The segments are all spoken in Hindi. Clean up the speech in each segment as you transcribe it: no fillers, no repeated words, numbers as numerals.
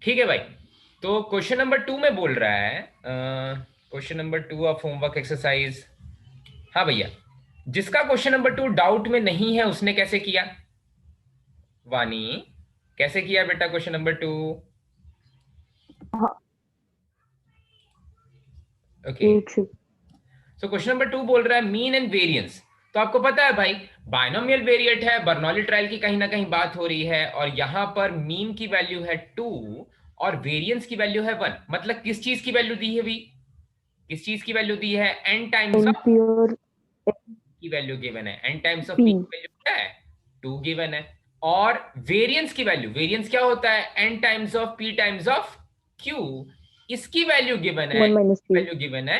ठीक है भाई। तो क्वेश्चन नंबर 2 में बोल रहा है, question number 2 of homework exercise. हाँ भैया, जिसका क्वेश्चन नंबर 2 डाउट में नहीं है उसने कैसे किया? वानी, कैसे किया बेटा क्वेश्चन नंबर 2? हाँ, ओके। एक से। सो क्वेश्चन नंबर 2 बोल रहा है मीन एंड वेरिएंस। तो आपको पता है भाई, बायनोमियल वेरिएट है, बर्नौली ट्रायल की कहीं ना कहीं बात हो रही है, और यहां पर मीन की वैल्यू है 2 और वेरिएंस की वैल्यू है 1। मतलब किस चीज की वैल्यू दी है भी? किस चीज की वैल्यू दी है? n टाइम्स ऑफ एनपी और की वैल्यू गिवन है, n times of P. p की वैल्यू क्या है? 2 गिवन है। और वेरिएंस की वैल्यू, वेरिएंस क्या होता है? n times of p times of q। इसकी वैल्यू गिवन है, 1 - 3। वैल्यू गिवन है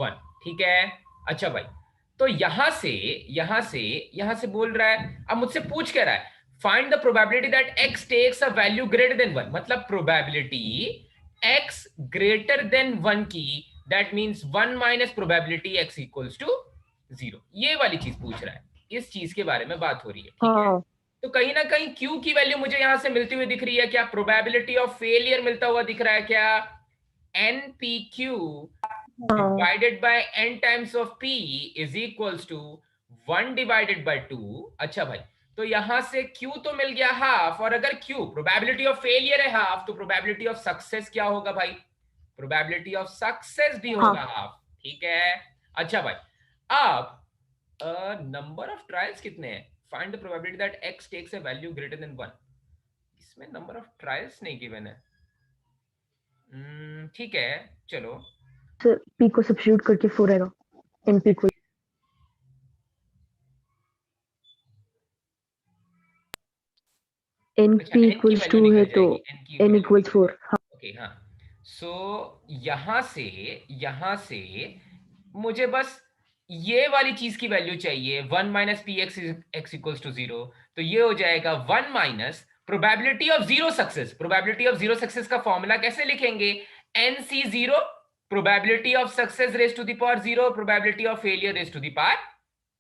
1। ठीक है। अच्छा भाई, तो यहां से बोल रहा है, अब मुझसे पूछ क्या रहा है? Find the probability that x takes a value greater than 1। मतलब प्रोबेबिलिटी x ग्रेटर देन 1 की, that means 1 minus probability x equals to 0। ये वाली चीज पूछ रहा है, इस चीज के बारे में बात हो रही है। ठीक है। हाँ तो कहीं ना कहीं q की वैल्यू मुझे यहां से मिलती हुई दिख रही है क्या? प्रोबेबिलिटी ऑफ फेलियर मिलता हुआ दिख रहा है क्या? npq हाँ divided by n times of p is equals to 1 divided by 2। अच्छा भाई, तो यहां से q तो मिल गया हाफ, और अगर q प्रोबेबिलिटी ऑफ फेलियर है हाफ, तो प्रोबेबिलिटी ऑफ सक्सेस क्या होगा भाई? प्रोबेबिलिटी ऑफ सक्सेस भी होगा हाँ। हाफ। ठीक है। अच्छा भाई, अब नंबर ऑफ ट्रायल्स कितने हैं? Find the probability that x takes a value greater than 1। इसमें नंबर ऑफ ट्रायल्स नहीं गिवन है। ठीक है, चलो। सर पी को सब्स्टिट्यूट करके 4 आएगा। एनपी को अच्छा, एनपी n की इक्वल्स वैल्यू 2 है निकल तो जाएगी, n की एन वैल्यू इक्वल्स निकल 4। जाएगी। ओके, हाँ। सो यहां से मुझे बस ये वाली चीज की वैल्यू चाहिए, 1 minus P X X equals to 0। तो ये हो जाएगा 1 minus probability of zero success. Probability of zero success का फॉर्मूला कैसे लिखेंगे? N C zero, probability of success raise to the power 0, probability of failure raise to the power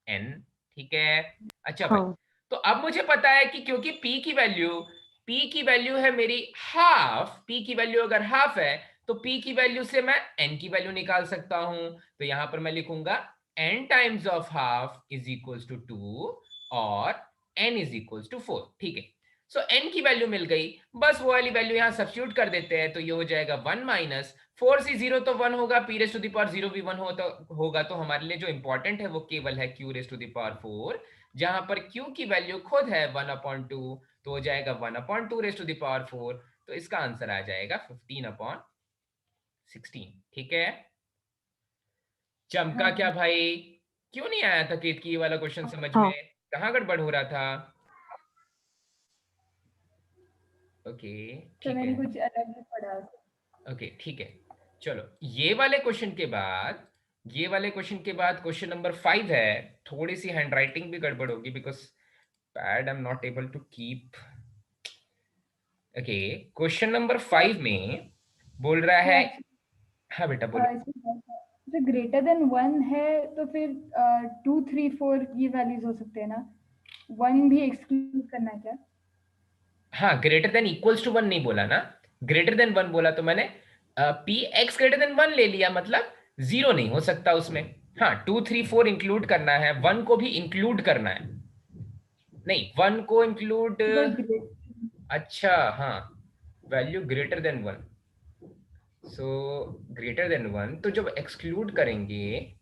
n। ठीक है। अच्छा भाई, हाँ तो अब मुझे पता है कि क्योंकि p की वैल्यू है मेरी हाफ, p की वैल्यू अगर हाफ है, तो p की वैल्यू से मैं n की वैल्यू निकाल सकता हूं। तो यहां पर मैं लिखूंगा n times of half is equals to 2 और n इज इक्वल्स टू 4। ठीक है। सो n की वैल्यू मिल गई, बस वो वाली वैल्यू यहां सब्स्टिट्यूट कर देते हैं, तो ये हो जाएगा 1 माइनस 4 सी 0 तो 1 होगा, p raise to the power 0 भी 1 होगा। तो हमारे लिए जो इंपॉर्टेंट है वो केवल है q raise to the power 4, जहां पर q की वैल्यू खुद है 1/2, तो हो जाएगा 1/2 रेस टू द पावर 4। तो इसका आंसर आ जाएगा 15/16। ठीक है। चमका हाँ क्या भाई? क्यों नहीं आया था केतकी ये वाला क्वेश्चन समझ में? हाँ। कहाँ गड़बड़ हो रहा था? ओके, तो ठीक है। मैंने कुछ अलग ही पढ़ा। ओके, ठीक है। चलो, ये वाले क्वेश्चन के बाद क्वेश्चन नंबर 5 है। थोड़ी सी हैंडराइटिंग भी गड़बड़ होगी because pad I am not able to keep. Okay, question number 5 में बोल रहा तो है। एक्चुअली हाँ बेटा बोलो। जो ग्रेटर देन 1 है तो फिर 2 3 4 ये वैल्यूज हो सकते हैं ना, 1 भी एक्सक्लूड करना है क्या? हाँ, ग्रेटर देन इक्वल्स टू 1 नहीं बोला ना, ग्रेटर देन 1 बोला। तो मैंने पी एक्स ग्रेटर देन 1 ले लिया, मतलब 0 नहीं हो सकता उसमें। हाँ, 2 3 4 इंक्लूड करना है, 1 को भी इंक्लूड करना है। नहीं, 1 को इंक्लूड। बिकॉज ग्रेट अच्छा, हाँ, value greater than 1। So greater than 1 तो जब एक्सक्लूड करेंगे।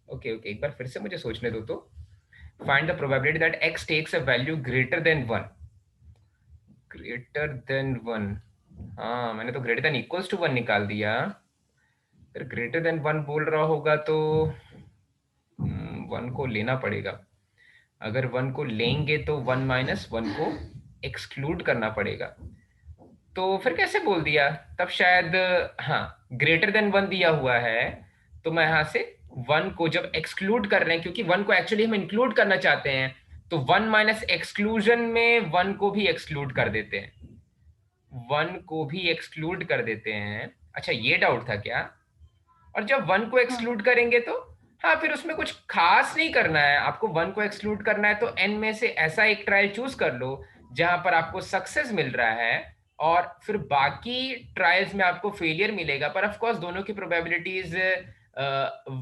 ओके ओके, एक बार फिर से मुझे सोचने दो। तो find the probability that X takes a value greater than 1। Greater than 1। हाँ, मैंने तो ग्रेटर देन इक्वल्स टू 1 निकाल दिया। फिर ग्रेटर देन 1 बोल रहा होगा तो 1 को लेना पड़ेगा। अगर 1 को लेंगे तो 1 माइनस 1 को एक्सक्लूड करना पड़ेगा। तो फिर कैसे बोल दिया? तब शायद, हाँ, ग्रेटर देन 1 दिया हुआ है, तो मैं यहां से 1 को जब एक्सक्लूड कर रहे हैं, क्योंकि 1 को एक्चुअली हम इंक्लूड करना चाहते हैं, तो 1 माइनस एक्सक्लूजन में 1 को भी एक्सक्लूड कर देते हैं। 1 को भी एक्सक्लूड कर देते हैं। अच्छा, ये डाउट था क्या? और जब 1 को हाँ एक्सक्लूड करेंगे तो, हाँ, फिर उसमें कुछ खास नहीं करना है आपको। 1 को एक्सक्लूड करना है तो n में से ऐसा एक ट्रायल चूज कर लो जहां पर आपको सक्सेस मिल रहा है, और फिर बाकी ट्रायल्स में आपको फेलियर मिलेगा, पर ऑफ कोर्स दोनों की प्रोबेबिलिटीज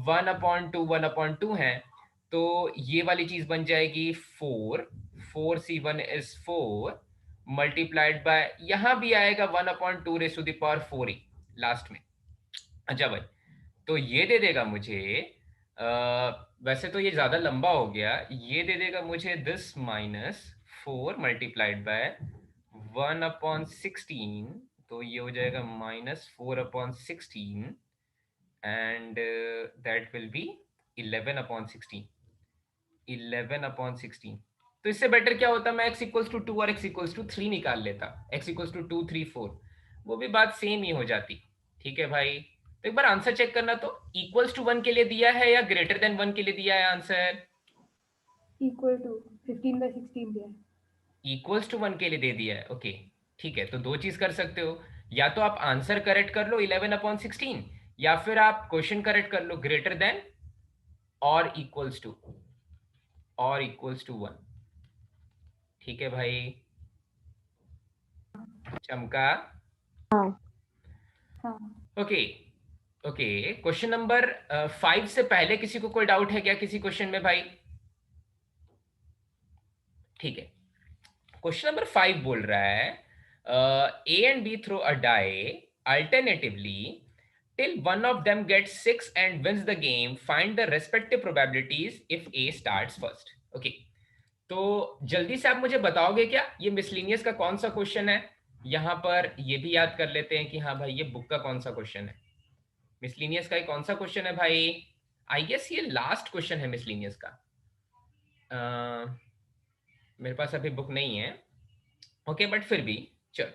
1/2 है, तो ये वाली चीज बन जाएगी 4 C1 इज 4 मल्टीप्लाइड बाय, यहां भी आएगा 1/2 लास्ट में। अच्छा भाई, तो ये दे देगा मुझे वैसे तो ये ज्यादा लंबा हो गया, ये दे देगा मुझे दिस -4 मल्टीप्लाइड बाय 1/16, तो ये हो जाएगा -4/16 एंड दैट विल बी 11/16। तो इससे बेटर क्या होता, मैं x इक्वल्स टू 2 और x इक्वल्स टू 3 निकाल लेता, x इक्वल्स टू 2 3 4, वो भी बात सेम ही हो जाती। ठीक है भाई, तो एक बार आंसर चेक करना, तो इक्वल्स टू 1 के लिए दिया है या ग्रेटर देन 1 के लिए दिया है आंसर? इक्वल टू 15/16 दिया है। इक्वल्स टू 1 के लिए दे दिया है, ओके। ठीक है, तो दो चीज कर सकते हो, या तो आप आंसर करेक्ट कर लो 11/16, या फिर आप क्वेश्चन करेक्ट कर लो ग्रेटर देन और इक्वल्स टू 1। ठीक है भाई, चमका? हाँ। हाँ। ओके ओके, क्वेश्चन नंबर 5 से पहले किसी को कोई डाउट है क्या किसी क्वेश्चन में भाई? ठीक है, क्वेश्चन नंबर 5 बोल रहा है A and B throw a die alternatively till one of them gets 6 and wins the game, find the respective probabilities if A starts first. Okay, तो जल्दी से आप मुझे बताओगे क्या ये मिसलिनियस का कौन सा क्वेश्चन है? यहां पर ये भी याद कर लेते हैं कि हाँ भाई ये बुक का कौन सा क्वेश्चन है। मिसलिनियस का कौन सा क्वेश्चन है भाई? आई गेस ये लास्ट क्वेश्चन है मिसलिनियस का। मेरे पास अभी बुक नहीं है, ओके, बट फिर भी चल,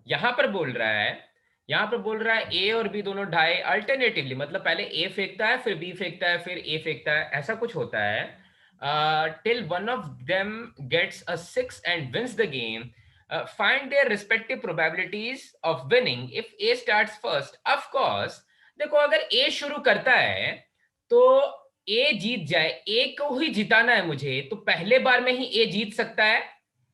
यहां पर बोल रहा है ए और बी दोनों ढाई अल्टरनेटिवली, मतलब पहले ए फेंकता है फिर बी फेंकता है फिर ए फेंकता है, ऐसा कुछ होता है। Till one of them gets a 6 and wins the game, find their respective probabilities of winning if A starts first. Of course देखो, अगर ए शुरू करता है तो ए जीत जाए, ए को ही जिताना है मुझे, तो पहले बार में ही ए जीत सकता है।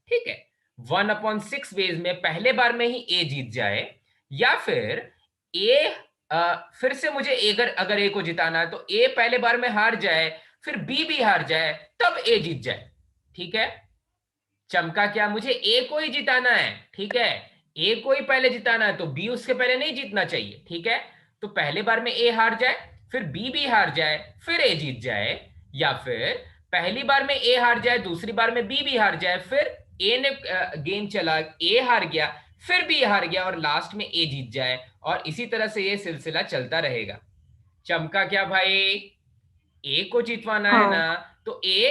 ठीक है, 1/6 वेज में पहले बार में ही ए जीत जाए, या फिर ए फिर से मुझे अगर ए को जिताना है तो ए पहले बार में हार जाए, फिर बी भी हार जाए, तब ए जीत जाए। ठीक है, चमका क्या? मुझे ए को ही जिताना है। ठीक है, ए को ही पहले जिताना है, तो बी उसके पहले नहीं जीतना चाहिए। ठीक है, तो पहले बार में ए हार जाए, फिर बी भी हार जाए, फिर ए जीत जाए, या फिर पहली बार में ए हार जाए, दूसरी बार में बी भी हार जाए, फिर ए ने गेम चला, ए हार गया, फिर बी हार गया, और लास्ट में ए जीत जाए, और इसी तरह से ये सिलसिला चलता रहेगा। चमका क्या भाई? ए को जीतवाना है हाँ। ना, तो ए,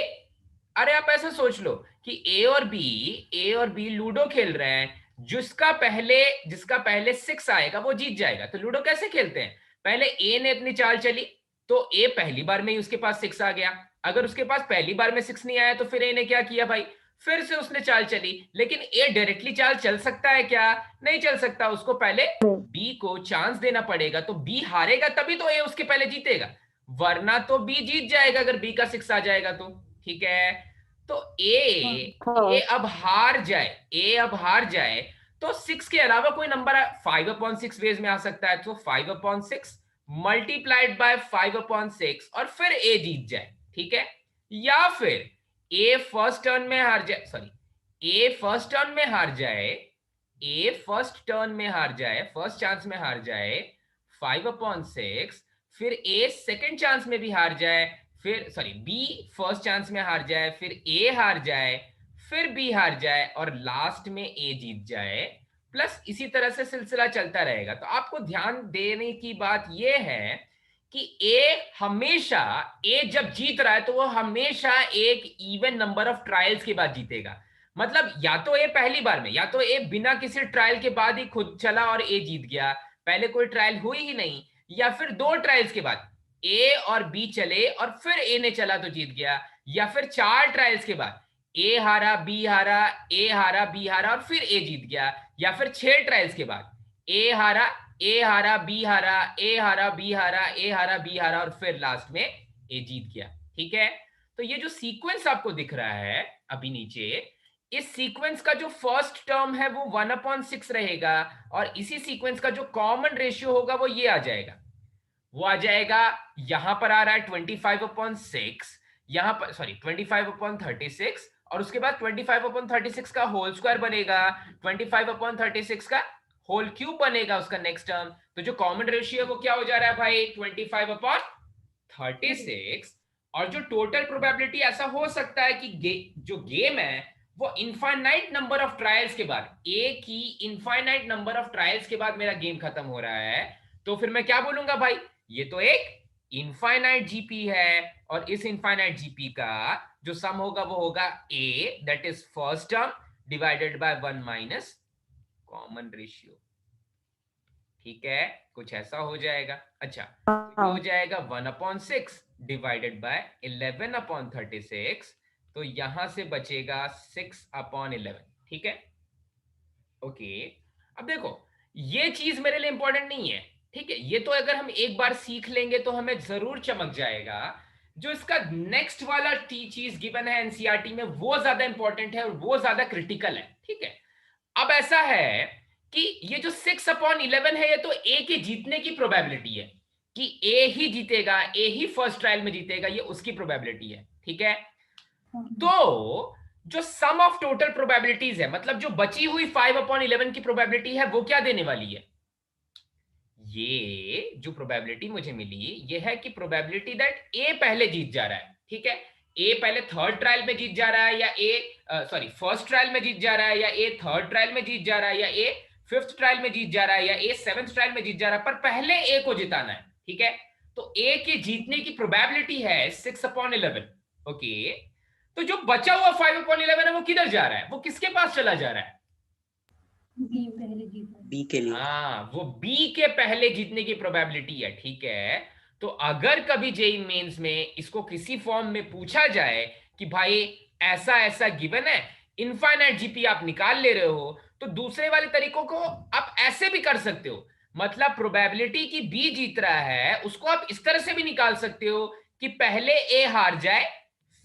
अरे आप ऐसा सोच लो कि ए और बी लूडो खेल रहे हैं, जिसका पहले 6 आएगा वो जीत जाएगा। तो लूडो कैसे खेलते हैं? पहले ए ने अपनी चाल चली, तो ए पहली बार में ही उसके पास 6 आ गया। अगर उसके पास पहली बार में 6 नहीं आया तो फिर ए ने क्या किया भाई? फिर से उसने चाल चली, लेकिन ए डायरेक्टली चाल चल सकता है क्या? नहीं चल सकता, उसको पहले बी को चांस देना पड़ेगा, तो बी हारेगा तभी तो ए उसके पहले जीतेगा, वरना तो बी जीत जाएगा अगर बी का 6 आ जाएगा तो। ठीक है, तो ए अब हार जाए तो 6 के अलावा कोई नंबर 5/6 वेज में आ सकता है, तो 5/6 मल्टीप्लाइड बाय 5/6 और फिर ए जीत जाए। ठीक है, या फिर ए फर्स्ट टर्न में हार जाए, फर्स्ट चांस में हार जाए 5/6, फिर ए सेकंड चांस में भी हार जाए, बी फर्स्ट चांस में हार जाए, फिर ए हार जाए, फिर बी हार जाए, और लास्ट में ए जीत जाए, प्लस इसी तरह से सिलसिला चलता रहेगा। तो आपको ध्यान देने की बात यह है कि ए जब जीत रहा है तो वो हमेशा एक इवन नंबर ऑफ ट्रायल्स के बाद जीतेगा। मतलब या तो ए पहली बार में, या तो ए बिना किसी ट्रायल के बाद ही खुद चला और ए जीत गया, पहले कोई ट्रायल हुई ही नहीं, या फिर 2 ट्रायल्स के बाद ए और बी चले और फिर ए ने चला तो जीत गया, या फिर 4 ट्रायल्स के बाद ए हारा बी हारा, ए हारा बी हारा और फिर ए जीत गया, या फिर 6 ट्रायल्स के बाद ए हारा बी हारा, ए हारा बी हारा, ए हारा बी हारा, और फिर लास्ट में ए जीत गया। ठीक है, तो ये जो सीक्वेंस आपको दिख रहा है अभी नीचे, इस सीक्वेंस का जो फर्स्ट टर्म है वो 1/6 रहेगा और इसी सीक्वेंस का जो कॉमन रेशियो होगा वो ये आ जाएगा, वो आ जाएगा, यहां पर आ रहा है 25/6, यहां पर सॉरी 25/36 और उसके बाद 25/36 का होल स्क्वायर बनेगा, 25/36 का होल क्यूब बनेगा उसका नेक्स्ट टर्म। तो जो कॉमन रेशियो है वो क्या हो जा रहा है भाई, 25/36। और जो टोटल प्रोबेबिलिटी, ऐसा हो सकता है कि जो गेम है वो इनफाइनाइट नंबर ऑफ ट्रायल्स के बाद, एक ही इनफाइनाइट नंबर ऑफ ट्रायल्स के बाद मेरा गेम खत्म हो रहा है, तो फिर मैं क्या बोलूंगा भाई, ये तो एक इनफाइनाइट जीपी है और इस इनफाइनाइट जीपी का जो सम होगा वो होगा a, that is first term divided by 1 minus common ratio. ठीक है, कुछ ऐसा हो जाएगा। अच्छा, तो ये हो जाएगा 1/6 डिवाइडेड बाय 11/36, तो यहां से बचेगा 6/11। ठीक है, ओके। अब देखो, ये चीज मेरे लिए इंपॉर्टेंट नहीं है, ठीक है, ये तो अगर हम एक बार सीख लेंगे तो हमें जरूर चमक जाएगा। जो इसका नेक्स्ट वाला चीज गिवन है एनसीईआरटी में वो ज्यादा इंपॉर्टेंट है और वो ज्यादा क्रिटिकल है। ठीक है, अब ऐसा है कि ये जो 6/11 है ये तो ए के जीतने की प्रोबेबिलिटी है, कि ए ही जीतेगा, ए ही फर्स्ट ट्रायल में जीतेगा, ये उसकी प्रोबेबिलिटी है। ठीक है, तो जो सम ऑफ टोटल प्रोबेबिलिटीज है, मतलब जो बची हुई 5/11 की प्रोबेबिलिटी है, वो क्या देने वाली है, ये जो प्रोबेबिलिटी मुझे मिली ये है कि प्रोबेबिलिटी दैट ए पहले जीत जा रहा है। ठीक है, ए पहले थर्ड ट्रायल में जीत जा रहा है, या ए सॉरी फर्स्ट ट्रायल में जीत जा रहा है, या ए थर्ड ट्रायल में जीत जा रहा है, या ए फिफ्थ ट्रायल में जीत जा रहा है, या ए सेवेंथ ट्रायल में जीत जा रहा है, पर पहले ए को जिताना है। ठीक है, तो ए के जीतने की प्रोबेबिलिटी है 6/11। ओके, तो जो बचा हुआ 5/11 है वो किधर जा रहा है, वो किसके पास चला जा रहा है, बी के लिए। हाँ, वो बी के पहले जीतने की प्रोबेबिलिटी है। ठीक है, तो अगर कभी जेई मेंस में इसको किसी फॉर्म में पूछा जाए कि भाई ऐसा ऐसा गिवन है, इनफाइनाइट जीपी आप निकाल ले रहे हो, तो दूसरे वाले तरीकों को आप ऐसे भी कर सकते हो, मतलब प्रोबेबिलिटी की बी जीत रहा है उसको आप इस तरह से भी निकाल सकते हो कि पहले ए हार जाए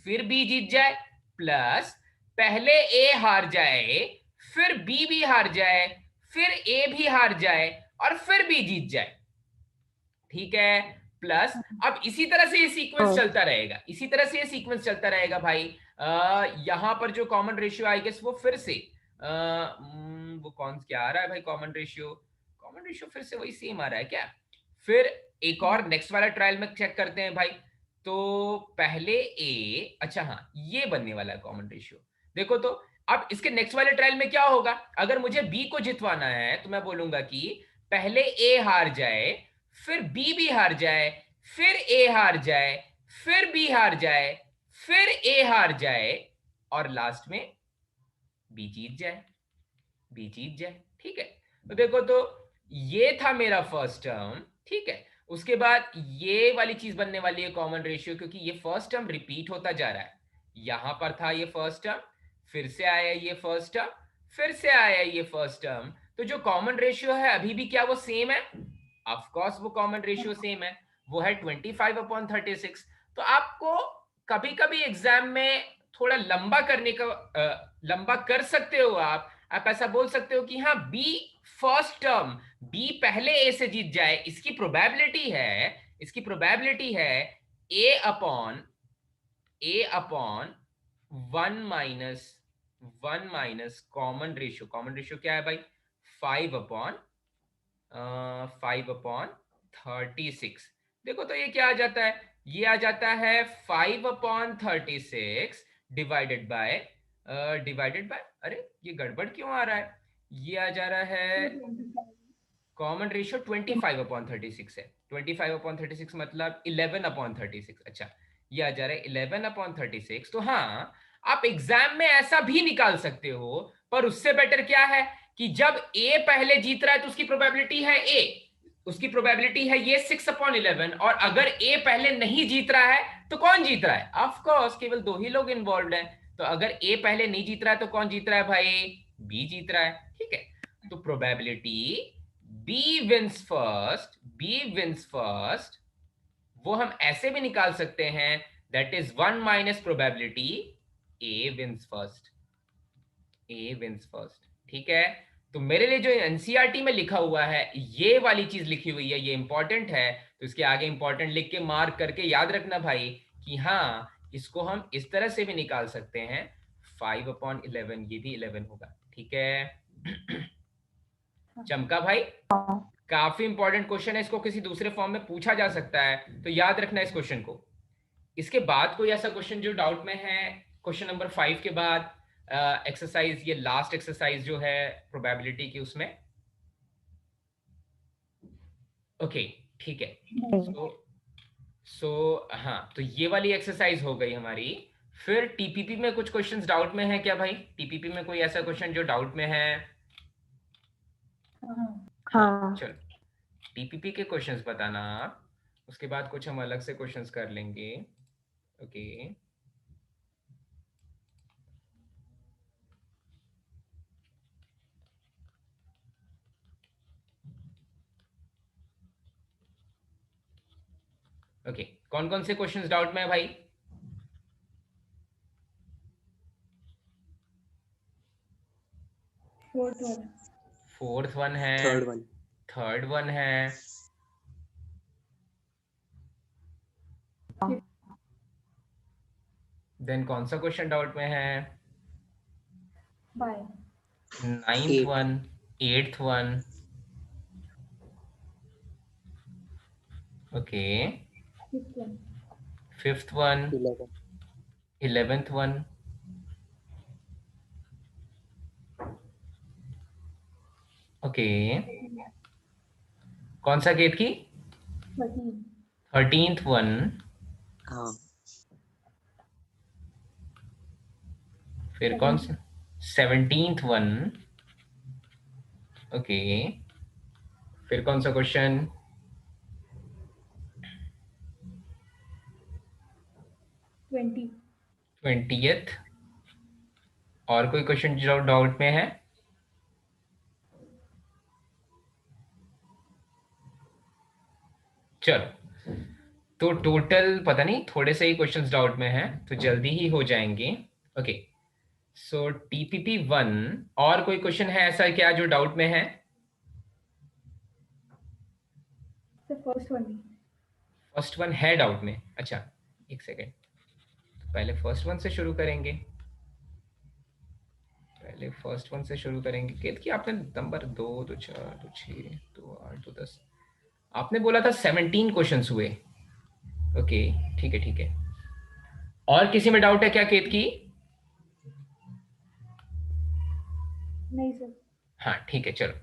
फिर बी जीत जाए, प्लस पहले ए हार जाए फिर बी भी हार जाए फिर ए भी हार जाए और फिर बी जीत जाए। ठीक है, प्लस अब इसी तरह से ये सीक्वेंस चलता रहेगा, इसी तरह से ये सीक्वेंस चलता रहेगा भाई। यहां पर जो कॉमन रेशियो आई गेस वो फिर से वो कौन क्या आ रहा है भाई, कॉमन रेशियो फिर से वही सेम आ रहा है क्या, फिर एक और नेक्स्ट वाला ट्रायल में चेक करते हैं भाई। तो पहले ए, अच्छा हाँ, ये बनने वाला है कॉमन रेशियो। देखो तो अब इसके नेक्स्ट वाले ट्रायल में क्या होगा, अगर मुझे बी को जितवाना है तो मैं बोलूंगा कि पहले ए हार जाए फिर बी भी हार जाए फिर ए हार जाए फिर बी हार जाए फिर ए हार जाए और लास्ट में बी जीत जाए। ठीक है, तो देखो तो ये था मेरा फर्स्ट टर्म। ठीक है, उसके बाद ये वाली चीज बनने वाली है कॉमन रेशियो, क्योंकि ये फर्स्ट टर्म रिपीट होता जा रहा है, यहां पर था ये फर्स्ट टर्म, फिर से आया ये फर्स्ट टर्म, फिर से आया ये फर्स्ट टर्म, तो जो कॉमन रेशियो है अभी भी क्या वो सेम है, ऑफ कोर्स वो कॉमन रेशियो सेम है, वो है 25/36। तो आपको कभी कभी एग्जाम में थोड़ा लंबा करने का लंबा कर सकते हो आप ऐसा बोल सकते हो कि हाँ बी फर्स्ट टर्म, बी पहले ए से जीत जाए, इसकी प्रोबेबिलिटी है ए अपॉन 1 माइनस कॉमन रेशियो क्या है भाई, 5/36। देखो तो ये क्या आ जाता है, ये आ जाता है 5/36 डिवाइडेड बाय अरे ये गड़बड़ क्यों आ रहा है, ये आ जा रहा है कॉमन रेशियो 25/36 है, 25/36 मतलब 11/36। अच्छा, ये आ जा रहा है 11/36। तो हाँ, आप एग्जाम में ऐसा भी निकाल सकते हो, पर उससे बेटर क्या है कि जब ए पहले जीत रहा है तो उसकी प्रोबेबिलिटी है ये 6/11, और अगर ए पहले नहीं जीत रहा है तो कौन जीत रहा है, ऑफ कोर्स केवल दो ही लोग इन्वॉल्व हैं, तो अगर ए पहले नहीं जीत रहा है तो कौन जीत रहा है भाई, बी जीत रहा है। ठीक है, तो प्रोबेबिलिटी बी विंस फर्स्ट वो हम ऐसे भी निकाल सकते हैं, that is 1 minus probability A wins first. A wins first. ठीक है, तो मेरे लिए जो एनसीईआरटी में लिखा हुआ है ये वाली चीज लिखी हुई है, ये इंपॉर्टेंट है, तो इसके आगे इंपॉर्टेंट लिख के मार्क करके याद रखना भाई कि हाँ इसको हम इस तरह से भी निकाल सकते हैं, 5/11, ये भी 11 होगा। ठीक है चमका भाई, हाँ काफी इंपॉर्टेंट क्वेश्चन है, इसको किसी दूसरे फॉर्म में पूछा जा सकता है, तो याद रखना इस क्वेश्चन को। इसके बाद कोई ऐसा क्वेश्चन जो डाउट में है, क्वेश्चन नंबर 5 के बाद एक्सरसाइज, ये लास्ट एक्सरसाइज जो है प्रोबेबिलिटी की उसमें। ओके ठीक है, नहीं सो हाँ, तो ये वाली एक्सरसाइज हो गई हमारी। फिर टीपीपी में कुछ क्वेश्चंस डाउट में है क्या भाई? टीपीपी में कोई ऐसा क्वेश्चन जो डाउट में है? हाँ हाँ चलो टीपीपी के क्वेश्चंस बताना आप, उसके बाद कुछ हम अलग से क्वेश्चंस कर लेंगे। ओके ओके, कौन कौन से क्वेश्चंस डाउट में है भाई? फोर्थ वाला, फोर्थ वन है, थर्ड वन, थर्ड वन है, देन कौन सा क्वेश्चन डाउट में है? Bye, ninth eight, one, eighth one, okay, fifth one, fifth one, 11, 11th one, okay, कौन सा गेट की? 13, 13th वन, हाँ फिर कौन सा? 17th वन, ओके, फिर कौन सा क्वेश्चन? 20, 20th, और कोई क्वेश्चन जो डाउट में है? चलो, तो टोटल पता नहीं, थोड़े से ही क्वेश्चंस डाउट में हैं, तो जल्दी ही हो जाएंगे। ओके, सो टीपीपी 1, और कोई क्वेश्चन है ऐसा क्या जो डाउट में है? the first one, first one है डाउट में? अच्छा एक सेकेंड, तो पहले फर्स्ट वन से शुरू करेंगे, पहले फर्स्ट वन से शुरू करेंगे। केत की आपने नंबर 2, 2 4, 2 6, 2 8, 2 10, आपने बोला था 17 क्वेश्चंस हुए। ओके ठीक है ठीक है, और किसी में डाउट है क्या केत की? नहीं सर, हाँ ठीक है चलो।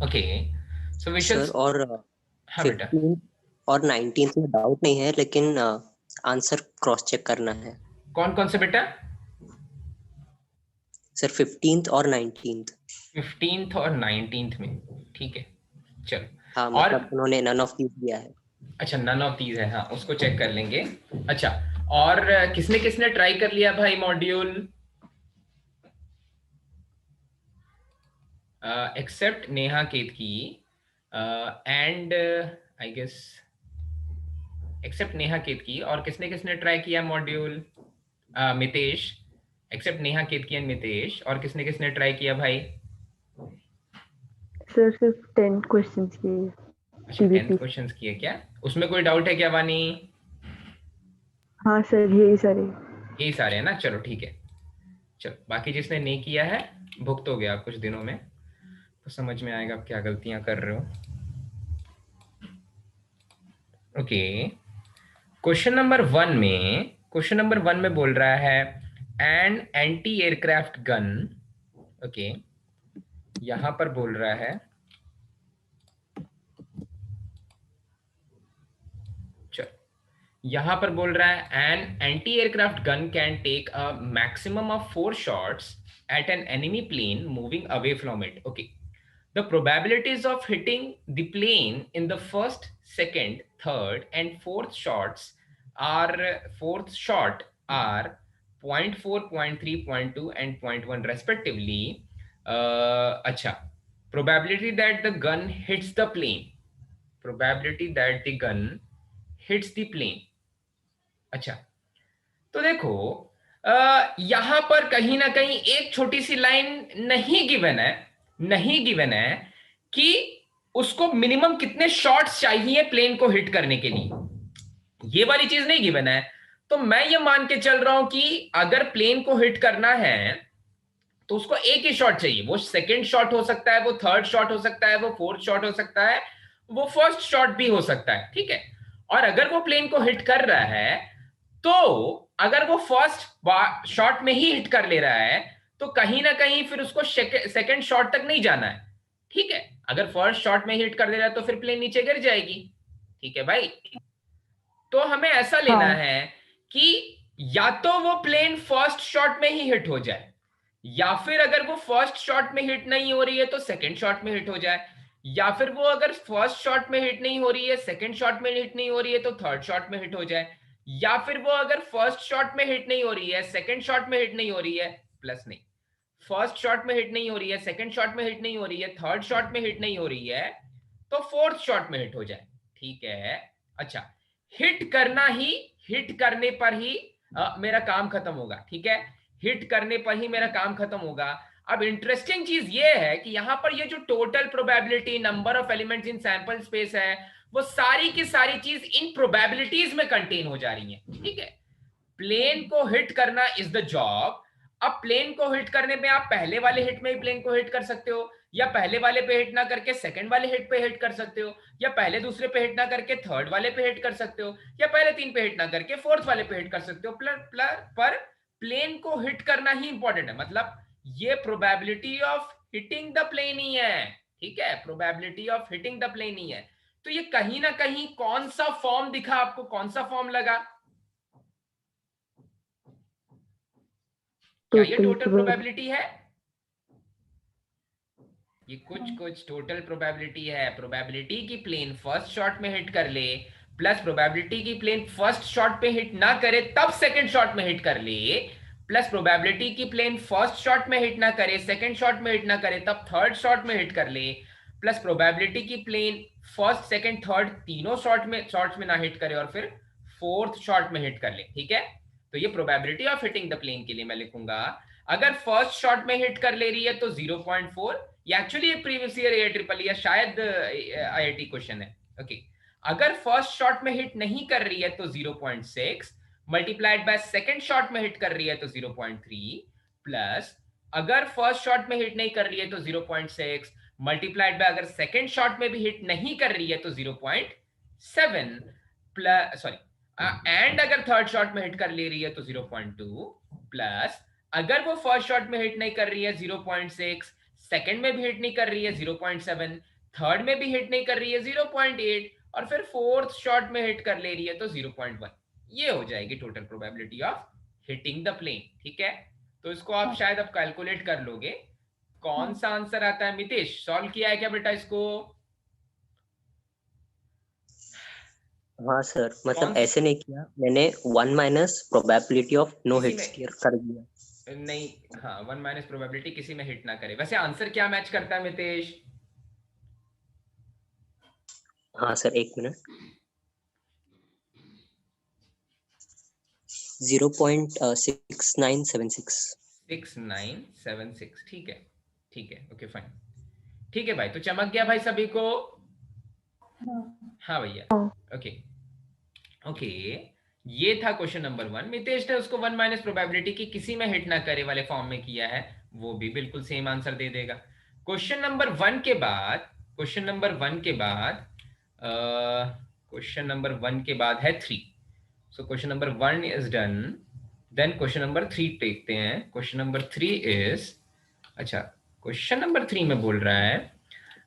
ओके सो विशल, सर, और हाँ बेटा, 15 और 19 में डाउट नहीं है, लेकिन आंसर क्रॉस चेक करना है कौन कौन से बेटा? सर, 15th और 19th। 15th और 19th में, ठीक है चलो। हाँ, और मतलब उन्होंने नन ऑफ दीज दिया है। अच्छा नन ऑफ दीज है, हाँ उसको चेक कर लेंगे। अच्छा, और किसने किसने ट्राई कर लिया भाई module? Except Neha Ketki and I guess except Neha Ketki, और किसने किसने ट्राई किया module? Mitesh, except Neha Ketki and Mitesh, और किसने किसने ट्राई किया भाई? सर सिर्फ 10 क्वेश्चंस की अच्छा 10th CBP। क्वेश्चंस किए क्या? उसमें कोई डाउट है क्या वानी? हाँ सर यही सारे। यही सारे हैं ना, चलो ठीक है। चलो बाकी जिसने नहीं किया है भुगत हो गया आप कुछ दिनों में, तो समझ में आएगा आप क्या गलतियां कर रहे हो। ओके, क्वेश्चन नंबर 1 में बोल रहा है an anti aircraft gun. Okay, यहां पर बोल रहा है, यहां पर बोल रहा है an anti aircraft gun can take a maximum of 4 shots at an enemy plane moving away from it. Okay, the probabilities of hitting the plane in the first, second, third and fourth shots are fourth shot are 0.4, 0.3, 0.2 and 0.1 respectively. अच्छा, probability that the gun hits the plane, probability that the gun hits the plane। अच्छा, तो देखो यहां पर कहीं ना कहीं एक छोटी सी लाइन नहीं गिवन है कि उसको मिनिमम कितने शॉट्स चाहिए प्लेन को हिट करने के लिए, ये वाली चीज नहीं गिवन है। तो मैं ये मान के चल रहा हूं कि अगर प्लेन को हिट करना है तो उसको एक ही शॉट चाहिए। वो सेकंड शॉट हो सकता है, वो थर्ड शॉट हो सकता है, वो फोर्थ शॉट हो सकता है, वो फर्स्ट शॉट भी हो सकता है, ठीक है। और अगर वो प्लेन को हिट कर रहा है तो अगर वो फर्स्ट शॉट में ही हिट कर ले रहा है तो कहीं ना कहीं फिर उसको सेकंड शॉट तक नहीं जाना है, ठीक है। अगर फर्स्ट शॉट में हिट कर दे रहा है तो फिर प्लेन नीचे गिर जाएगी, ठीक है भाई। तो हमें ऐसा लेना हाँ। है कि या तो वो प्लेन फर्स्ट शॉट में ही हिट हो जाए, या फिर अगर वो फर्स्ट शॉट में हिट नहीं हो रही है तो सेकंड शॉट में हिट हो जाए, या फिर वो अगर फर्स्ट शॉट में हिट नहीं हो रही है, सेकंड शॉट में हिट नहीं हो रही है तो थर्ड शॉट में हिट हो जाए, या फिर वो अगर फर्स्ट शॉट में हिट नहीं हो रही है, सेकंड शॉट में हिट नहीं हो रही है, प्लस नहीं, फर्स्ट शॉट में हिट नहीं हो रही है, सेकंड शॉट में हिट नहीं हो रही है, थर्ड शॉट में हिट नहीं हो रही है, तो फोर्थ शॉट में हिट हो जाए, ठीक है। अच्छा, हिट करने पर ही मेरा काम खत्म होगा, ठीक है। हिट करने पर ही मेरा काम खत्म होगा। अब इंटरेस्टिंग चीज ये है कि यहां पर ये जो total probability, number of elements in sample space है, वो सारी की सारी चीज इन प्रोबेबिलिटीज में कंटेन हो जा रही है, ठीक है। प्लेन को हिट करना इज द जॉब। अब प्लेन को हिट करने में आप पहले वाले हिट में ही प्लेन को हिट कर सकते हो, या पहले वाले पे हिट ना करके सेकंड वाले हिट पे हिट कर सकते हो, या पहले दूसरे पे हिट ना करके थर्ड वाले पे हिट कर सकते हो, या पहले तीन पे हिट ना करके फोर्थ वाले पे हिट कर सकते हो। पर प्लेन को हिट करना ही इंपॉर्टेंट है, मतलब ये probability of hitting the plane ही है, ठीक है, probability of hitting the plane ही है। तो ये कहीं ना कहीं कौन सा फॉर्म दिखा आपको, कौन सा फॉर्म लगा? क्या ये टोटल प्रोबेबिलिटी है? ये कुछ टोटल प्रोबेबिलिटी है। प्रोबेबिलिटी की प्लेन फर्स्ट शॉट में हिट कर ले, प्लस प्रोबेबिलिटी की प्लेन फर्स्ट शॉट पे हिट ना करे तब सेकंड शॉट में हिट कर ले, प्लस प्रोबेबिलिटी की प्लेन फर्स्ट शॉट में हिट ना करे, सेकंड शॉट में हिट ना करे तब थर्ड शॉट में हिट कर ले, प्लस प्रोबेबिलिटी की प्लेन फर्स्ट सेकंड थर्ड तीनों शॉट्स में ना हिट करे और फिर फोर्थ शॉट में हिट कर ले, ठीक है। तो ये probability of hitting the plane के लिए मैं लिखूंगा, अगर फर्स्ट शॉट में हिट कर ले रही है तो 0.4, ये एक्चुअली प्रीवियस ईयर AIEEE या शायद IIT क्वेश्चन है, ओके। अगर फर्स्ट शॉट में हिट नहीं कर रही है तो 0.6 मल्टीप्लाइड बाय सेकंड शॉट में हिट कर रही है तो 0.3, प्लस अगर फर्स्ट शॉट में हिट नहीं कर रही है तो 0.6 मल्टीप्लाइड बाय अगर सेकंड शॉट में भी हिट नहीं कर रही है तो 0.7 प्लस सॉरी एंड अगर थर्ड शॉट में हिट कर ले रही है तो 0.2, प्लस अगर वो फर्स्ट शॉट में हिट नहीं कर रही है 0.6, सेकंड में भी हिट नहीं कर रही है 0.7, थर्ड में भी हिट नहीं कर रही है 0.8 और फिर फोर्थ शॉट में हिट कर ले रही है तो 0.1। ये हो जाएगी total probability of hitting the plane, ठीक है। तो इसको आप शायद अब कैलकुलेट कर लोगे कौन सा आंसर आता है। मितेश, सॉल्व किया है क्या बेटा इसको? हाँ सर, मतलब ऐसे नहीं किया मैंने, 1 minus probability of no hits कर दिया। नहीं, हाँ 1 माइनस प्रोबेबिलिटी किसी में हिट ना करे। वैसे आंसर क्या मैच करता है मितेश? हाँ सर, एक मिनट, 0.6976। 6976, ठीक है, ठीक है, ओके फाइन, ठीक है भाई। तो चमक गया भाई सभी को? हाँ भैया, ओके ओके। ये था क्वेश्चन नंबर 1। मितेश ने उसको 1 माइनस प्रोबेबिलिटी की किसी में हिट ना करे वाले फॉर्म में किया है, वो भी बिल्कुल सेम आंसर दे देगा। क्वेश्चन नंबर 1 के बाद क्वेश्चन नंबर 1 के बाद है 3। So question number 1 is done. Then question number 3 देखते हैं। क्वेश्चन नंबर 3 इज, अच्छा क्वेश्चन नंबर 3 में बोल रहा है,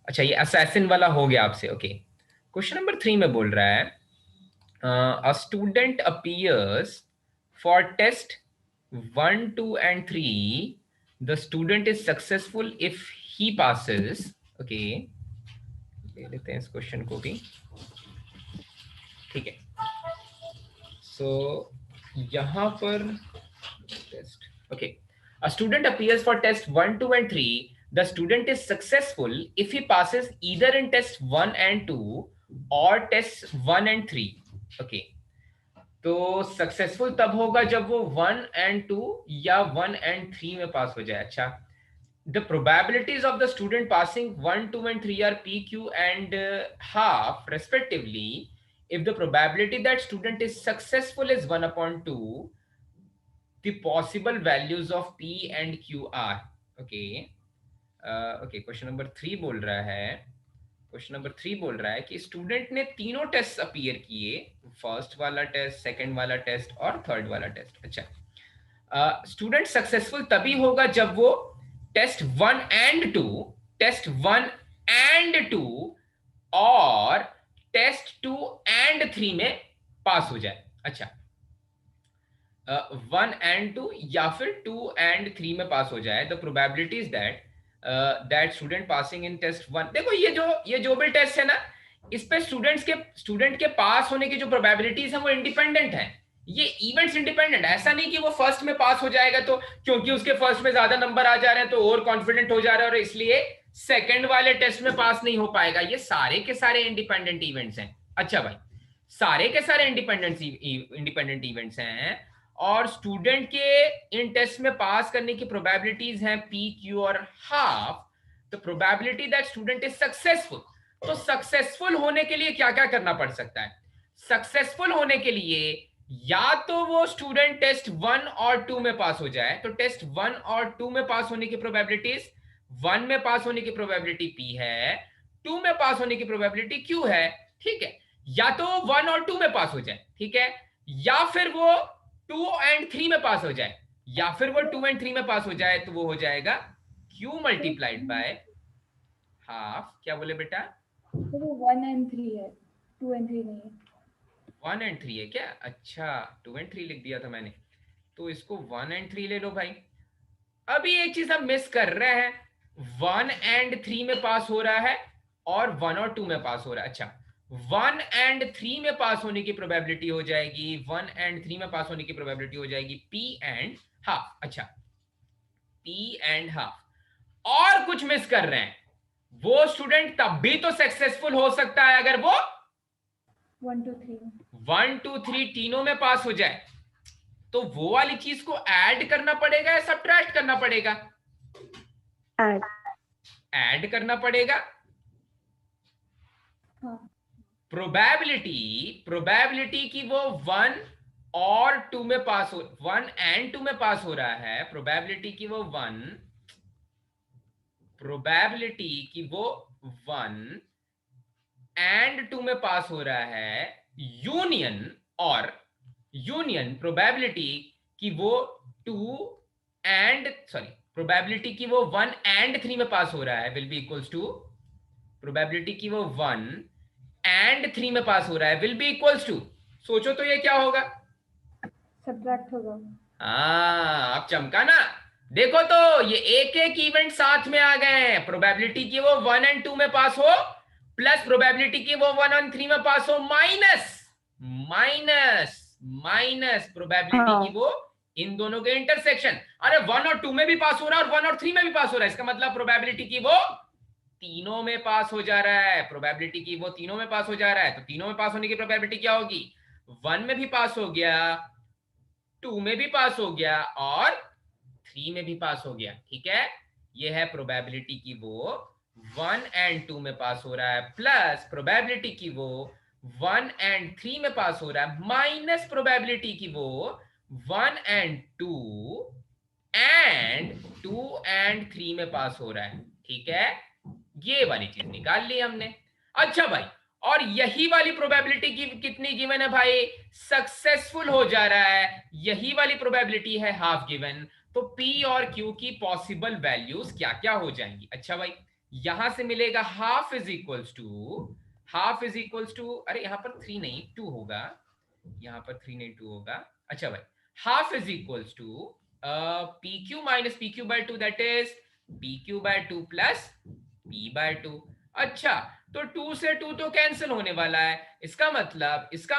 अच्छा ये असैसिन वाला हो गया आपसे, ओके। क्वेश्चन नंबर 3 में बोल रहा है a student appears for test 1, 2 and 3. The student is successful if he passes, okay, ले लेते हैं इस क्वेश्चन को भी, ठीक है। सो यहाँ पर test, okay, a student appears for test 1, 2 and 3. The student is successful if he passes either in test 1 and 2 or test 1 and 3. Okay, तो सक्सेसफुल तब होगा जब वो 1 and 2 या 1 and 3 में पास हो जाए। अच्छा, the probabilities of the student passing 1, 2 and 3 are p, q and half respectively. If the probability that student is successful is 1/2, the possible values of p and q are, okay, okay, question number 3 बोल रहा है, क्वेश्चन नंबर 3 बोल रहा है कि स्टूडेंट ने तीनों टेस्ट अपीयर किए, फर्स्ट वाला टेस्ट, सेकंड वाला टेस्ट और थर्ड वाला टेस्ट। अच्छा, स्टूडेंट सक्सेसफुल तभी होगा जब वो टेस्ट 1 and 2, टेस्ट 1 and 2 और टेस्ट 2 and 3 में पास हो जाए। अच्छा, 1 and 2 या फिर 2 and 3 में पास हो जाए। The probability is that student passing in test 1, देखो ये जो भी टेस्ट है ना, इस पे स्टूडेंट के पास होने की जो प्रोबेबिलिटीज है वो इंडिपेंडेंट है, ये इवेंट्स इंडिपेंडेंट। ऐसा नहीं कि वो फर्स्ट में पास हो जाएगा तो क्योंकि उसके फर्स्ट में ज्यादा नंबर आ जा रहे हैं तो और कॉन्फिडेंट हो जा रहा है और इसलिए सेकंड वाले टेस्ट में पास नहीं हो पाएगा। ये सारे के सारे इंडिपेंडेंट इवेंट्स हैं। अच्छा भाई, सारे के सारे इंडिपेंडेंट इवेंट्स हैं और स्टूडेंट के इन टेस्ट में पास करने की प्रोबेबिलिटीज हैं पी, क्यू और हाफ। तो probability that student is successful, तो सक्सेसफुल होने के लिए क्या क्या करना पड़ सकता है? सक्सेसफुल होने के लिए या तो वो स्टूडेंट टेस्ट 1 और 2 में पास हो जाए, तो टेस्ट 1 और 2 में पास होने की प्रोबेबिलिटीज, 1 में पास होने की प्रोबेबिलिटी P है, 2 में पास होने की प्रोबेबिलिटी Q है, ठीक है। या तो 1 और 2 में पास हो जाए, ठीक है, या फिर वो 2 and 3 में पास हो जाए, या फिर वो 2 and 3 में पास हो जाए, तो वो हो जाएगा Q मल्टीप्लाइड बाय हाफ। क्या बोले बेटा? तो वो 1 and 3 है, 2 and 3 नहीं है। 1 and 3 है क्या? अच्छा, 2 and 3 लिख दिया था मैंने, तो इसको 1 and 3 ले लो भाई। अभी एक चीज हम मिस कर रहे हैं, 1 and 3 में पास हो रहा है और 1 और 2 में पास हो रहा है। अच्छा, 1 and 3 में पास होने की प्रोबेबिलिटी हो जाएगी, 1 and 3 में पास होने की प्रोबेबिलिटी हो जाएगी P and हाफ। अच्छा, P and हाफ। और कुछ मिस कर रहे हैं, वो स्टूडेंट तब भी तो सक्सेसफुल हो सकता है अगर वो 1 2 3 1 2 3 तीनों में पास हो जाए, तो वो वाली चीज को ऐड करना पड़ेगा या सब्ट्रैक्ट करना पड़ेगा? ऐड करना पड़ेगा। हाँ। प्रोबेबिलिटी की वो 1 और 2 में पास हो, 1 and 2 में पास हो रहा है, प्रोबेबिलिटी की वो 1 and 2 में पास हो रहा है, यूनियन प्रोबेबिलिटी की वो प्रोबेबिलिटी की वो 1 and 3 में पास हो रहा है will be equals to, probability की वो 1 and 3 में पास हो रहा है विल बी इक्वल्स टू, सोचो तो ये क्या होगा? सब्ट्रैक्ट होगा। हाँ, अब चमका ना। देखो तो ये एक एक इवेंट साथ में आ गए हैं, प्रोबेबिलिटी की वो 1 and 2 में पास हो प्लस प्रोबेबिलिटी की वो 1 and 3 में पास हो माइनस प्रोबेबिलिटी की वो इन दोनों के इंटरसेक्शन। अरे 1 और 2 में भी पास हो रहा है और 1 और 3 में भी पास हो रहा है, इसका मतलब प्रोबेबिलिटी की वो तीनों में पास हो जा रहा है, प्रोबेबिलिटी की वो तीनों में पास हो जा रहा है। तो तीनों में पास होने की प्रोबेबिलिटी क्या होगी? 1 में भी पास हो गया, 2 में भी पास हो गया और 3 में भी पास हो गया, ठीक है। ये है प्रोबेबिलिटी की वो 1 and 2 में पास हो रहा है प्लस प्रोबेबिलिटी की वो 1 and 3 में पास हो रहा है माइनस प्रोबेबिलिटी की वो 1 and 2 and 3 में पास हो रहा है, ठीक है। ये वाली चीज निकाल ली हमने। अच्छा भाई, और यही वाली प्रोबेबिलिटी की कितनी गिवन है भाई? सक्सेसफुल हो जा रहा है, यही वाली प्रोबेबिलिटी है हाफ गिवन। तो P और Q की पॉसिबल वैल्यूज क्या क्या हो जाएंगी? अच्छा भाई, यहां से मिलेगा हाफ इज इक्वल्स टू, अरे यहां पर 3 नहीं 2 होगा, यहां पर 3 नहीं 2 होगा। अच्छा भाई, half is equals to PQ minus PQ by 2, that is PQ by 2 plus P by 2। अच्छा, तो 2 से 2 तो कैंसिल होने वाला है, इसका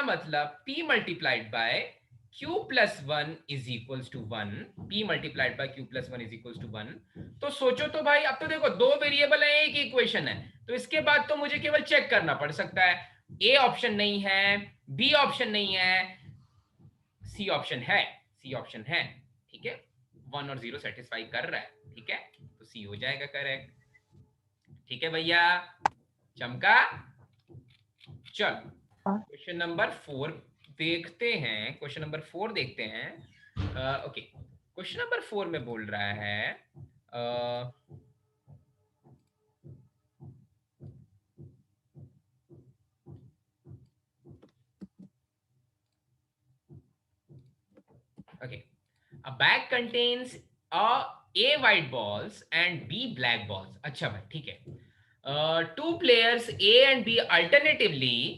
मतलब P multiplied by Q plus 1 is equals to 1, P multiplied by Q plus 1 is equals to 1। तो सोचो तो भाई, अब तो देखो 2 वेरिएबल है, एक इक्वेशन है, तो इसके बाद तो मुझे केवल चेक करना पड़ सकता है, A ऑप्शन नहीं है, B ऑप्शन नहीं है, सी ऑप्शन है, सी ऑप्शन है, ठीक है, 1 और 0 सेटिस्फाई कर रहा है, ठीक है, तो सी हो जाएगा करेक्ट। ठीक है भैया, चमका। चल क्वेश्चन नंबर 4 देखते हैं, क्वेश्चन नंबर 4 देखते हैं। ओके, क्वेश्चन नंबर 4 में बोल रहा है okay, a bag contains A white balls and B black balls. अच्छा भाई, ठीक है। Two players A and B alternately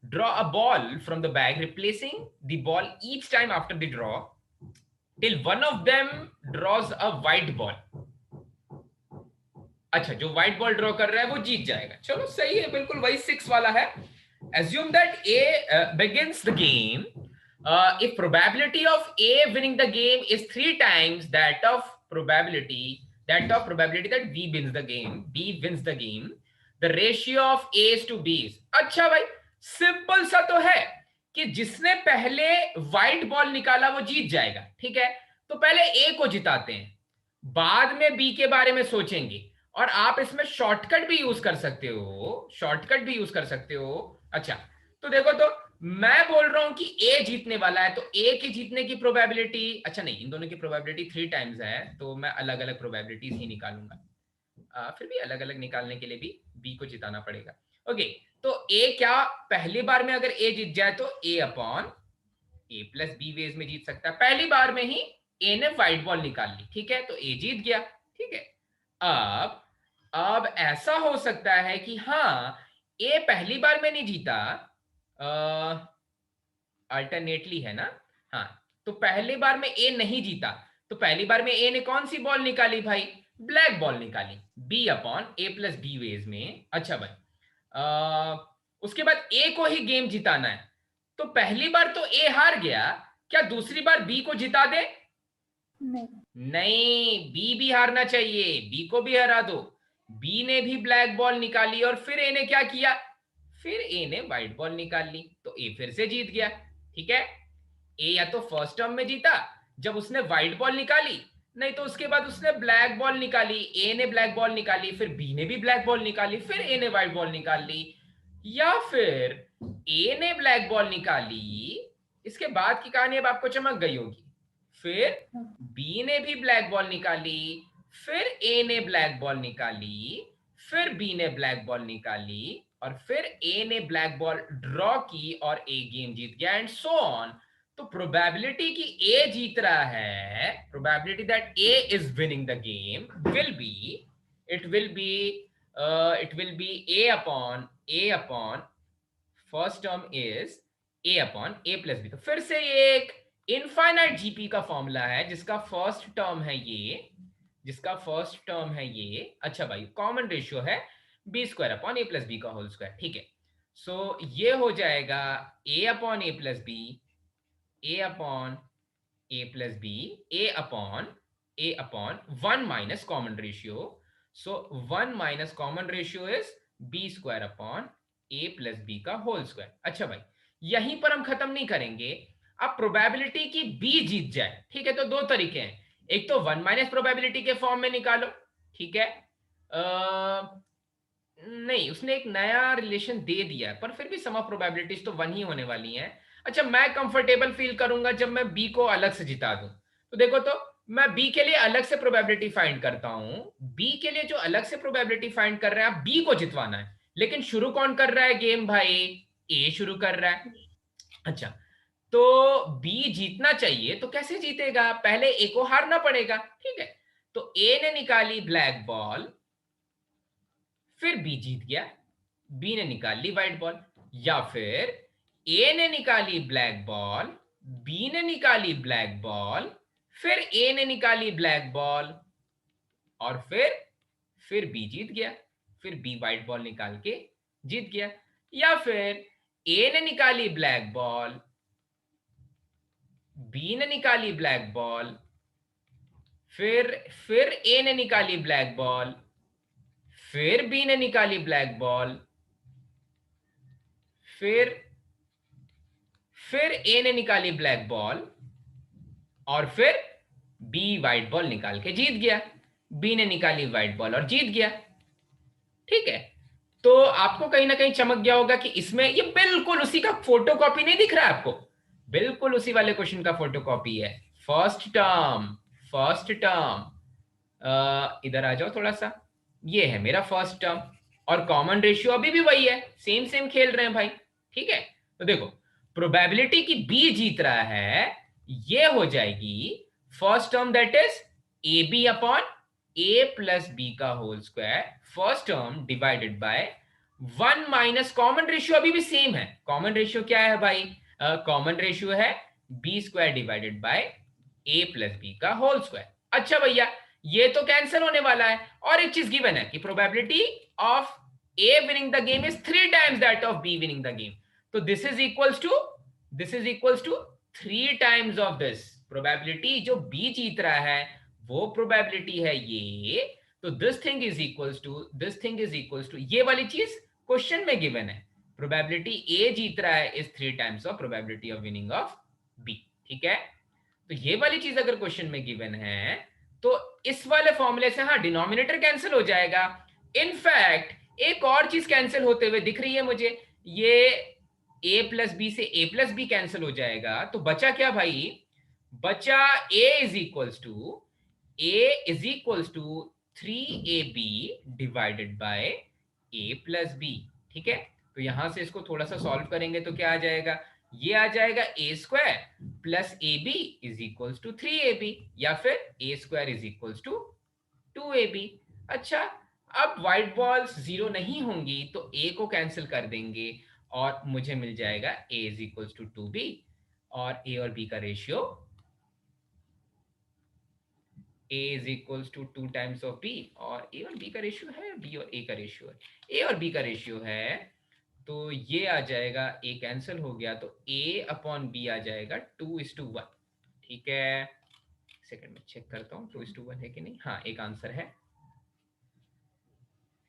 draw a ball from the bag, replacing the ball each time after the draw till one of them draws a white ball. अच्छा, जो व्हाइट बॉल ड्रॉ कर रहा है वो जीत जाएगा। चलो सही है, बिल्कुल वही 6 वाला है। Assume that A begins the game. If probability of A winning the game is 3 times that of probability that B wins the game, the ratio of A is to B is. अच्छा भाई, सिंपल सा तो है कि जिसने पहले व्हाइट बॉल निकाला वो जीत जाएगा, ठीक है, तो पहले A को जिताते हैं, बाद में B के बारे में सोचेंगे। और आप इसमें शॉर्टकट भी यूज कर सकते हो, अच्छा, तो देखो, तो मैं बोल रहा हूं कि ए जीतने वाला है, तो ए की जीतने की प्रोबेबिलिटी, अच्छा नहीं, इन दोनों की प्रोबेबिलिटी 3 टाइम्स है, तो मैं अलग अलग प्रोबेबिलिटीज ही निकालूंगा। फिर भी अलग अलग निकालने के लिए भी बी को जिताना पड़ेगा। ओके, तो ए क्या पहली बार में अगर ए जीत जाए तो ए upon A plus B veg में जीत सकता है। पहली बार में ही ए ने व्हाइट बॉल निकाल ली, ठीक है, तो ए जीत गया, ठीक है। अब ऐसा हो सकता है कि हाँ, ए पहली बार में नहीं जीता, अल्टरनेटली है ना, हाँ, तो पहली बार में ए नहीं जीता, तो पहली बार में ए ने कौन सी बॉल निकाली भाई, ब्लैक बॉल निकाली, B upon A plus B veg में। अच्छा भाई, उसके बाद ए को ही गेम जिताना है, तो पहली बार तो ए हार गया, क्या दूसरी बार बी को जिता दे? नहीं, बी भी हारना चाहिए, बी को भी हरा दो। बी ने भी ब्लैक बॉल निकाली और फिर ए ने क्या किया, फिर ए ने व्हाइट बॉल निकाल ली, तो ए फिर से जीत गया, ठीक है। ए या तो फर्स्ट टर्म में जीता जब उसने व्हाइट बॉल निकाली, नहीं तो उसके बाद उसने ब्लैक बॉल निकाली, ए ने ब्लैक बॉल निकाली, फिर बी ने भी ब्लैक बॉल निकाली, फिर ए ने व्हाइट बॉल निकाल ली, या फिर ए ने ब्लैक बॉल निकाली, इसके बाद की कहानी अब आपको चमक गई होगी, फिर बी ने भी ब्लैक बॉल निकाली, फिर ए ने ब्लैक बॉल निकाली, फिर बी ने ब्लैक बॉल निकाली, और फिर ए ने ब्लैक बॉल ड्रॉ की और ए गेम जीत गया, एंड सो ऑन। तो प्रोबेबिलिटी कि ए जीत रहा है, probability that A is winning the game will be A upon first term is A upon A plus B. तो फिर से ये एक इनफाइनाइट जीपी का फॉर्मूला है जिसका फर्स्ट टर्म है ये, अच्छा भाई, कॉमन रेशियो है B square upon A plus B का होल स्क्वायर, ठीक है। सो ये हो जाएगा A upon A plus B, A upon A plus B, A upon 1 minus common ratio, so 1 minus common ratio is B square upon A plus B का होल स्क्वायर। अच्छा भाई, यहीं पर हम खत्म नहीं करेंगे, अब प्रोबेबिलिटी की बी जीत जाए, ठीक है, तो दो तरीके हैं, एक तो 1 माइनस प्रोबेबिलिटी के फॉर्म में निकालो, ठीक है, नहीं, उसने एक नया रिलेशन दे दिया है, पर फिर भी सम ऑफ प्रोबेबिलिटीज तो 1 ही होने वाली हैं। अच्छा, मैं कंफर्टेबल फील करूंगा जब मैं बी को अलग से जिता दूं, तो देखो, तो मैं बी के लिए अलग से प्रोबेबिलिटी फाइंड करता हूं, बी के लिए जो अलग से प्रोबेबिलिटी फाइंड कर रहा है, बी को जितवाना है, लेकिन शुरू कौन कर रहा है गेम भाई, ए शुरू कर रहा है। अच्छा, तो बी जीतना चाहिए, तो कैसे जीतेगा, पहले ए को हारना पड़ेगा, ठीक है, तो ए ने निकाली ब्लैक बॉल, फिर बी जीत गया, बी ने निकाल ली व्हाइट बॉल, या फिर ए ने निकाली ब्लैक बॉल, बी ने निकाली ब्लैक बॉल, फिर ए ने निकाली ब्लैक बॉल, और फिर बी जीत गया, फिर बी व्हाइट बॉल निकाल के जीत गया, या फिर ए ने निकाली ब्लैक बॉल, बी ने निकाली ब्लैक बॉल, फिर ए ने निकाली ब्लैक बॉल, फिर बी ने निकाली ब्लैक बॉल, फिर ए ने निकाली ब्लैक बॉल और फिर बी व्हाइट बॉल निकाल के जीत गया, बी ने निकाली व्हाइट बॉल और जीत गया। ठीक है, तो आपको कहीं ना कहीं चमक गया होगा कि इसमें ये बिल्कुल उसी का फोटोकॉपी नहीं दिख रहा है आपको, बिल्कुल उसी वाले क्वेश्चन का फोटोकॉपी है। फर्स्ट टर्म, फर्स्ट टर्म, इधर आ जाओ थोड़ा सा, ये है मेरा फर्स्ट टर्म और कॉमन रेशियो अभी भी वही है, सेम सेम खेल रहे हैं भाई। ठीक है, तो देखो प्रोबेबिलिटी की बी जीत रहा है, ये हो जाएगी first term that is A B upon A plus B का whole square, first term divided by 1 minus common ratio अभी भी सेम है। कॉमन रेशियो क्या है भाई? कॉमन रेशियो है B square divided by A plus B का होल स्क्वायर। अच्छा भैया, ये तो कैंसिल होने वाला है और एक चीज गिवन है कि probability of A winning the game is 3 times that of B winning the game, तो this is equals to 3 times of this. Probability जो बी जीत रहा है वो प्रोबेबिलिटी है ये, तो this thing is equals to ये वाली चीज क्वेश्चन में गिवन है, प्रोबेबिलिटी ए जीत रहा है is 3 times of probability of winning of B. ठीक है, तो ये वाली चीज अगर क्वेश्चन में गिवन है तो इस वाले फॉर्मूले से हाँ डिनोमिनेटर कैंसिल हो जाएगा। इनफैक्ट एक और चीज कैंसिल होते हुए दिख रही है मुझे, ये a प्लस बी से a प्लस बी कैंसिल हो जाएगा, तो बचा क्या भाई? बचा a is equals to 3ab divided by a plus B. ठीक है, तो यहां से इसको थोड़ा सा सॉल्व करेंगे तो क्या आ जाएगा? ये आ जाएगा a square plus A B is equals to 3ab, या फिर a square is equals to 2ab। अच्छा, अब व्हाइट बॉल्स 0 नहीं होंगी तो a को कैंसिल कर देंगे और मुझे मिल जाएगा a is equals to 2b, और a और b का ratio a is equals to 2 times of b, और a और b का रेशियो है, b और a का रेशियो है, a और b का रेशियो है, तो ये आ जाएगा, a कैंसिल हो गया तो a अपॉन b आ जाएगा 2:1। ठीक है, सेकंड में चेक करता हूँ 2:1 है कि नहीं, हाँ एक आंसर है।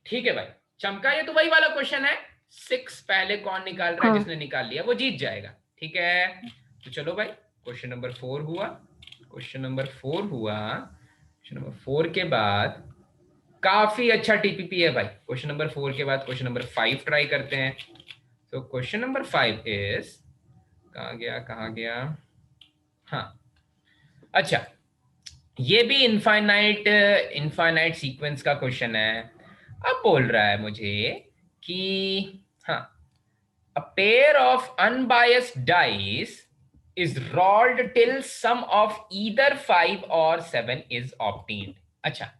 ठीक है भाई, चमका, ये तो वही वाला क्वेश्चन है, 6 पहले कौन निकाल रहा है, हाँ। जिसने निकाल लिया वो जीत जाएगा। ठीक है, तो चलो भाई क्वेश्चन नंबर 4 हुआ। क्वेश्चन नंबर 4 के बाद काफी अच्छा टीपीपी है भाई। क्वेश्चन नंबर 4 के बाद क्वेश्चन नंबर 5 ट्राई करते हैं। तो क्वेश्चन नंबर 5 इज, कहाँ गया, हाँ अच्छा, ये भी इनफाइनाइट सीक्वेंस का क्वेश्चन है। अब बोल रहा है मुझे कि हाँ, a pair of unbiased dice is rolled till sum of either 5 or 7 is obtained। अच्छा,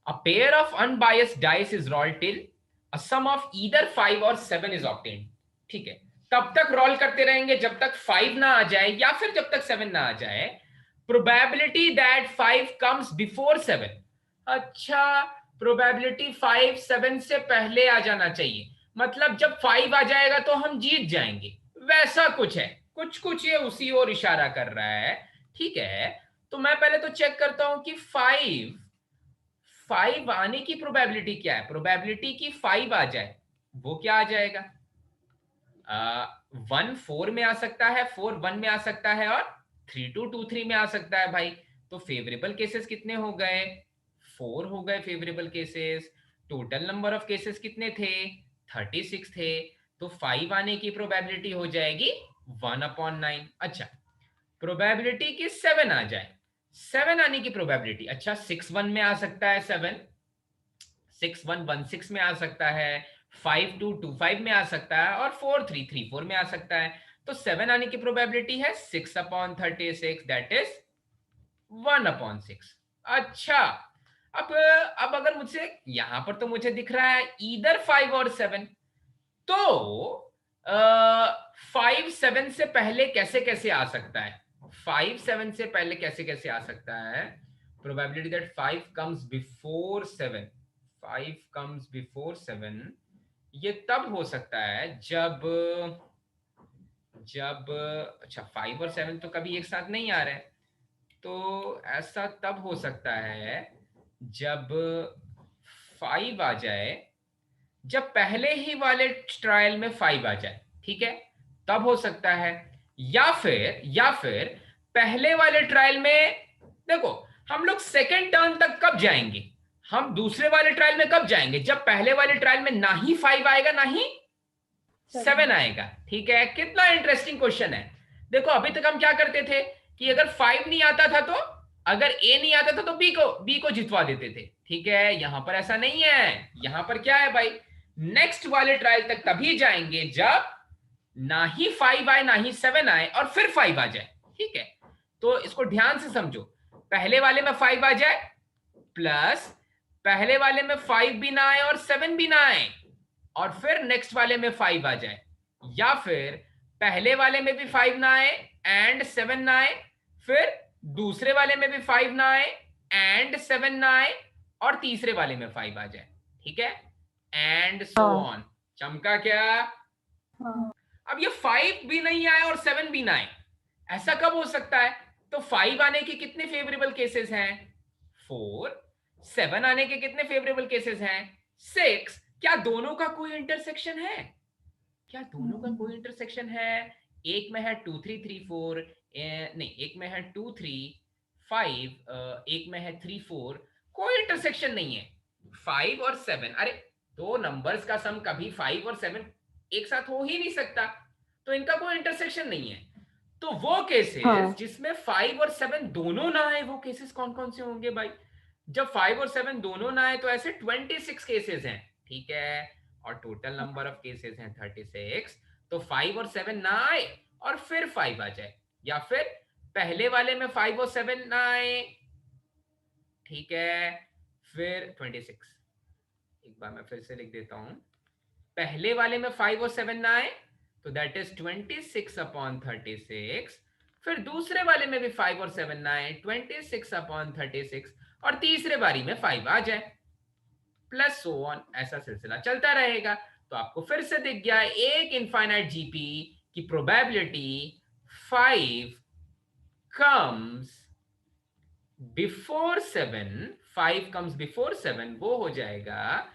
a pair of unbiased dice is rolled till a sum of either 5 or 7 is obtained। ठीक है, तब तक रोल करते रहेंगे जब तक 5 ना आ जाए या फिर जब तक 7 ना आ जाए। Probability that 5 comes before 7। अच्छा, प्रोबेबिलिटी 5 7 से पहले आ जाना चाहिए, मतलब जब 5 आ जाएगा तो हम जीत जाएंगे, वैसा कुछ है, कुछ ये उसी ओर इशारा कर रहा है। ठीक है, तो मैं पहले तो चेक करता हूं कि 5 आने की प्रोबेबिलिटी क्या है। प्रोबेबिलिटी की 5 आ जाए वो क्या आ जाएगा? 1 4 में आ सकता है, 4 1 में आ सकता है, और 3 2 2 3 में आ सकता है भाई। तो फेवरेबल केसेस कितने हो गए? 4 हो गए favourable cases. Total number of cases कितने थे? 36 थे। तो 5 आने की प्रोबेबिलिटी हो जाएगी 1/9। अच्छा, प्रोबेबिलिटी की 7 आ जाए, 7 आने की प्रोबेबिलिटी, अच्छा 6 1 में आ सकता है, 7 6 1 1 6 में आ सकता है, 5 2 2 5 में आ सकता है, और 4 3 3 4 में आ सकता है। तो 7 आने की प्रोबेबिलिटी है 6/36, दैट इज 1/6। अच्छा, अब अगर मुझसे यहां पर तो मुझे दिख रहा है इधर 5 और 7, तो 5 7 से पहले कैसे कैसे आ सकता है? 5 7 से पहले कैसे कैसे आ सकता है? Probability that 5 comes before 7, 5 comes before 7, ये तब हो सकता है जब अच्छा 5 और 7 तो कभी एक साथ नहीं आ रहे, तो ऐसा तब हो सकता है जब 5 आ जाए, जब पहले ही वाले ट्रायल में 5 आ जाए। ठीक है, तब हो सकता है, या फिर पहले वाले ट्रायल में देखो, हम लोग सेकेंड टर्न तक कब जाएंगे, हम दूसरे वाले ट्रायल में कब जाएंगे, जब पहले वाले ट्रायल में ना ही 5 आएगा ना ही 7 आएगा। ठीक है, कितना इंटरेस्टिंग क्वेश्चन है। देखो अभी तक हम क्या करते थे कि अगर 5 नहीं आता था तो, अगर ए नहीं आता था तो बी को जितवा देते थे। ठीक है, यहां पर ऐसा नहीं है, यहां पर क्या है भाई, नेक्स्ट वाले ट्रायल तक तभी जाएंगे जब ना ही 5 आए ना ही 7 आए और फिर 5 आ जाए। ठीक है, तो इसको ध्यान से समझो, पहले वाले में 5 आ जाए प्लस पहले वाले में 5 भी ना आए और 7 भी ना आए और फिर नेक्स्ट वाले में 5 आ जाए, या फिर पहले वाले में भी 5 ना आए एंड 7 ना आए, फिर दूसरे वाले में भी 5 ना आए एंड 7 ना आए और तीसरे वाले में 5 आ जाए। ठीक है, एंड सो ऑन। चमका क्या? हाँ। अब ये 5 भी नहीं आए और 7 भी ना आए, ऐसा कब हो सकता है? तो 5 आने के कितने फेवरेबल केसेस हैं? 4। 7 आने के कितने फेवरेबल केसेस हैं? 6। क्या दोनों का कोई इंटरसेक्शन है? क्या दोनों का कोई इंटरसेक्शन है? एक में है 2 3 3 4, नहीं, एक में है 2 3 5, एक में है 3 4, कोई इंटरसेक्शन नहीं है। 5 और 7, अरे दो नंबर्स का सम कभी 5 और 7 एक साथ हो ही नहीं सकता, तो इनका कोई इंटरसेक्शन नहीं है। तो वो केसेस जिसमें 5 और 7 दोनों ना आए, वो केसेस कौन कौन से होंगे भाई? जब 5 और 7 दोनों ना आए तो ऐसे 26 केसेस हैं। ठीक है, और टोटल नंबर ऑफ केसेस हैं 36। तो 5 और 7 ना आए और फिर 5 आ जाए, या फिर पहले वाले में 5 और 7 ना आए, ठीक है, फिर 26। एक बार मैं फिर से लिख देता हूं, पहले वाले में 5 और 7 ना आए तो दैट इज 26/36, फिर दूसरे वाले में भी 5 और 7 ना आए 26/36 और तीसरे बारी में 5 आ जाए, प्लस सो ऑन, ऐसा सिलसिला चलता रहेगा। तो आपको फिर से दिख गया एक इनफाइनाइट जीपी की probability 5 comes before 7, 5 comes before 7, वो हो जाएगा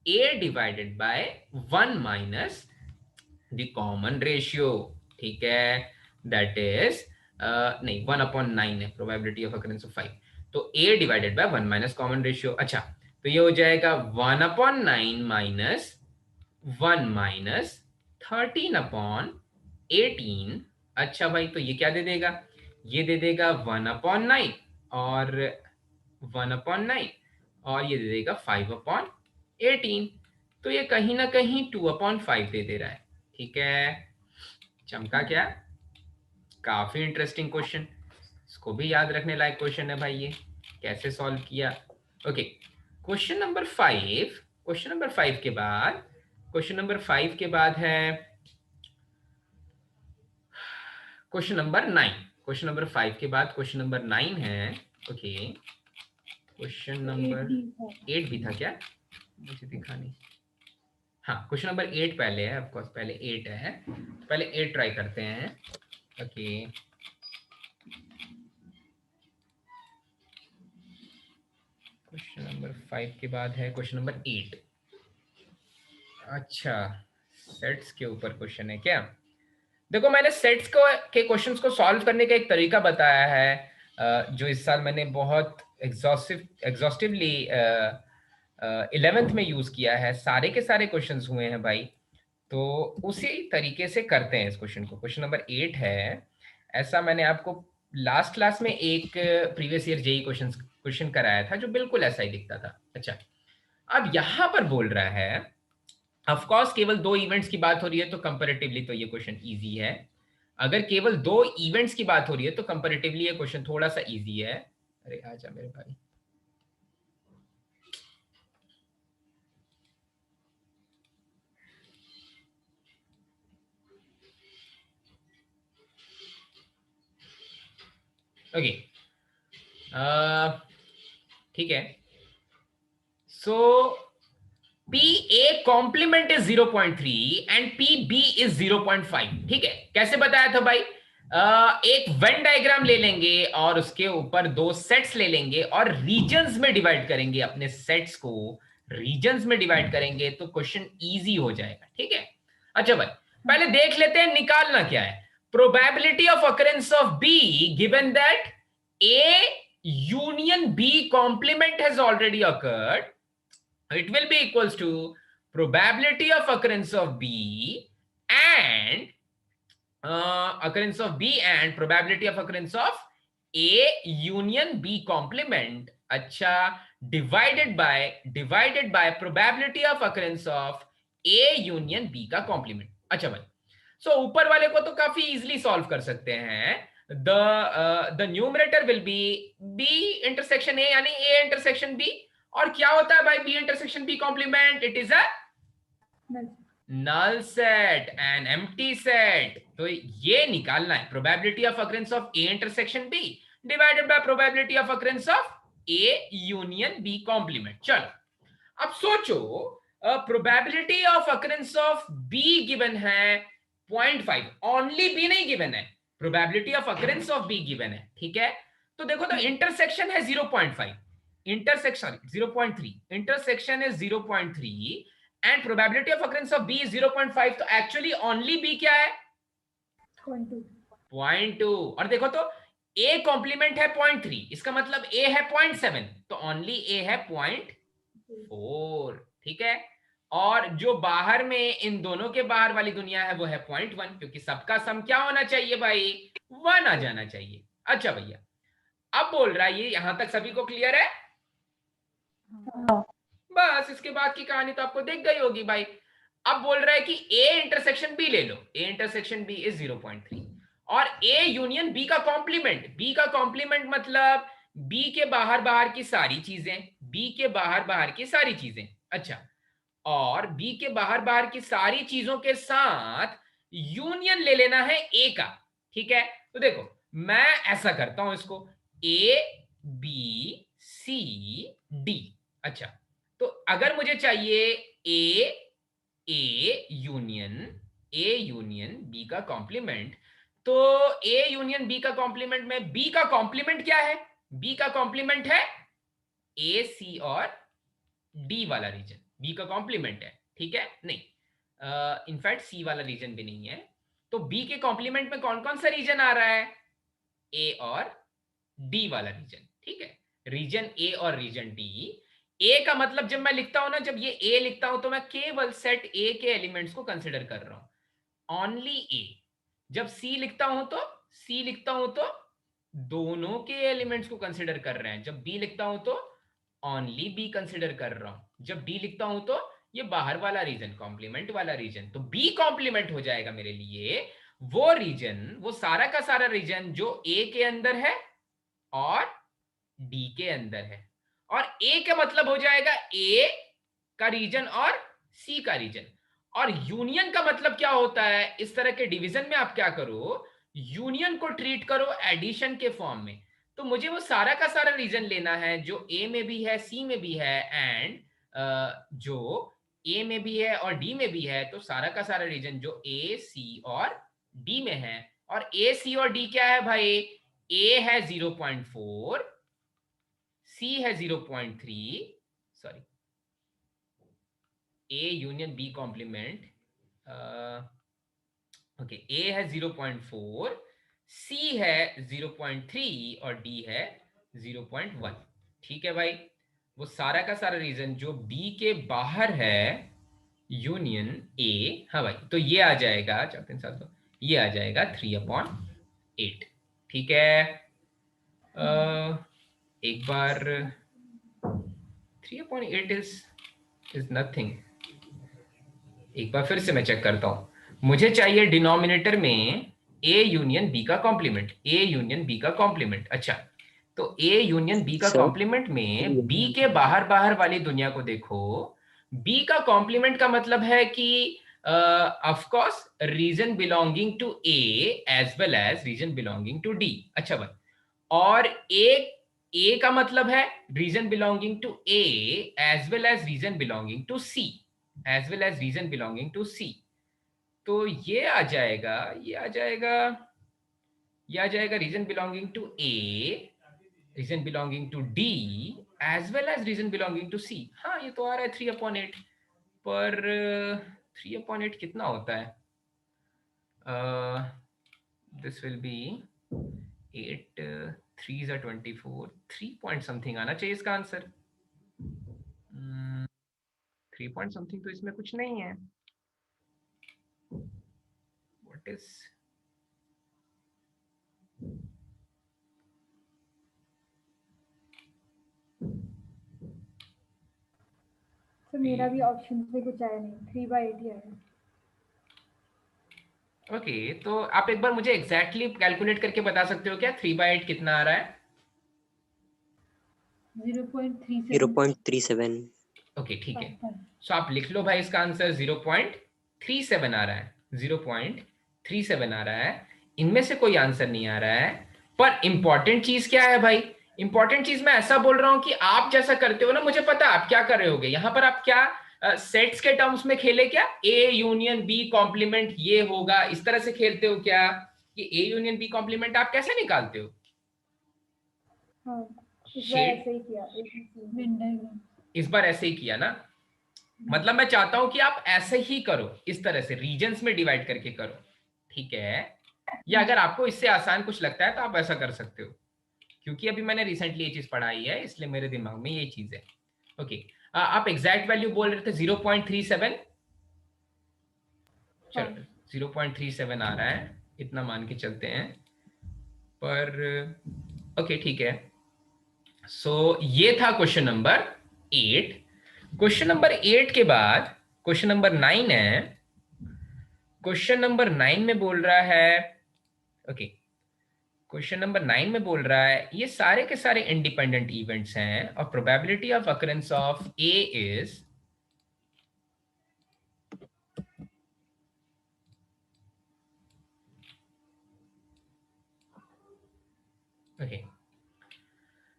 a divided by 1 minus the common ratio. ठीक है, दैट इज नहीं 1/9 है प्रोबेबिलिटी ऑफ अकरेंस ऑफ 5, तो a divided by 1 minus common ratio. अच्छा, तो ये हो जाएगा 1/9 माइनस 1 माइनस 13/18। अच्छा भाई, तो ये क्या दे देगा? ये दे देगा 1/9 और 1/9 और ये दे देगा 5/18। तो ये कहीं ना कहीं 2/5 दे रहा है। ठीक है, चमका क्या? काफी इंटरेस्टिंग क्वेश्चन, इसको भी याद रखने लायक क्वेश्चन है भाई। ये कैसे सॉल्व किया? Okay, question number 5। Question number 5 के बाद, क्वेश्चन नंबर 5 के बाद है क्वेश्चन नंबर 9। क्वेश्चन नंबर 5 के बाद क्वेश्चन नंबर 9 है। ओके, क्वेश्चन नंबर 8 भी था क्या? मुझे दिखा नहीं। हाँ, क्वेश्चन नंबर 8 पहले है, ऑफ कोर्स पहले 8 है, तो पहले 8 ट्राई करते हैं। ओके, क्वेश्चन नंबर 5 के बाद है क्वेश्चन नंबर 8। अच्छा, सेट्स के ऊपर क्वेश्चन है क्या? देखो, मैंने सेट्स के क्वेश्चंस को सॉल्व करने का एक तरीका बताया है, जो इस साल मैंने बहुत एग्जॉस्टिवली 11th में यूज किया है। सारे के सारे क्वेश्चंस हुए हैं भाई, तो उसी तरीके से करते हैं इस क्वेश्चन को। क्वेश्चन नंबर 8 है, ऐसा मैंने आपको लास्ट क्लास में एक प्रीवियस ईयर जेई क्वेश्चन कराया था जो बिल्कुल ऐसा ही दिखता था। अच्छा, अब यहां पर बोल रहा है, ऑफ कोर्स केवल 2 इवेंट्स की बात हो रही है तो कंपैरेटिवली तो ये क्वेश्चन इजी है। अगर केवल 2 इवेंट्स की बात हो रही है तो कंपैरेटिवली ये क्वेश्चन थोड़ा सा इजी है। अरे आजा मेरे भाई, ओके, ठीक है। So PA complement is 0.3 and PB is 0.5। ठीक है, कैसे बताया था भाई? एक वेन डायग्राम ले लेंगे और उसके ऊपर 2 सेट्स ले लेंगे और रीजन्स में डिवाइड करेंगे, अपने सेट्स को रीजन्स में डिवाइड करेंगे तो क्वेश्चन इजी हो जाएगा। ठीक है, अच्छा भाई, पहले देख लेते हैं निकालना क्या है। probability of occurrence of B given that A union B complement has already occurred, it will be equals to probability of occurrence of B and occurrence of B and probability of occurrence of A union B complement, अच्छा, divided by probability of occurrence of A union B का complement. अच्छा भाई, सो ऊपर वाले को तो काफी इजीली सॉल्व कर सकते हैं. The numerator will be B intersection A यानी A इंटरसेक्शन B. और क्या होता है भाई B intersection B complement? It is a null set and empty set. तो ये निकालना है, probability of occurrence of A intersection B divided by probability of occurrence of A union B complement. चलो अब सोचो, probability of occurrence of B given है 0.5, only B नहीं given है, probability of occurrence of B given है, ठीक है. तो देखो तो intersection है 0.5, intersection 0.3, intersection है 0.3 and probability of occurrence of B is 0.5. तो actually only B क्या है? 0.2. और देखो तो A कॉम्प्लीमेंट है 0.3, इसका मतलब A है 0.7, तो only A है 0.4, ठीक है. और जो बाहर में इन दोनों के बाहर वाली दुनिया है वो है 0.1, क्योंकि सबका सम क्या होना चाहिए भाई? 1 आ जाना चाहिए. अच्छा भैया, अब बोल रहा है ये, यहां तक सभी को क्लियर है? बस इसके बाद की कहानी तो आपको दिख गई होगी भाई. अब बोल रहा है कि A इंटरसेक्शन B ले लो, A इंटरसेक्शन B इज 0.3 और A यूनियन B का कॉम्प्लीमेंट, B का कॉम्प्लीमेंट मतलब B के बाहर बाहर की सारी चीजें, B के बाहर बाहर की सारी चीजें. अच्छा, और B के बाहर बाहर की सारी चीजों के साथ यूनियन ले लेना है A का, ठीक है. तो देखो मैं ऐसा करता हूं इसको, A B C D. अच्छा, तो अगर मुझे चाहिए A यूनियन B का कॉम्प्लीमेंट, तो A यूनियन B का कॉम्प्लीमेंट में B का कॉम्प्लीमेंट क्या है? B का कॉम्प्लीमेंट है A C और D वाला रीजन, B का कॉम्प्लीमेंट है, ठीक है. नहीं, इनफैक्ट C वाला रीजन भी नहीं है. तो B के कॉम्प्लीमेंट में कौन कौन सा रीजन आ रहा है? A और D वाला रीजन, ठीक है. रीजन A और रीजन D. A का मतलब जब मैं लिखता हूं ना, जब ये A लिखता हूं तो मैं केवल सेट A के एलिमेंट्स को कंसिडर कर रहा हूं, ओनली A. जब C लिखता हूं तो दोनों के एलिमेंट्स को कंसिडर कर रहे हैं. जब B लिखता हूं तो ओनली B कंसिडर कर रहा हूं. जब D लिखता हूं तो ये बाहर वाला रीजन, कॉम्प्लीमेंट वाला रीजन. तो B कॉम्प्लीमेंट हो जाएगा मेरे लिए वो रीजन, वो सारा का सारा रीजन जो A के अंदर है और D के अंदर है. और A का मतलब हो जाएगा A का रीजन और C का रीजन. और यूनियन का मतलब क्या होता है? इस तरह के डिवीजन में आप क्या करो, यूनियन को ट्रीट करो एडिशन के फॉर्म में. तो मुझे वो सारा का सारा रीजन लेना है जो A में भी है, C में भी है एंड जो A में भी है और D में भी है. तो सारा का सारा रीजन जो A, C और D में है. और A, C और D क्या है भाई? A है 0.4, C है 0.3, sorry, A union B complement, okay, A है 0.4, C है 0.3 और D है 0.1, ठीक है भाई. वो सारा का सारा रीजन जो B के बाहर है यूनियन A. हाँ भाई, तो ये आ जाएगा 4 3 7, ये आ जाएगा 3/8, ठीक है. एक बार 3/8 इज नथिंग. एक बार फिर से मैं चेक करता हूं. मुझे चाहिए डिनोमिनेटर में A यूनियन B का कॉम्प्लीमेंट, A यूनियन B का कॉम्प्लीमेंट. अच्छा, तो A यूनियन B का कॉम्प्लीमेंट में B के बाहर बाहर वाली दुनिया को देखो. B का कॉम्प्लीमेंट का मतलब है कि of course region belonging to A as well as region belonging to D. अच्छा भाई, और A का मतलब है region belonging to A as well as region belonging to C, as well as region belonging to C. तो ये आ जाएगा region belonging to A, region belonging to D as well as region belonging to C. हाँ, ये तो आ रहा है 3/8. पर 3/8 कितना होता है? This will be 8 3s are 24, 3 point something आना चाहिए इसका आंसर। 3 पॉइंट समथिंग तो इसमें कुछ नहीं है। व्हाट इज तो मेरा भी ऑप्शन में कुछ आया नहीं, 3/8 ही आया। ओके तो आप एक बार मुझे एग्जैक्टली कैलकुलेट करके बता सकते हो क्या 3/8 कितना आ रहा है? 0.37। 0.37। ओके ठीक है, सो आप लिख लो भाई इसका आंसर 0.37 आ रहा है, 0.37 आ रहा है। इनमें से कोई आंसर नहीं आ रहा है। पर इंपॉर्टेंट चीज क्या है भाई? इंपॉर्टेंट चीज मैं ऐसा बोल रहा हूं कि आप जैसा करते हो ना, मुझे पता है आप क्या कर रहे होगे यहाँ पर। आप क्या सेट्स के टर्म्स में खेले क्या? ए यूनियन बी कॉम्प्लीमेंट ये होगा, इस तरह से खेलते हो क्या कि ए यूनियन बी कॉम्प्लीमेंट आप कैसे निकालते हो? हाँ, इस बार ऐसे ही किया, वेन डायग्राम। इस बार ऐसे ही किया ना? मतलब मैं चाहता हूं कि आप ऐसे ही करो, इस तरह से रीजन्स में डिवाइड करके करो, ठीक है? या अगर आपको इससे आसान कुछ लगता है तो आप ऐसा कर सकते हो, क्योंकि अभी मैंने रिसेंटली ये चीज पढ़ाई है इसलिए मेरे दिमाग में ये चीज है। ओके आप एग्जैक्ट वैल्यू बोल रहे थे 0.37। चलो 0.37 आ रहा है, इतना मान के चलते हैं। पर ओके ठीक है, सो ये था क्वेश्चन नंबर 8। क्वेश्चन नंबर 8 के बाद क्वेश्चन नंबर 9 है। क्वेश्चन नंबर 9 में बोल रहा है, ओके क्वेश्चन नंबर 9 में बोल रहा है ये सारे के सारे इंडिपेंडेंट इवेंट्स हैं और probability of occurrence of A is okay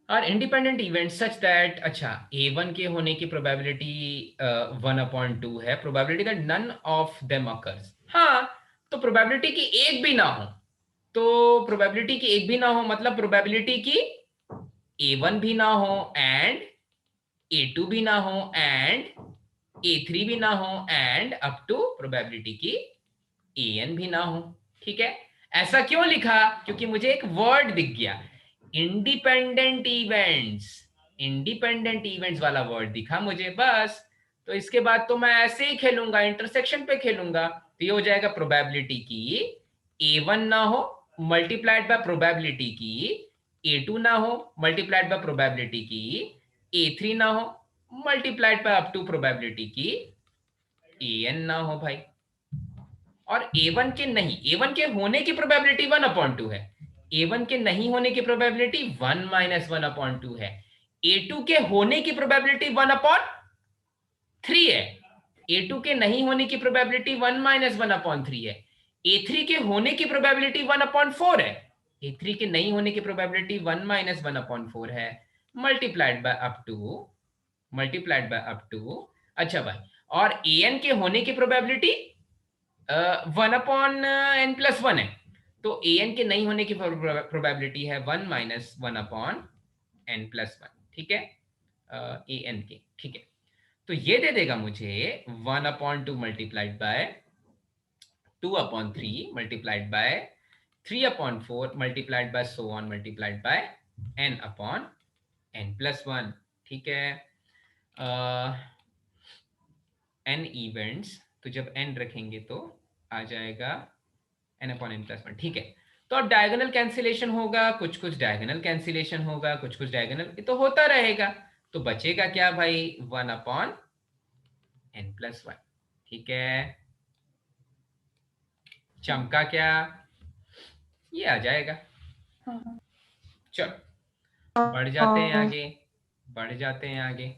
और इंडिपेंडेंट इवेंट सच दैट, अच्छा A1 के होने की प्रोबेबिलिटी 1/2 है, probability that none of them occurs. हाँ तो प्रोबेबिलिटी की एक भी ना हो, तो प्रोबेबिलिटी की एक भी ना हो मतलब प्रोबेबिलिटी की A1 भी ना हो एंड A2 भी ना हो एंड A3 भी ना हो एंड अप टू प्रोबेबिलिटी की AN भी ना हो। ठीक है, ऐसा क्यों लिखा? क्योंकि मुझे एक वर्ड दिख गया, इंडिपेंडेंट इवेंट्स। इंडिपेंडेंट इवेंट्स वाला वर्ड दिखा मुझे बस। तो इसके बाद तो मैं ऐसे ही खेलूंगा, इंटरसेक्शन पे खेलूंगा। तो ये हो जाएगा प्रोबेबिलिटी की A1 ना हो मल्टीप्लाइड बाय प्रोबेबिलिटी की A2 ना हो मल्टीप्लाइड बाय प्रोबेबिलिटी की A3 ना हो multiplied by up to probability की AN ना हो भाई। और A1 के नहीं, A1 के होने की प्रोबेबिलिटी 1/2 है, A1 के नहीं होने की प्रोबेबिलिटी 1 - 1/2 है। A2 के होने की प्रोबेबिलिटी 1/3 है, A2 के नहीं होने की प्रोबेबिलिटी 1 - 1/3 है। A3 के होने की प्रोबेबिलिटी 1/4 है, A3 के नहीं होने की प्रोबेबिलिटी 1 - 1/4 है, मल्टीप्लाइड बाय अप टू अच्छा भाई, और AN के होने की प्रोबेबिलिटी 1/n+1 है, तो AN के नहीं होने की प्रोबेबिलिटी है 1 - 1/n+1। ठीक है, AN के, ठीक है। तो ये दे देगा मुझे 1/2 multiplied by 2/3 multiplied by 3/4 multiplied by so on multiplied by n/n+1। ठीक है, n इवेंट्स, तो जब n रखेंगे तो आ जाएगा n/n+1। ठीक है, तो अब डायगोनल कैंसिलेशन होगा, कुछ कुछ डायगोनल कैंसिलेशन होगा, कुछ कुछ डायगोनल, ये तो होता रहेगा। तो बचेगा क्या भाई? 1/n+1। ठीक है, चमका क्या? ये आ जाएगा। चलो बढ़ जाते हैं आगे, बढ़ जाते हैं आगे।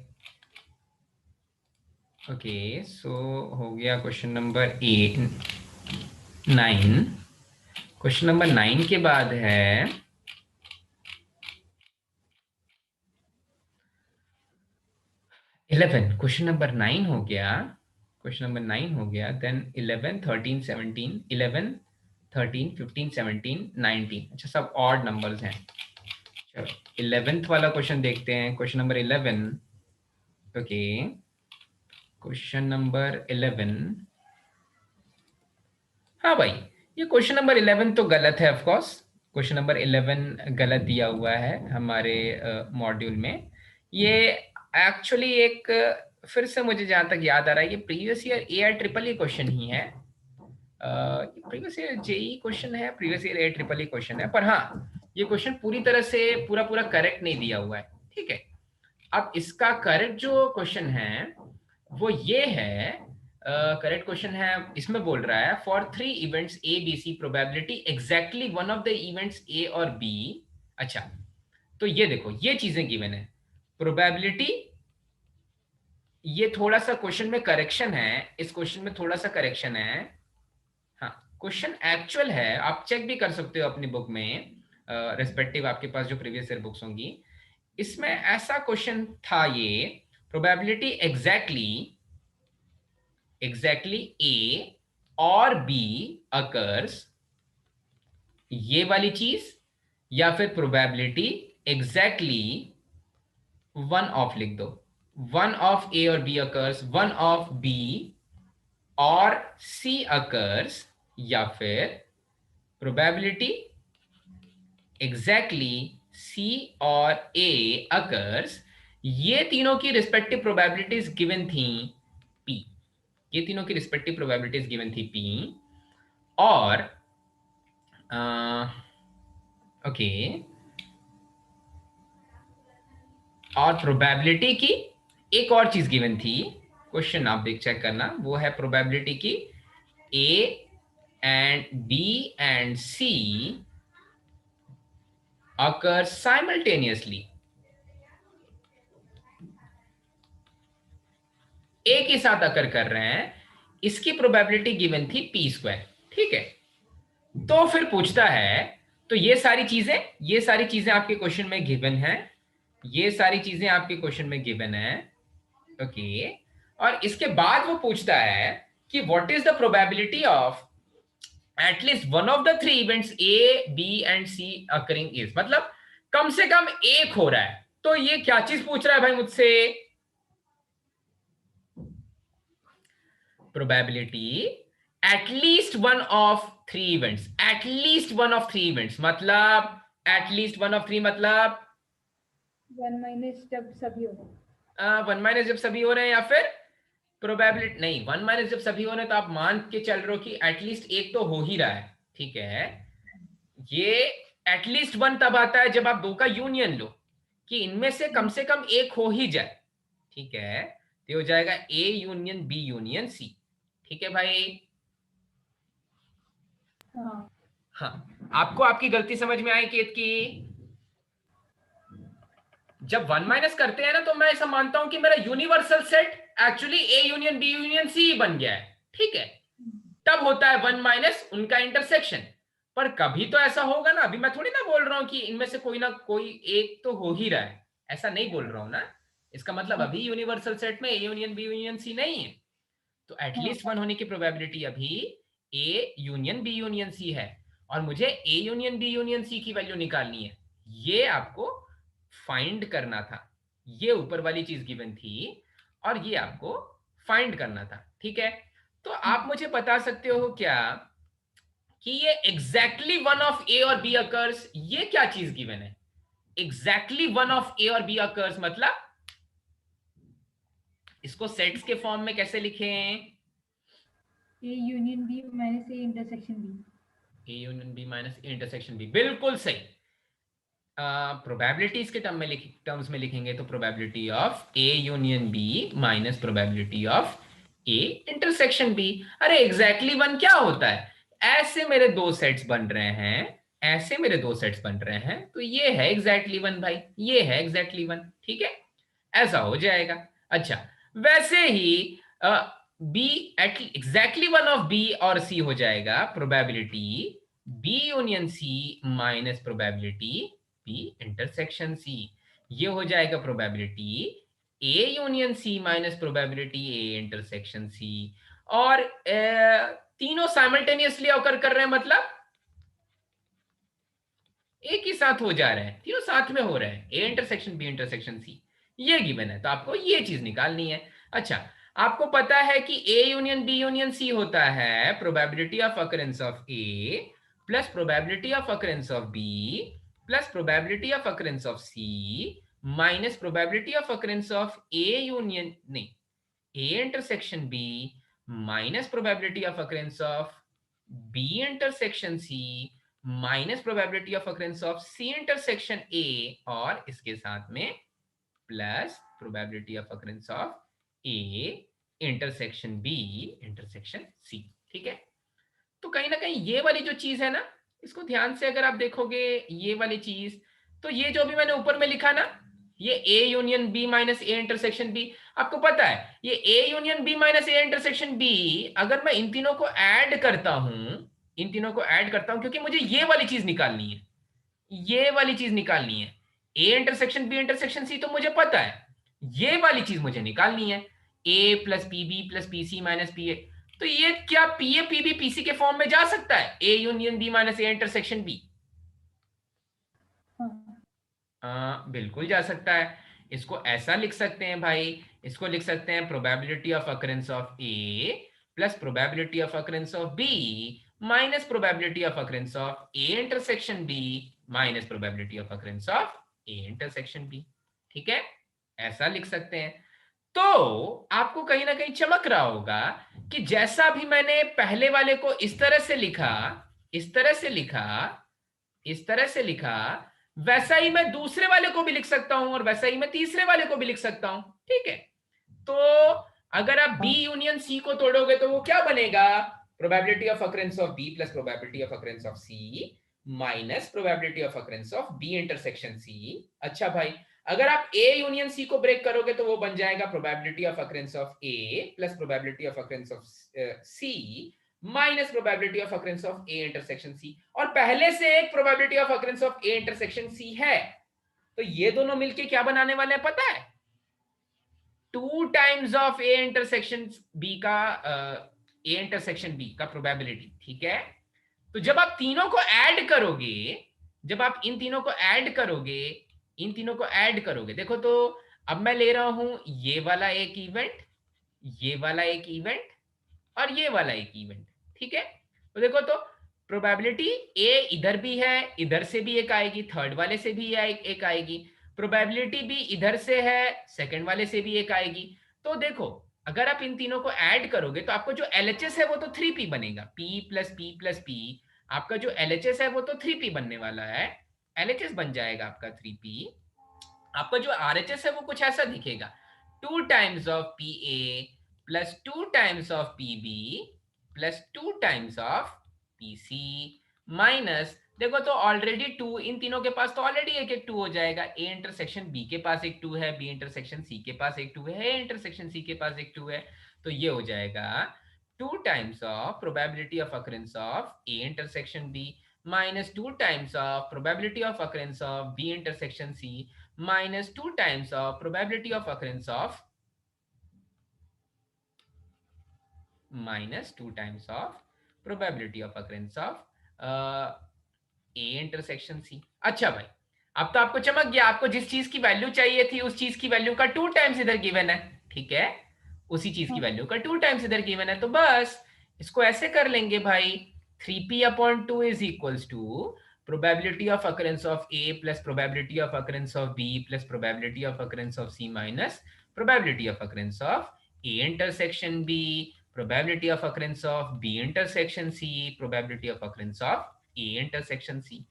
ओके सो हो गया क्वेश्चन नंबर 9। क्वेश्चन नंबर 9 के बाद है 11। क्वेश्चन नंबर 9 हो गया, क्वेश्चन नंबर 9 हो गया, देन 11 13 17 11 13 15 17 19। अच्छा सब ऑड नंबर्स हैं। चलो 11th वाला क्वेश्चन देखते हैं, question number 11। Okay question number 11, हाँ भाई ये क्वेश्चन नंबर 11 तो गलत है, ऑफ कोर्स क्वेश्चन नंबर 11 गलत दिया हुआ है हमारे मॉड्यूल में। ये एक्चुअली एक फिर से मुझे जहां तक याद आ रहा है, ये previous year AI triple E question ही है। प्रीवियस ईयर जेई क्वेश्चन है, previous year AI triple E question है, पर हाँ ये क्वेश्चन पूरी तरह से पूरा पूरा करेक्ट नहीं दिया हुआ है, ठीक है। अब इसका करेक्ट जो क्वेश्चन है वो ये है, करेक्ट क्वेश्चन है, इसमें बोल रहा है for 3 events A B C probability exactly one of the events A और बी। अच्छा, तो ये देखो ये चीजें गिवन है, प्रोबेबिलिटी, ये थोड़ा सा क्वेश्चन में करेक्शन है, इस क्वेश्चन में थोड़ा सा करेक्शन है। हाँ, क्वेश्चन एक्चुअल है, आप चेक भी कर सकते हो अपनी बुक में, रेस्पेक्टिव आपके पास जो प्रीवियस ईयर बुक्स होंगी, इसमें ऐसा क्वेश्चन था, ये प्रोबेबिलिटी एग्जैक्टली ए और बी अकर्स, ये वाली चीज, या फिर प्रोबेबिलिटी एग्जैक्टली वन ऑफ लिख दो, वन ऑफ ए और B occurs, one of B और सी अकर्स, या फिर प्रोबेबिलिटी एग्जैक्टली सी और ए अकर्स। ये तीनों की रिस्पेक्टिव प्रोबेबिलिटीज गिवन थी पी, ये तीनों की रिस्पेक्टिव प्रोबेबिलिटीज गिवन थी पी, और ओके, और प्रोबेबिलिटी की एक और चीज गिवन थी, क्वेश्चन आप देख चेक करना, वो है प्रोबेबिलिटी की A and B and C occur simultaneously, एक ही साथ अकर कर रहे हैं, इसकी प्रोबेबिलिटी गिवन थी पी स्क्वायर, ठीक है। तो फिर पूछता है, तो ये सारी चीजें आपके क्वेश्चन में गिवन है, ये सारी चीजें आपके क्वेश्चन में गिवन है, ओके। और इसके बाद वो पूछता है कि what is the probability of at least one of the 3 events A B and C occurring is, मतलब कम से कम एक हो रहा है। तो ये क्या चीज पूछ रहा है भाई मुझसे, probability at least one of 3 events, at least one of 3 events मतलब, एटलीस्ट वन ऑफ 3 मतलब 1 माइनस जब सभी हो रहे, 1 माइनस जब सभी हो रहे हैं, या फिर प्रोबेबिलिटी नहीं, 1 माइनस जब सभी हो रहे हैं, तो आप मान के चल रहे हो कि एटलीस्ट एक तो हो ही रहा है, ठीक है। ये एटलीस्ट 1 तब आता है जब आप दो का यूनियन लो, कि इनमें से कम एक हो ही जाए, ठीक है। तो हो जाएगा A union B union C, ठीक है भाई। हाँ, आपको आपकी गलती समझ में आई केत की, जब 1 माइनस करते हैं ना, तो मैं ऐसा मानता हूं कि मेरा universal set actually A union B union C बन गया है, ठीक है। तब होता है 1 माइनस उनका इंटरसेक्शन, पर कभी तो ऐसा होगा ना, अभी मैं थोड़ी ना बोल रहा हूं कि इनमें से कोई ना कोई एक तो हो ही रहा है, ऐसा नहीं बोल रहा हूं ना। इसका मतलब अभी यूनिवर्सल सेट में A union B union C नहीं है, तो एटलीस्ट 1 होने की प्रोबेबिलिटी अभी A union B union C है, और मुझे A union B union C की वैल्यू निकालनी है, ये आपको फाइंड करना था। ये ऊपर वाली चीज गिवन थी और ये आपको फाइंड करना था, ठीक है। तो आप मुझे बता सकते हो क्या कि ये एग्जैक्टली वन ऑफ ए और बी अकर्स, ये क्या चीज गिवन है, एग्जैक्टली वन ऑफ ए और बी अकर्स मतलब इसको सेट्स के फॉर्म में कैसे लिखें, A union B minus A intersection B, A union B minus A intersection B, बिल्कुल सही। प्रोबेबिलिटीज के टर्म्स में लिखेंगे तो probability of A union B minus probability of A intersection B. अरे एग्जैक्टली 1 क्या होता है, ऐसे मेरे दो सेट्स बन रहे हैं, ऐसे मेरे दो सेट्स बन रहे हैं, तो ये है एग्जैक्टली 1 भाई, ये है एग्जैक्टली 1, ठीक है, ऐसा हो जाएगा। अच्छा, वैसे ही बी एग्जैक्टली 1 ऑफ बी और सी हो जाएगा probability B union C minus probability B intersection C, ये हो जाएगा probability A union C minus probability A intersection C. और तीनों साइमल्टेनियसली ऑकर कर रहे हैं, मतलब एक ही साथ हो जा रहे हैं, तीनों साथ में हो रहे हैं, A intersection B intersection C, ये गिवन है, तो आपको ये चीज निकालनी है। अच्छा, आपको पता है कि A union B union C होता है probability of occurrence of A plus probability of occurrence of B plus probability of occurrence of C minus probability of occurrence of A union नहीं A intersection B minus probability of occurrence of B intersection C minus probability of occurrence of C intersection A और इसके साथ में plus probability of occurrence of A intersection B intersection C। ठीक है, तो कहीं ना कहीं ये वाली जो चीज है ना, इसको ध्यान से अगर आप देखोगे, ये वाली चीज, तो ये जो भी मैंने ऊपर में लिखा ना, ये A union B minus A intersection B, आपको पता है ये A union B minus A intersection B, अगर मैं इन तीनों को ऐड करता हूं, इन तीनों को ऐड करता हूं, क्योंकि मुझे ये वाली चीज निकालनी है, ये वाली चीज निकालनी है, A intersection B intersection C तो मुझे पता है, ये वाली चीज मुझे निकालनी है, A plus P B plus P C minus P A. तो ये क्या P A P B P C के फॉर्म में जा सकता है, A union B minus A intersection B? बिल्कुल जा सकता है। इसको ऐसा लिख सकते हैं भाई, इसको लिख सकते हैं probability of occurrence of A plus probability of occurrence of B minus probability of occurrence of A intersection B minus probability of occurrence of A intersection B. ठीक है, ऐसा लिख सकते हैं। तो आपको कहीं ना कहीं चमक रहा होगा कि जैसा भी मैंने पहले वाले को इस तरह से लिखा, इस तरह से लिखा, इस तरह से लिखा, वैसा ही मैं दूसरे वाले को भी लिख सकता हूं और वैसा ही मैं तीसरे वाले को भी लिख सकता हूं। ठीक है, तो अगर आप बी यूनियन सी को तोड़ोगे तो वो क्या बनेगा, probability of occurrence of B plus probability of occurrence of C minus probability of occurrence of B intersection C. अच्छा भाई, अगर आप ए यूनियन सी को ब्रेक करोगे तो वो बन जाएगा probability of occurrence of A plus probability of occurrence of C minus probability of occurrence of A intersection C, और पहले से एक probability of occurrence of A intersection C है, तो ये दोनों मिलके क्या बनाने वाले हैं पता है, 2 times of A intersection B का, ए इंटरसेक्शन बी का प्रोबेबिलिटी। ठीक है, तो जब आप तीनों को ऐड करोगे, जब आप इन तीनों को ऐड करोगे, इन तीनों को ऐड करोगे, देखो तो अब मैं ले रहा हूं ये वाला एक इवेंट, ये वाला एक इवेंट और ये वाला एक इवेंट। ठीक है, तो देखो तो प्रोबेबिलिटी ए इधर भी है, इधर से भी एक आएगी, थर्ड वाले से भी एक आएगी, प्रोबेबिलिटी बी इधर से है, सेकंड वाले से भी एक आएगी। तो देखो अगर आप इन तीनों को ऐड करोगे तो आपको जो एलएचएस है वो तो 3p बनेगा, p plus p plus p, आपका जो एलएचएस है वो तो 3p बनने वाला है, एलएचएस बन जाएगा आपका 3p। आपका जो आरएचएस है वो कुछ ऐसा दिखेगा, 2 times of P A plus 2 times of P B plus 2 times of P C minus, देखो तो ऑलरेडी 2, इन तीनों के पास तो ऑलरेडी एक एक 2 हो जाएगा, ए इंटरसेक्शन बी के पास एक 2 है, बी इंटरसेक्शन सी के पास एक 2 है, ए इंटरसेक्शन सी के पास एक 2 है, तो ये हो जाएगा 2 times of probability of occurrence of A intersection B minus 2 times of probability of occurrence of B intersection C minus 2 times of probability of occurrence of minus 2 times of probability of occurrence of A intersection C। अच्छा भाई, अब तो आपको चमक गया, आपको जिस चीज की वैल्यू चाहिए थी उस चीज की वैल्यू का 2 टाइम्स इधर गिवन है। ठीक है, उसी चीज की वैल्यू का 2 टाइम्स इधर गिवन है, तो बस इसको ऐसे कर लेंगे भाई, 3p/2 is equals to probability of occurrence of A plus probability of occurrence of B plus probability of occurrence of C minus probability of occurrence of A intersection B, probability of occurrence of B intersection C, probability of occurrence of A intersection C।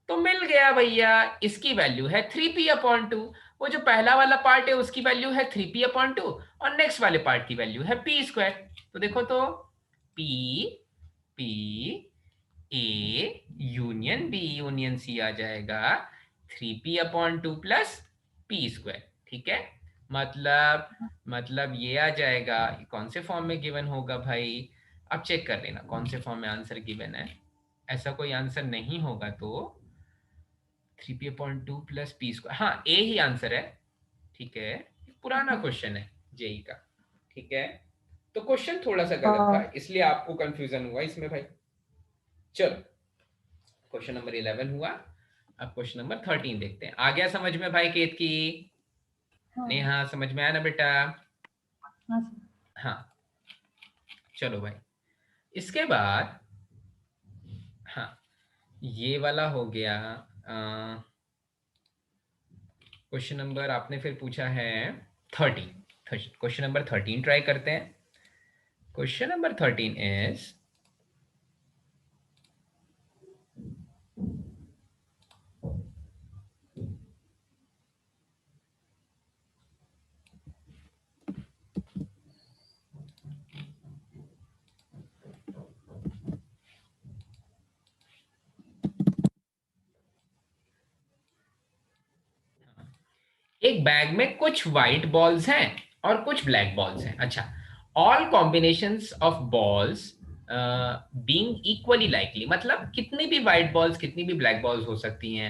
तो मिल गया भैया, इसकी वैल्यू है 3p/2, वो जो पहला वाला पार्ट है उसकी वैल्यू है 3p/2 और नेक्स्ट वाले पार्ट की वैल्यू है p²। तो देखो तो p A union B union C आ जाएगा 3p/2 प्लस p²। ठीक है, मतलब ये आ जाएगा, कौन से फॉर्म में गिवन होगा भाई, अब चेक कर लेना कौन से फॉर्म में आंसर गिवन है, ऐसा कोई आंसर नहीं होगा तो 3p/2 प्लस p², हाँ ए ही आंसर है। ठीक है, पुराना क्वेश्चन है जेई का। ठीक है, तो क्वेश्चन थोड़ा सा गलत था इसलिए आपको कंफ्यूजन हुआ इसमें भाई। चलो क्वेश्चन नंबर 11 हुआ, अब क्वेश्चन नंबर 13 देखते हैं। आ गया समझ में भाई केत की? हाँ। नेहा समझ में आया ना बेटा? हाँ सर। हाँ चलो भाई, इसके बाद हाँ ये वाला हो गया। क्वेश्चन नंबर आपने फिर पूछा है 13। क्वेश्चन नंबर 13 ट्राई करते हैं। क्वेश्चन नंबर 13 इज एक बैग में कुछ व्हाइट बॉल्स हैं और कुछ ब्लैक बॉल्स हैं। अच्छा, all combinations of balls being equally likely, मतलब कितनी भी व्हाइट बॉल्स कितनी भी ब्लैक बॉल्स हो सकती हैं।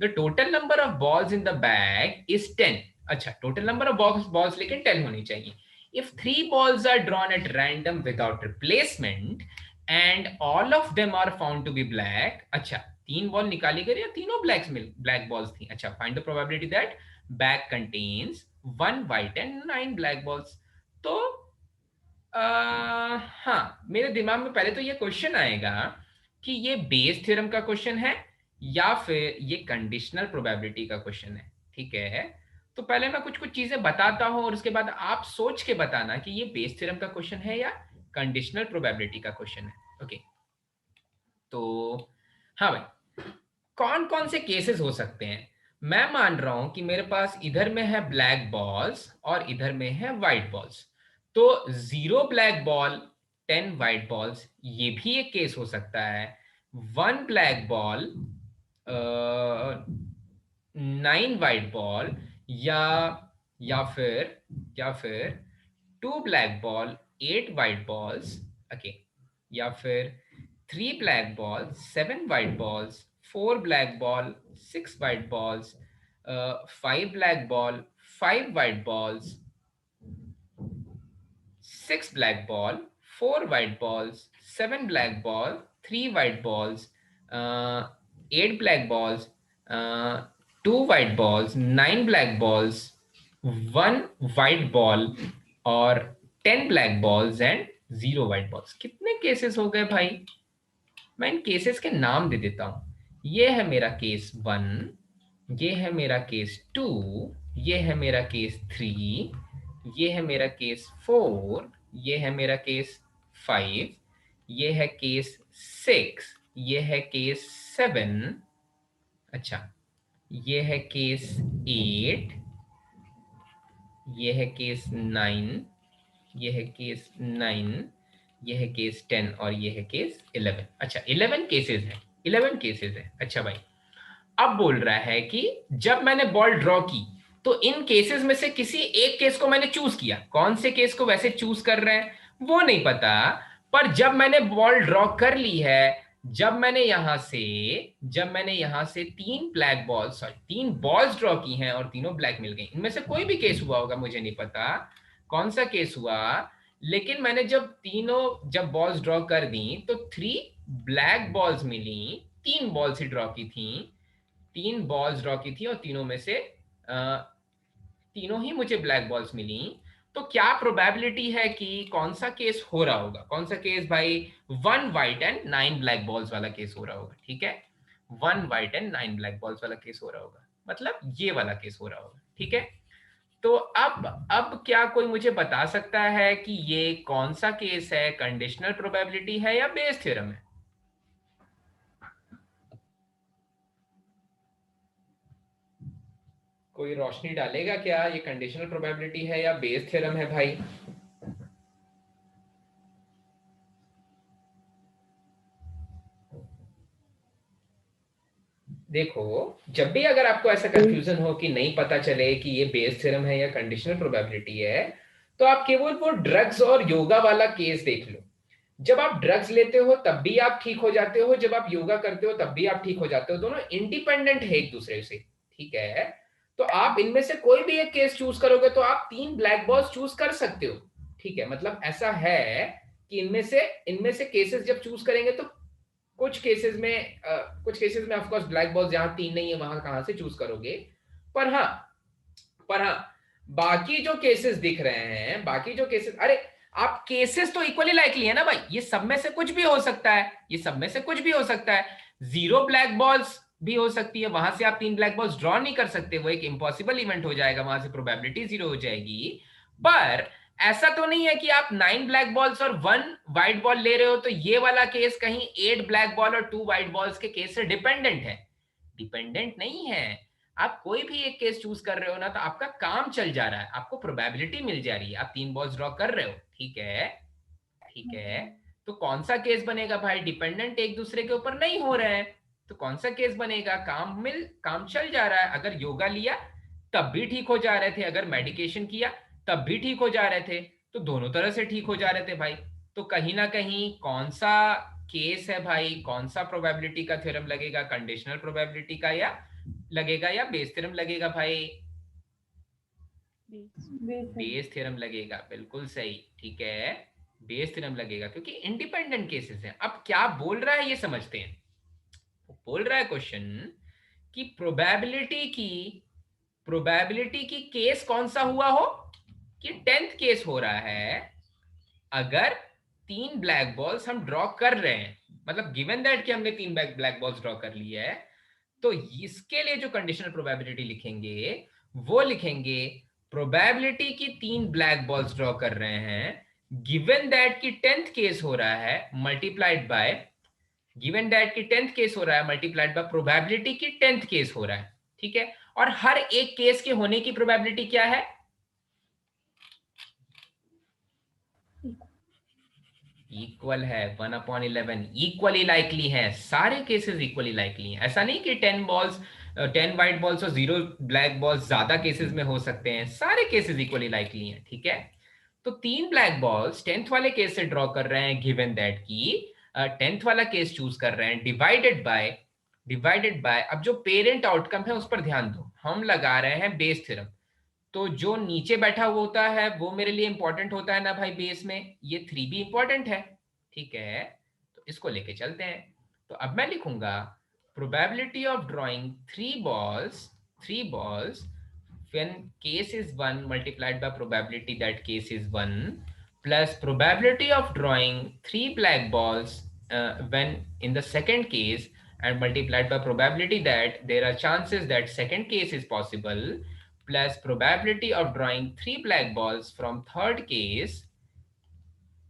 The total number of balls in the bag is 10। अच्छा, टोटल नंबर ऑफ बॉल्स लेकिन 10 होनी चाहिए। If 3 balls are drawn at random without replacement and all of them are found to be black। अच्छा, 3 बॉल निकाली गई और तीनों ब्लैक बॉल्स थी। अच्छा, find the probability that bag contains 1 white and 9 black balls। तो हाँ, मेरे दिमाग में पहले तो ये क्वेश्चन आएगा कि ये बेस थ्योरम का क्वेश्चन है या फिर ये कंडीशनल प्रोबेबिलिटी का क्वेश्चन है। ठीक है, तो पहले मैं कुछ कुछ चीजें बताता हूं और उसके बाद आप सोच के बताना कि ये बेस थ्योरम का क्वेश्चन है या कंडीशनल प्रोबेबिलिटी का क्वेश्चन है। ओके, तो हाँ भाई, कौन कौन से केसेस हो सकते हैं। मैं मान रहा हूं कि मेरे पास इधर में है ब्लैक बॉल्स और इधर में है व्हाइट बॉल्स, तो 0 ब्लैक बॉल 10 व्हाइट बॉल्स, ये भी एक केस हो सकता है। 1 ब्लैक बॉल 9 व्हाइट बॉल, या फिर 2 black ball 8 white balls. Okay, या फिर 3 black balls, 7 white balls, 4 black ball, 6 white balls, 5 black ball, 5 white balls, 6 black ball, 4 white balls, 7 black ball, 3 white balls, 8 black balls, 2 white balls, 9 black balls, 1 white ball और 10 black balls and 0 white balls। कितने केसेस हो गए भाई? मैं इन केसेस के नाम दे देता हूं। ये है मेरा केस 1, ये है मेरा केस 2, ये है मेरा केस 3, ये है मेरा केस 4, ये है मेरा केस 5, ये है केस 6, ये है केस 7। अच्छा, ये है केस 8, ये है केस 9, ये है केस 9, ये है केस 10 और ये है केस 11। अच्छा, 11 केसेस हैं, 11 केसेस हैं। अच्छा भाई, अब बोल रहा है कि जब मैंने बॉल ड्रॉ की तो इन केसेस में से किसी एक केस को मैंने चूज किया। कौन से केस को वैसे चूज कर रहे हैं वो नहीं पता, पर जब मैंने बॉल ड्रॉ कर ली है, जब मैंने यहां से 3 black balls, sorry 3 balls draw की हैं और तीनों ब्लैक मिल गई, इनमें से कोई भी केस हुआ होगा, मुझे नहीं पता कौन सा केस हुआ, लेकिन मैंने जब बॉल्स ड्रॉ कर दी तो 3 ब्लैक बॉल्स मिली। 3 बॉल्स ही ड्रॉ की थी, 3 बॉल्स ड्रॉ की थी और तीनों में से तीनों ही मुझे ब्लैक बॉल्स मिली। तो क्या प्रोबेबिलिटी है कि कौन सा केस हो रहा होगा? कौन सा केस भाई? 1 वाइट एंड 9 ब्लैक बॉल्स वाला केस हो रहा होगा। ठीक है, 1 वाइट एंड 9 ब्लैक बॉल्स वाला केस हो रहा होगा, मतलब ये वाला केस हो रहा होगा। ठीक है, तो अब क्या कोई मुझे बता सकता है कि ये कौन सा केस है? कंडीशनल प्रोबेबिलिटी है या बेस थ्योरम है? कोई रोशनी डालेगा क्या? ये कंडीशनल प्रोबेबिलिटी है या बेस थ्योरम है भाई? देखो, जब भी अगर आपको ऐसा कंफ्यूजन हो कि नहीं पता चले कि ये बेस थ्योरम है या कंडीशनल प्रोबेबिलिटी है, तो आप केवल वो ड्रग्स और योगा वाला केस देख लो। जब आप ड्रग्स लेते हो तब भी आप ठीक हो जाते हो, जब आप योगा करते हो तब भी आप ठीक हो जाते हो, दोनों इंडिपेंडेंट है एक दूसरे से। ठीक है, तो आप इनमें से कोई भी एक केस चूज करोगे तो आप 3 ब्लैक बॉल्स चूज कर सकते हो। ठीक है, मतलब ऐसा है कि इनमें से केसेस जब चूज करेंगे तो कुछ केसेस में ऑफ कोर्स ब्लैक बॉल्स जहां 3 नहीं है वहां कहां से चूज करोगे। पर हाँ, बाकी जो केसेस दिख रहे हैं, बाकी जो केसेस, अरे आप केसेस तो इक्वली लाइकली है ना भाई, ये सब में से कुछ भी हो सकता है, ये सब में से कुछ भी हो सकता है। 0 ब्लैक बॉल्स भी हो सकती है, वहां से आप 3 ब्लैक बॉल्स ड्रॉ नहीं कर सकते, वो एक इम्पॉसिबल इवेंट हो जाएगा, वहां से प्रोबेबिलिटी 0 हो जाएगी। पर ऐसा तो नहीं है कि आप 9 ब्लैक बॉल्स और 1 व्हाइट बॉल ले रहे हो तो ये वाला केस कहीं 8 ब्लैक बॉल और 2 व्हाइट बॉल्स के केस से डिपेंडेंट है। डिपेंडेंट नहीं है। आप कोई भी एक केस चूज कर रहे हो ना तो आपका काम चल जा रहा है, आपको प्रोबेबिलिटी मिल जा रही है, आप 3 बॉल्स ड्रॉ कर रहे हो, ठीक है, ठीक है। तो कौन सा केस बनेगा भाई, डिपेंडेंट एक दूसरे के ऊपर नहीं हो रहे हैं, तो कौन सा केस बनेगा, काम चल जा रहा है। अगर योगा लिया तब भी ठीक हो जा रहे थे, अगर मेडिकेशन किया तब भी ठीक हो जा रहे थे, तो दोनों तरह से ठीक हो जा रहे थे भाई। तो कहीं ना कहीं कौन सा केस है भाई, कौन सा प्रोबेबिलिटी का थ्योरम लगेगा, कंडीशनल प्रोबेबिलिटी का या लगेगा या बेस थ्योरम लगेगा भाई, बेस थ्योरम लगेगा, बिल्कुल सही, ठीक है, बेस थ्योरम लगेगा, क्योंकि इंडिपेंडेंट केसेस हैं। अब क्या बोल रहा है ये समझते हैं। बोल रहा है क्वेश्चन कि प्रोबेबिलिटी की केस कौन सा हुआ हो, कि 10th केस हो रहा है अगर 3 ब्लैक बॉल्स हम ड्रॉ कर रहे हैं, मतलब गिवन दैट कि हमने 3 ब्लैक बॉल्स ड्रॉ कर ली है, तो इसके लिए जो कंडीशनल प्रोबेबिलिटी लिखेंगे वो लिखेंगे प्रोबेबिलिटी की 3 ब्लैक बॉल्स ड्रॉ कर रहे हैं, गिवन दैट की 10th केस हो रहा है मल्टीप्लाइड बाय, गिवन दैट की 10th केस हो रहा है मल्टीप्लाइड बाय प्रोबेबिलिटी की 10th केस हो रहा है, ठीक है। और हर एक केस के होने की प्रोबेबिलिटी क्या है, इक्वल है, 1/11, इक्वली लाइकली है, सारे केसेस इक्वली लाइकली हैं। ऐसा नहीं कि 10 व्हाइट बॉल्स और 0 ब्लैक बॉल्स ज्यादा केसेस में हो सकते हैं, सारे केसेस इक्वली लाइकली हैं, ठीक है। तो 3 ब्लैक बॉल्स 10th वाले केस से ड्रॉ कर रहे हैं, गिवन दैट की 10th वाला केस चूज कर रहे हैं, डिवाइडेड बाय अब जो पेरेंट आउटकम है उस पर ध्यान दो, हम लगा रहे हैं बेस थ्योरम, तो जो नीचे बैठा हुआ होता है वो मेरे लिए इंपॉर्टेंट होता है ना भाई, बेस में ये 3 भी इंपॉर्टेंट है, ठीक है। तो इसको लेके चलते हैं। तो अब मैं लिखूंगा probability of drawing 3 balls when case is 1 multiplied by probability that case is 1 plus probability of drawing 3 black balls when in the second case and multiplied by probability that there are chances that second case is possible plus probability of drawing 3 black balls from third case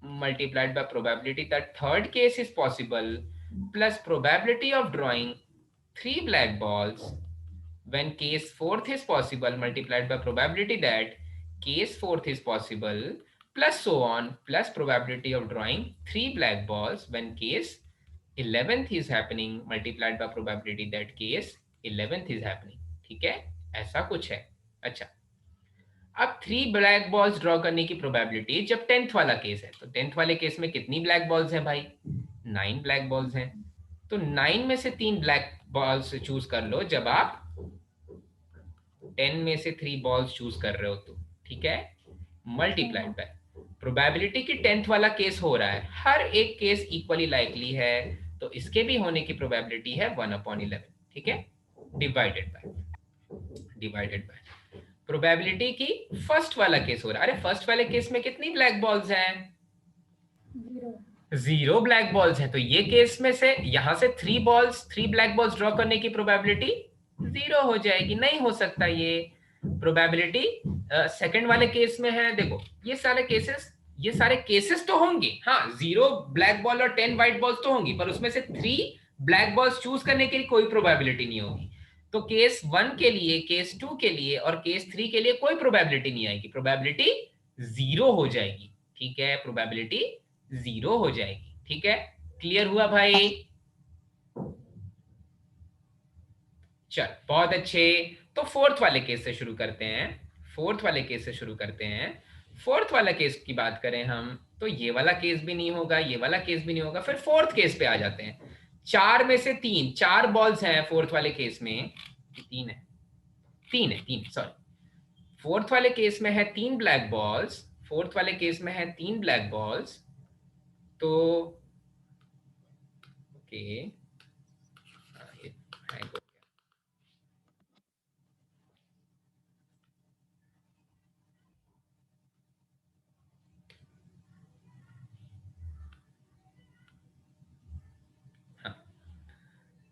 multiplied by probability that third case is possible plus probability of drawing 3 black balls when case fourth is possible multiplied by probability that case fourth is possible plus so on plus probability of drawing 3 black balls when case 11th is happening multiplied by probability that case 11th is happening, ठीक है, ऐसा कुछ है। अच्छा, अब 3 ब्लैक बॉल्स ड्रॉ करने की प्रोबेबिलिटी जब 10th वाला केस है, तो 10th वाले केस में कितनी ब्लैक बॉल्स हैं भाई, 9 ब्लैक बॉल्स हैं, तो 9 में से 3 ब्लैक बॉल्स चूज कर लो जब आप 10 में से 3 बॉल्स चूज कर रहे हो तो, ठीक है, मल्टीप्लाइड बाय प्रोबेबिलिटी की 10th वाला केस हो रहा है, हर एक केस इक्वली लाइकली है, तो इसके भी होने की प्रोबेबिलिटी है 1/11, ठीक है, डिवाइडेड बाय प्रोबेबिलिटी की फर्स्ट वाला केस हो रहा है, अरे फर्स्ट वाले केस में कितनी ब्लैक बॉल्स हैं, 0 ब्लैक बॉल्स हैं, तो ये केस में से यहां से 3 ब्लैक बॉल्स ड्रॉ करने की प्रोबेबिलिटी 0 हो जाएगी, नहीं हो सकता ये प्रोबेबिलिटी। सेकंड वाले केस में है, देखो ये सारे केसेस तो होंगे, हाँ 0 ब्लैक बॉल और 10 व्हाइट बॉल्स तो होंगी, पर उसमें से 3 ब्लैक बॉल्स चूज करने की कोई प्रोबेबिलिटी नहीं होगी, तो केस 1 के लिए, केस 2 के लिए और केस 3 के लिए कोई प्रोबेबिलिटी नहीं आएगी, प्रोबेबिलिटी 0 हो जाएगी, ठीक है, प्रोबेबिलिटी 0 हो जाएगी, ठीक है, क्लियर हुआ भाई, चल बहुत अच्छे। तो फोर्थ वाले केस से शुरू करते हैं, फोर्थ वाला केस की बात करें हम, तो ये वाला केस भी नहीं होगा, ये वाला केस भी नहीं होगा, फिर फोर्थ केस पे आ जाते हैं। 4 में से 3, 4 बॉल्स हैं फोर्थ वाले केस में, 3 सॉरी, फोर्थ वाले केस में है 3 ब्लैक बॉल्स, तो ओके,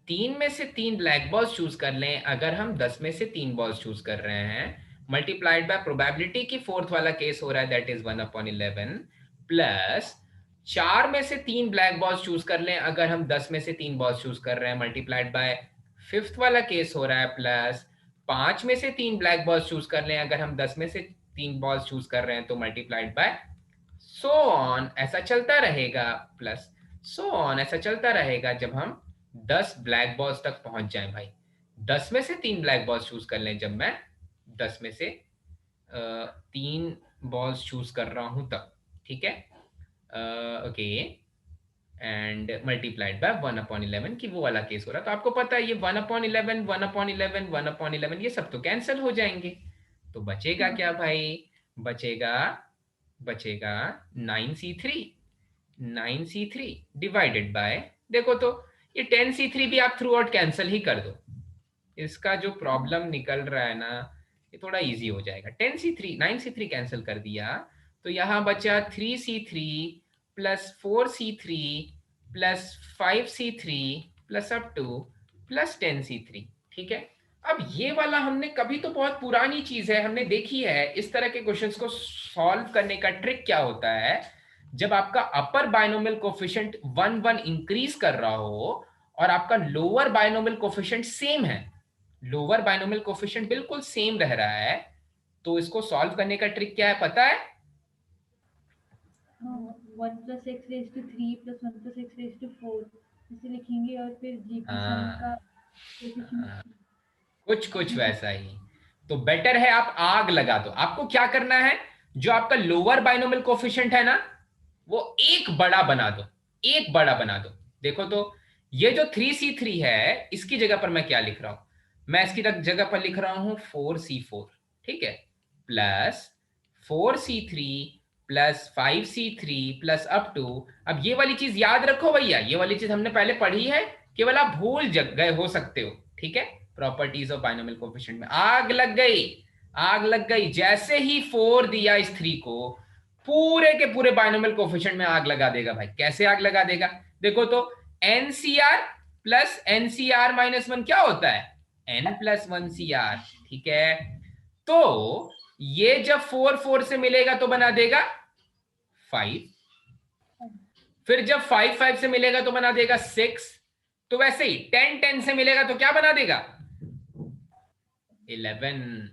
3 में से 3 ब्लैक बॉल्स चूज कर लें अगर हम 10 में से 3 बॉल्स चूज कर रहे हैं, मल्टीप्लाइड बाय प्रोबेबिलिटी की फोर्थ वाला केस हो रहा है, दैट इज 1/11, प्लस 4 में से 3 ब्लैक बॉल्स चूज कर लें अगर हम 10 में से 3 बॉल्स चूज कर रहे हैं, मल्टीप्लाइड बाय फिफ्थ वाला केस हो रहा है, प्लस 5 में से 3 ब्लैक बॉल्स चूज कर लें अगर हम 10 में से 3 बॉल्स चूज कर रहे हैं, तो मल्टीप्लाइड बाय सो ऑन, ऐसा चलता रहेगा, प्लस सो ऑन ऐसा चलता रहेगा जब हम 10 ब्लैक बॉल्स तक पहुंच जाएं भाई। 10 में से 3 ब्लैक बॉल्स चूज कर लें जब मैं 10 में से 3 बॉल्स चूज कर रहा हूं तब, ठीक है। ओके, एंड मल्टीप्लाइड बाय 1/11 की वो वाला केस हो रहा, तो आपको पता है ये 1/11, 1/11, 1/11 ये सब तो कैंसिल हो जाएंगे, तो बचेगा क्या भाई, बचेगा 9c3, 9c3 डिवाइडेड बाय, देखो तो ये 10c3 भी आप थ्रू आउट कैंसिल ही कर दो, इसका जो प्रॉब्लम निकल रहा है ना ये थोड़ा इजी हो जाएगा। 10c3 9c3 कैंसिल कर दिया तो यहां बचा 3c3 plus 4c3 plus 5c3 plus up two plus 10c3, ठीक है। अब ये वाला हमने कभी तो बहुत पुरानी चीज है, हमने देखी है इस तरह के क्वेश्चंस को सॉल्व करने का ट्रिक क्या होता है, जब आपका अपर बाइनोमियल कोफिशिएंट 1 1 इंक्रीज कर रहा हो और आपका लोअर बाइनोमियल कोफिशिएंट सेम है, लोअर बाइनोमियल कोफिशिएंट बिल्कुल सेम रह रहा है, तो इसको सॉल्व करने का ट्रिक क्या है पता है? 1 + x⁻³ + 1 + x⁻4 इसे लिखेंगे और फिर g की सम का कोएफिशिएंट कुछ वैसा ही। तो बेटर है आप आग लगा दो। आपको क्या करना है, जो आपका लोअर बाइनोमियल कोफिशिएंट है ना वो एक बड़ा बना दो, एक बड़ा बना दो। देखो तो ये जो 3c3 है इसकी जगह पर मैं क्या लिख रहा हूं, मैं इसकी जगह पर लिख रहा हूं 4c4, ठीक है, plus 4c3 plus 5c3 plus up to, अब ये वाली चीज याद रखो भैया, ये वाली चीज हमने पहले पढ़ी है, केवल आप भूल गए हो सकते हो, ठीक है। प्रॉपर्टीज ऑफ बाइनोमियल कोफिशिएंट में आग लग गई, आग लग गई, जैसे ही 4 दिया इस 3 को पूरे के पूरे बाइनोमियल कोफिशिएंट में आग लगा देगा भाई। कैसे आग लगा देगा, देखो तो NCR प्लस NCR माइनस 1 क्या होता है, N प्लस 1CR, ठीक है। तो ये जब 4 4 से मिलेगा तो बना देगा 5, फिर जब 5 5 से मिलेगा तो बना देगा 6, तो वैसे ही 10 10 से मिलेगा तो क्या बना देगा 11,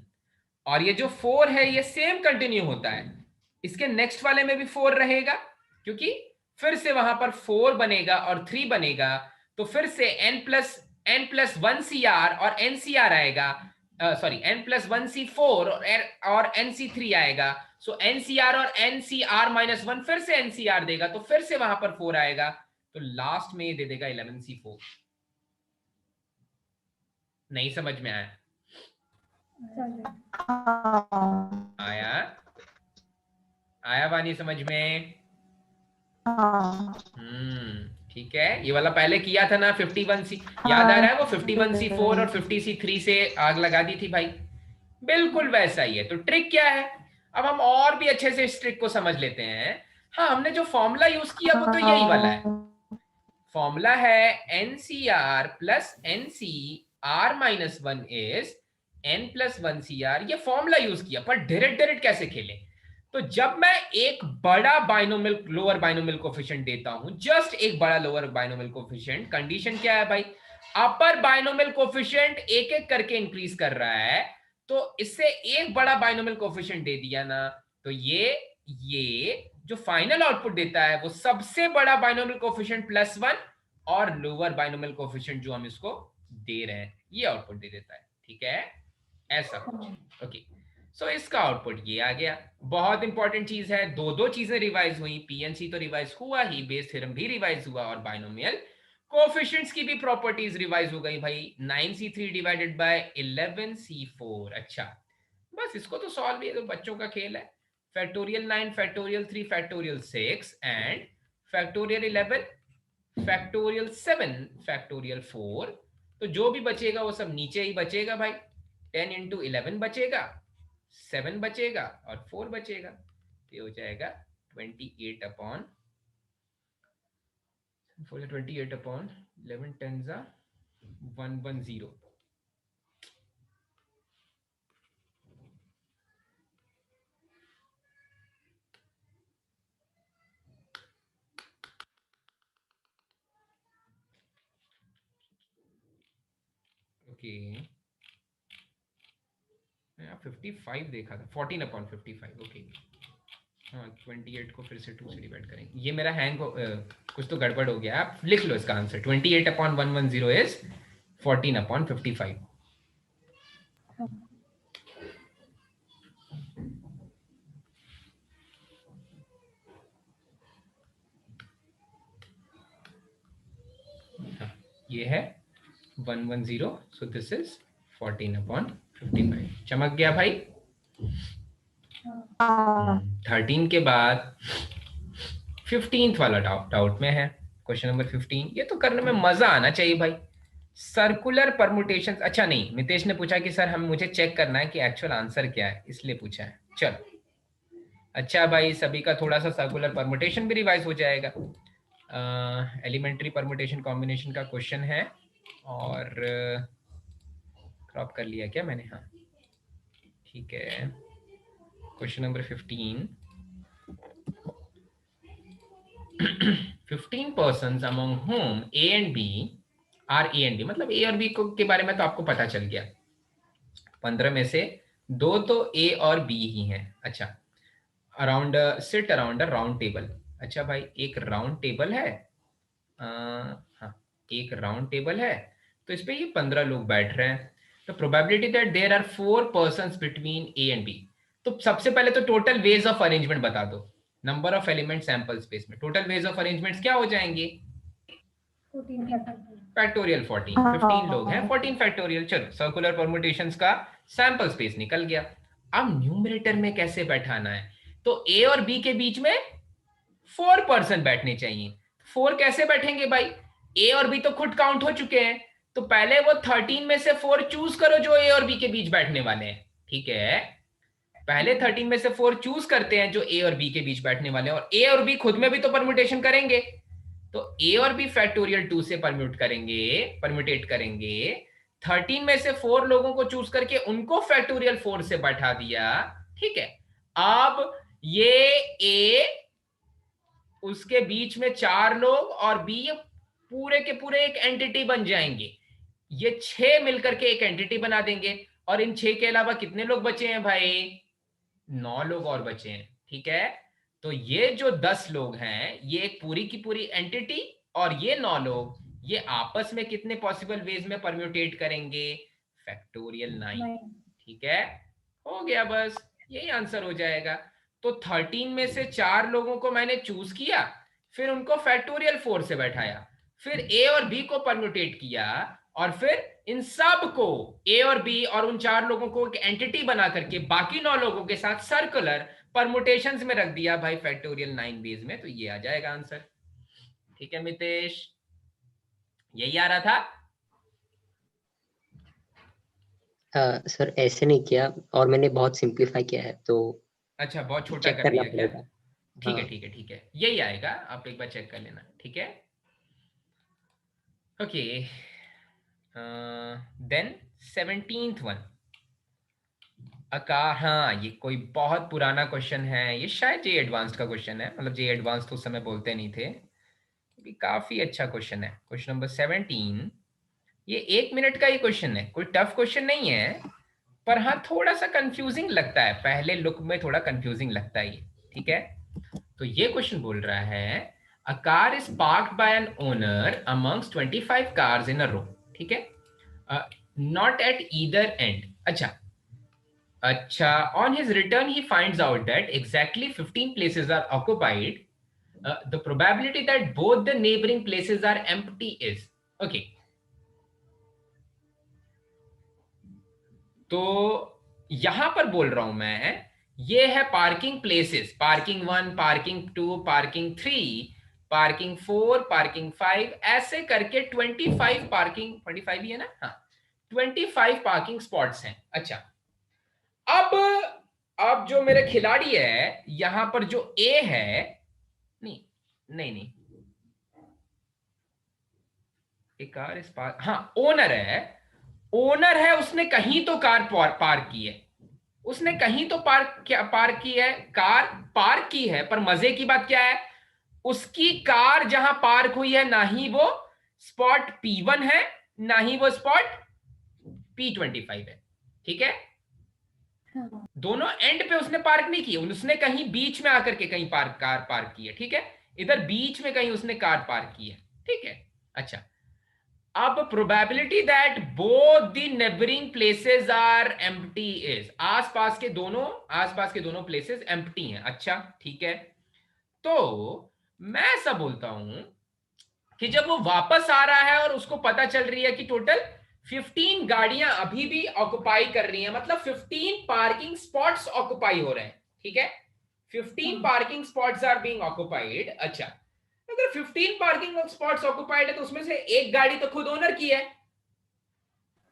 और ये जो 4 है ये सेम कंटिन्यू होता है, इसके नेक्स्ट वाले में भी 4 रहेगा, क्योंकि फिर से वहां पर 4 बनेगा और 3 बनेगा, तो फिर से n+1CR और NCR आएगा, सॉरी n+1C4 और NC3 आएगा, सो NCR और NCR-1 फिर से NCR देगा, तो फिर से वहां पर 4 आएगा, तो लास्ट में ये दे देगा 11C4। नहीं समझ में आया? आया आया वानी समझ में? ठीक है। ये वाला पहले किया था ना 51C, याद आ रहा है वो 51C4 और 50C3 से आग लगा दी थी भाई, बिल्कुल वैसा ही है। तो ट्रिक क्या है, अब हम और भी अच्छे से इस ट्रिक को समझ लेते हैं। हाँ, हमने जो फॉर्मूला यूज किया वो तो यही वाला है, फॉर्मूला है NCR plus NCR-1 is N+1CR, ये फॉर्मूला यूज किया, पर डायरेक्ट कैसे खेलें, तो जब मैं एक बड़ा बाइनोमियल लोअर बाइनोमियल कोफिशिएंट देता हूं, जस्ट एक बड़ा लोअर बाइनोमियल कोफिशिएंट, कंडीशन क्या है भाई, अपर बाइनोमियल कोफिशिएंट एक एक करके इंक्रीज कर रहा है, तो इससे एक बड़ा बाइनोमियल कोफिशिएंट दे दिया ना, तो ये जो फाइनल आउटपुट देता है वो सबसे बड़ा बाइनोमियल कोफिशिएंट +1 और लोअर बाइनोमियल कोफिशिएंट जो हम इसको दे रहे हैं ये आउटपुट दे देता है, ठीक है, ऐसा कुछ। ओके, सो इसका आउटपुट ये आ गया। बहुत इंपॉर्टेंट चीज है, दो चीजें रिवाइज हुई, पीएनसी तो रिवाइज हुआ ही, बेस थ्योरम भी रिवाइज हुआ, और बाइनोमियल कोफिशिएंट्स की भी प्रॉपर्टीज रिवाइज हो गई भाई। 9c3 divided by 11c4। अच्छा, बस इसको तो सॉल्व, ये तो बच्चों का खेल है। Factorial 9, factorial 3, factorial 6 and factorial 11, factorial 7, factorial 4, तो जो भी बचेगा वो सब नीचे ही बचेगा भाई। 10 × 11 बचेगा, 7 बचेगा और 4 बचेगा, तो ये हो जाएगा 28/4, 28/11 10s 110। ओके, 55 देखा था, 14/55। ओके, हाँ 28 को फिर से 2 से डिवाइड करेंगे। ये मेरा कुछ तो गड़बड़ हो गया, आप लिख लो इसका आंसर। 28/110 इज 14/55। ये है 110, सो दिस इज 14/55। चमक गया भाई। 13 के बाद 15th वाला डाउट में है, क्वेश्चन नंबर 15। ये तो करने में मजा आना चाहिए भाई, सर्कुलर परमुटेशंस। अच्छा नहीं, मितेश ने पूछा कि सर मुझे चेक करना है कि एक्चुअल आंसर क्या है, इसलिए पूछा है। चलो अच्छा भाई, सभी का थोड़ा सा सर्कुलर परमुटेशन भी रिवाइज हो जाएगा। एलिमेंट्री परमुटेशन कॉम्बिनेशन का क्वेश्चन है, और क्रॉप कर लिया क्या मैंने? हाँ ठीक है। Question number 15। 15 persons among whom A and B are A and B, मतलब A और B के बारे में तो आपको पता चल गया। 15 में से 2 तो A और B ही हैं। अच्छा, अराउंड सिट अराउंड अ राउंड टेबल। अच्छा भाई, एक राउंड टेबल है, हाँ एक राउंड टेबल है, तो इस पे ये 15 लोग बैठ रहे हैं। तो probability that there are 4 persons between A and B। तो सबसे पहले तो टोटल वेज ऑफ अरेंजमेंट बता दो। Number of element sample space में टोटल वेज ऑफ अरेंजमेंट्स क्या हो जाएंगे? 14 फैक्टोरियल 14। 15 लोग हैं, 14 फैक्टोरियल। चलो, सर्कुलर परमुटेशंस का सैंपल स्पेस निकल गया। अब न्यूमरेटर में कैसे बैठाना है? तो ए और बी के बीच में 4 पर्सन बैठने चाहिए। 4 कैसे बैठेंगे भाई? ए और बी तो खुद काउंट हो चुके हैं, तो पहले वो 13 में से 4 चूज करो जो ए और बी के बीच बैठने वाले हैं। ठीक है, पहले 13 में से 4 चूज करते हैं जो ए और बी के बीच बैठने वाले हैं, और ए और बी खुद में भी तो परम्यूटेशन करेंगे। तो ए और बी फैक्टोरियल 2 से परम्यूटेट करेंगे। 13 में से 4 लोगों को चूज करके उनको फैक्टोरियल 4 से बैठा दिया। ठीक है, अब ये ए, उसके बीच में 4 लोग, और बी, पूरे के पूरे एक एंटिटी बन जाएंगे। ये 6 मिलकर के एक एंटिटी बना देंगे, और इन 6 के अलावा कितने लोग बचे हैं भाई? 9 लोग और बचे हैं। ठीक है, तो ये जो 10 लोग हैं, ये एक पूरी की पूरी एंटिटी, और ये 9 लोग, ये आपस में कितने पॉसिबल वेज में परम्यूटेट करेंगे? फैक्टोरियल 9। ठीक है, हो गया, बस यही आंसर हो जाएगा। तो 13 में से 4 लोगों को मैंने चूज किया, फिर उनको फैक्टोरियल 4 से बैठाया, फिर ए और बी को परम्यूटेट किया, और फिर इन सब को, ए और बी और उन 4 लोगों को एक एंटिटी बना करके बाकी 9 लोगों के साथ सर्कुलर परमुटेशंस में रख दिया भाई फैक्टोरियल 9 बेस में। तो ये आ जाएगा आंसर। ठीक है मितेश, यही आ रहा था? सर ऐसे नहीं किया, और मैंने बहुत सिंप्लीफाई किया है, तो अच्छा, बहुत छोटा चेक कर करना दिया क्या? पड़ेगा। ठीक है हाँ। ठीक है ठीक है, यही आएगा, आप एक बार चेक कर लेना। ठीक है, ओके। देन 17th वन, आकार। हाँ, ये कोई बहुत पुराना क्वेश्चन है, ये शायद जे एडवांस्ड का क्वेश्चन है, मतलब जे एडवांस्ड तो उस समय बोलते नहीं थे। भी काफी अच्छा क्वेश्चन है, क्वेश्चन नंबर 17। ये 1 मिनट का ही क्वेश्चन है, कोई टफ क्वेश्चन नहीं है, पर हाँ थोड़ा सा कंफ्यूजिंग लगता है, पहले लुक में थोड़ा कंफ्यूजिंग लगता है ये। ठीक है, तो ये क्वेश्चन बोल रहा है, a car is parked by an owner amongst 25 cars in a row. ठीक है, नॉट एट ईदर एंड। अच्छा, on his return he finds out that exactly 15 places are occupied. The probability that both the neighboring places are empty is, okay, तो यहां पर बोल रहा हूं मैं, ये है parking places, parking 1, parking 2, parking 3, parking 4, parking 5, ऐसे करके 25 पार्किंग, 25 ही है ना? हाँ, 25 पार्किंग स्पॉट्स हैं। अच्छा, अब जो मेरे खिलाड़ी है, यहां पर जो ए है, नहीं नहीं नहीं, ए कार इज पार्क, हाँ ओनर है, उसने कहीं तो कार पार्क की है, उसने कहीं तो पार्क की है, कार पार्क की है। पर मजे की बात क्या है, उसकी कार जहां पार्क हुई है ना ही वो स्पॉट P1 है, ना ही वो स्पॉट P25 है। ठीक है, हाँ, दोनों एंड पे उसने पार्क नहीं की, उसने कहीं बीच में आकर के कहीं कार पार्क की है। ठीक है, इधर बीच में कहीं उसने कार पार्क की है। ठीक है, अच्छा, अब probability that both the neighbouring places are empty is, आसपास के दोनों प्लेसेस एम्प्टी हैं। अच्छा ठीक है, तो मैं ऐसा बोलता हूं कि जब वो वापस आ रहा है और उसको पता चल रही है कि टोटल 15 गाड़ियां अभी भी ऑक्युपाई कर रही हैं, मतलब 15 पार्किंग स्पॉट्स ऑक्युपाई हो रहे हैं। ठीक है, 15 parking spots are being occupied. अच्छा, अगर 15 पार्किंग स्पॉट्स ऑक्युपाइड है तो उसमें से एक गाड़ी तो खुद ओनर की है,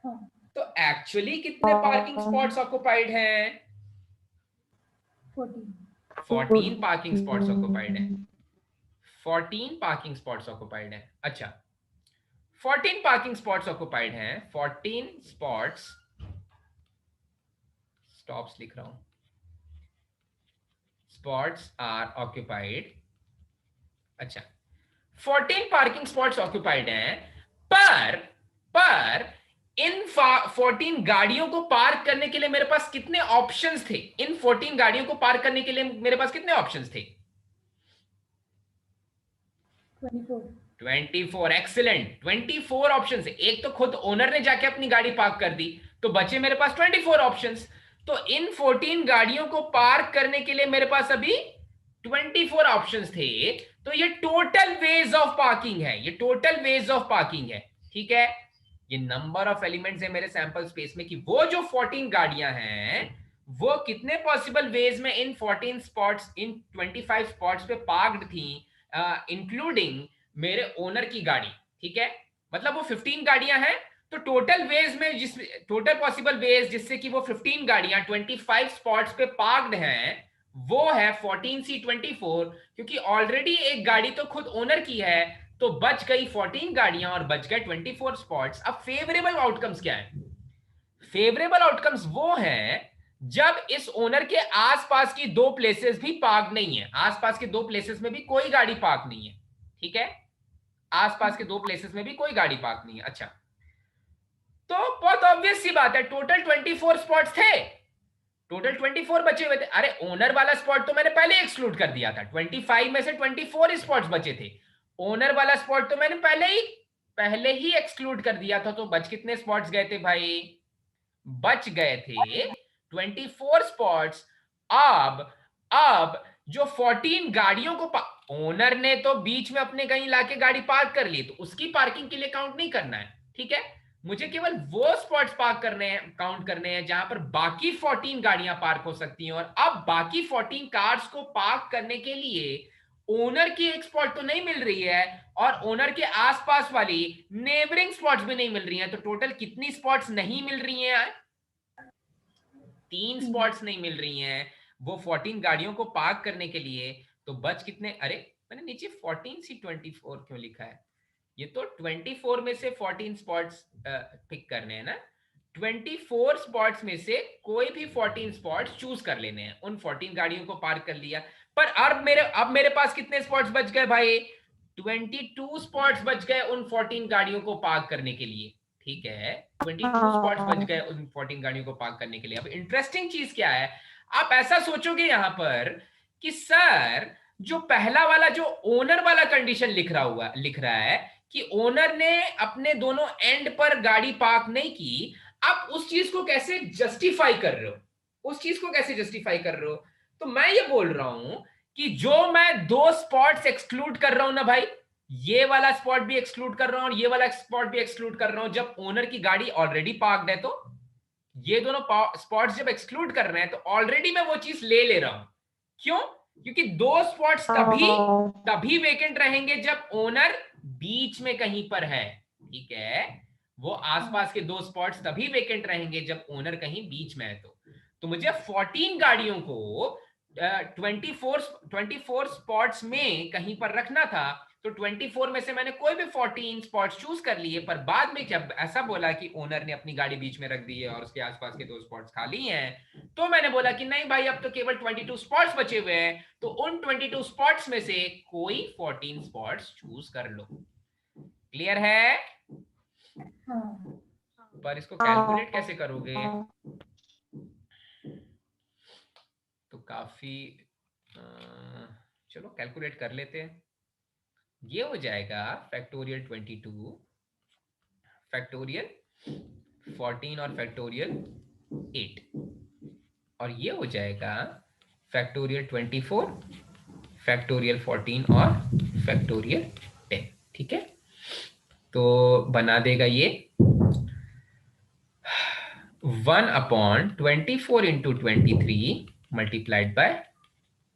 हाँ, तो एक्चुअली कितने पार्किंग स्पॉट्स ऑक्युपाइड हैं? 14। 14 पार्किंग स्पॉट्स ऑक्युपाइड हैं, 14 पार्किंग स्पॉट्स ऑक्युपाइड हैं। अच्छा, 14 पार्किंग स्पॉट्स ऑक्युपाइड हैं, 14 स्पॉट्स, स्टॉप्स लिख रहा हूं, स्पॉट्स आर ऑक्युपाइड। अच्छा, 14 पार्किंग स्पॉट्स ऑक्युपाइड हैं, पर इन 14 गाड़ियों को पार्क करने के लिए मेरे पास कितने ऑप्शंस थे? इन 14 गाड़ियों को पार्क करने के लिए मेरे पास कितने ऑप्शंस थे? 24। 24, एक्सीलेंट, 24 ऑप्शंस। एक तो खुद ओनर ने जाके अपनी गाड़ी पार्क कर दी, तो बचे मेरे पास 24 ऑप्शंस। तो इन 14 गाड़ियों को पार्क करने के लिए मेरे पास अभी 24 ऑप्शंस थे। तो ये टोटल वेज ऑफ पार्किंग है, ये टोटल वेज ऑफ पार्किंग है। ठीक है, ये नंबर ऑफ एलिमेंट्स है मेरे सैंपल स्पेस में, कि वो जो 14 गाड़ियां हैं वो कितने पॉसिबल वेज में इन 14 स्पॉट्स, इन 25 स्पॉट्स पे पार्क्ड थी, इंक्लूडिंग मेरे ओनर की गाड़ी। ठीक है, मतलब वो 15 गाड़ियां हैं, तो टोटल वेज में जिस टोटल पॉसिबल वेज जिससे कि वो 15 गाड़ियां 25 स्पॉट्स पे पार्क्ड हैं, वो है 14C24। क्योंकि ऑलरेडी एक गाड़ी तो खुद ओनर की है, तो बच गई 14 गाड़ियां और बच गए 24 स्पॉट्स। अब फेवरेबल आउटकम्स क्या है? फेवरेबल आउटकम्स वो हैं जब इस ओनर के आसपास की दो प्लेसेस भी पार्क नहीं है, आसपास के दो प्लेसेस में भी कोई गाड़ी पार्क नहीं है। ठीक है, आसपास के दो प्लेसेस में भी कोई गाड़ी पार्क नहीं है। अच्छा, तो बहुत ऑब्वियस सी बात है, टोटल 24 स्पॉट्स थे, टोटल 24 बचे हुए थे। अरे ओनर वाला स्पॉट तो मैंने पहले एक्सक्लूड कर दिया था, 25 में से 24 स्पॉट्स बचे थे, ओनर वाला स्पॉट तो मैंने पहले ही एक्सक्लूड कर दिया था। तो बच कितने स्पॉट्स गए थे भाई? बच गए थे 24 स्पॉट्स। अब जो 14 गाड़ियों को ओनर ने तो बीच में अपने कहीं लाके गाड़ी पार्क कर ली, तो उसकी पार्किंग के लिए काउंट नहीं करना है। ठीक है, मुझे केवल वो स्पॉट्स पार्क करने हैं, काउंट करने हैं जहां पर बाकी 14 गाड़ियां पार्क हो सकती हैं। और अब बाकी 14 कार्स को पार्क करने के लिए ओनर की एक स्पॉट तो नहीं मिल रही है, और ओनर के आसपास वाली नेबरिंग स्पॉट्स भी नहीं मिल रही हैं। तो टोटल कितनी स्पॉट्स नहीं मिल रही हैं? 3 स्पॉट्स नहीं मिल रही हैं वो 14 गाड़ियों को पार्क करने के लिए। तो बच कितने? अरे मैंने नीचे 14C24 क्यों लिखा है? ये तो 24 में से 14 स्पॉट्स पिक करने हैं ना, 24 स्पॉट्स में से कोई भी 14 स्पॉट्स चूज कर लेने हैं, उन 14 गाड़ियों को पार्क कर लिया। पर अब मेरे पास कितने स्पॉट्स बच गए भाई? 22 स्पॉट्स बच गए उन 14 गाड़ियों को पार्क करने के लिए। ठीक है, 22 स्पॉट्स बच गए उन 14 गाड़ियों को पार्क करने के लिए। अब इंटरेस्टिंग चीज क्या है, आप ऐसा सोचोगे यहां पर कि सर जो पहला वाला जो ओनर वाला कंडीशन लिख रहा है कि ओनर ने अपने दोनों एंड पर गाड़ी पार्क नहीं की, आप उस चीज को कैसे जस्टिफाई कर रहे हो? उस चीज को कैसे जस्टिफाई कर रहे हो? तो मैं ये बोल रहा हूं कि जो मैं दो स्पॉट्स एक्सक्लूड कर रहा हूं ना भाई, ये वाला स्पॉट भी एक्सक्लूड कर रहा हूं और ये वाला स्पॉट भी एक्सक्लूड कर रहा हूं, जब ओनर की गाड़ी ऑलरेडी पार्क्ड है, तो ये दोनों स्पॉट्स जब एक्सक्लूड कर रहे हैं तो ऑलरेडी मैं वो चीज ले रहा हूं। क्यों? क्योंकि दो स्पॉट्स तभी वेकेंट रहेंगे जब ओनर बीच में कहीं पर है। ठीक है, वो आसपास के दो स्पॉट्स तभी वेकेंट रहेंगे जब ओनर कहीं बीच में है। तो मुझे 14 गाड़ियों को 24 स्पॉट्स में कहीं पर रखना था, तो 24 में से मैंने कोई भी 14 स्पॉट्स चूज कर लिए, पर बाद में जब ऐसा बोला कि ओनर ने अपनी गाड़ी बीच में रख दी है और उसके आसपास के 2 स्पॉट्स खाली हैं, तो मैंने बोला कि नहीं भाई अब तो केवल 22 स्पॉट्स बचे हुए हैं, तो उन 22 स्पॉट्स में से कोई 14 स्पॉट्स चूज कर लो। क्लियर है? हाँ पर इसको कैलकुलेट कैसे करोगे? तो काफी चलो कैलकुलेट कर लेते हैं। ये हो जाएगा फैक्टोरियल 22, फैक्टोरियल 14 और फैक्टोरियल 8, और ये हो जाएगा फैक्टोरियल 24, फैक्टोरियल 14 और फैक्टोरियल 10। ठीक है, तो बना देगा ये 1/24 into 23 multiplied by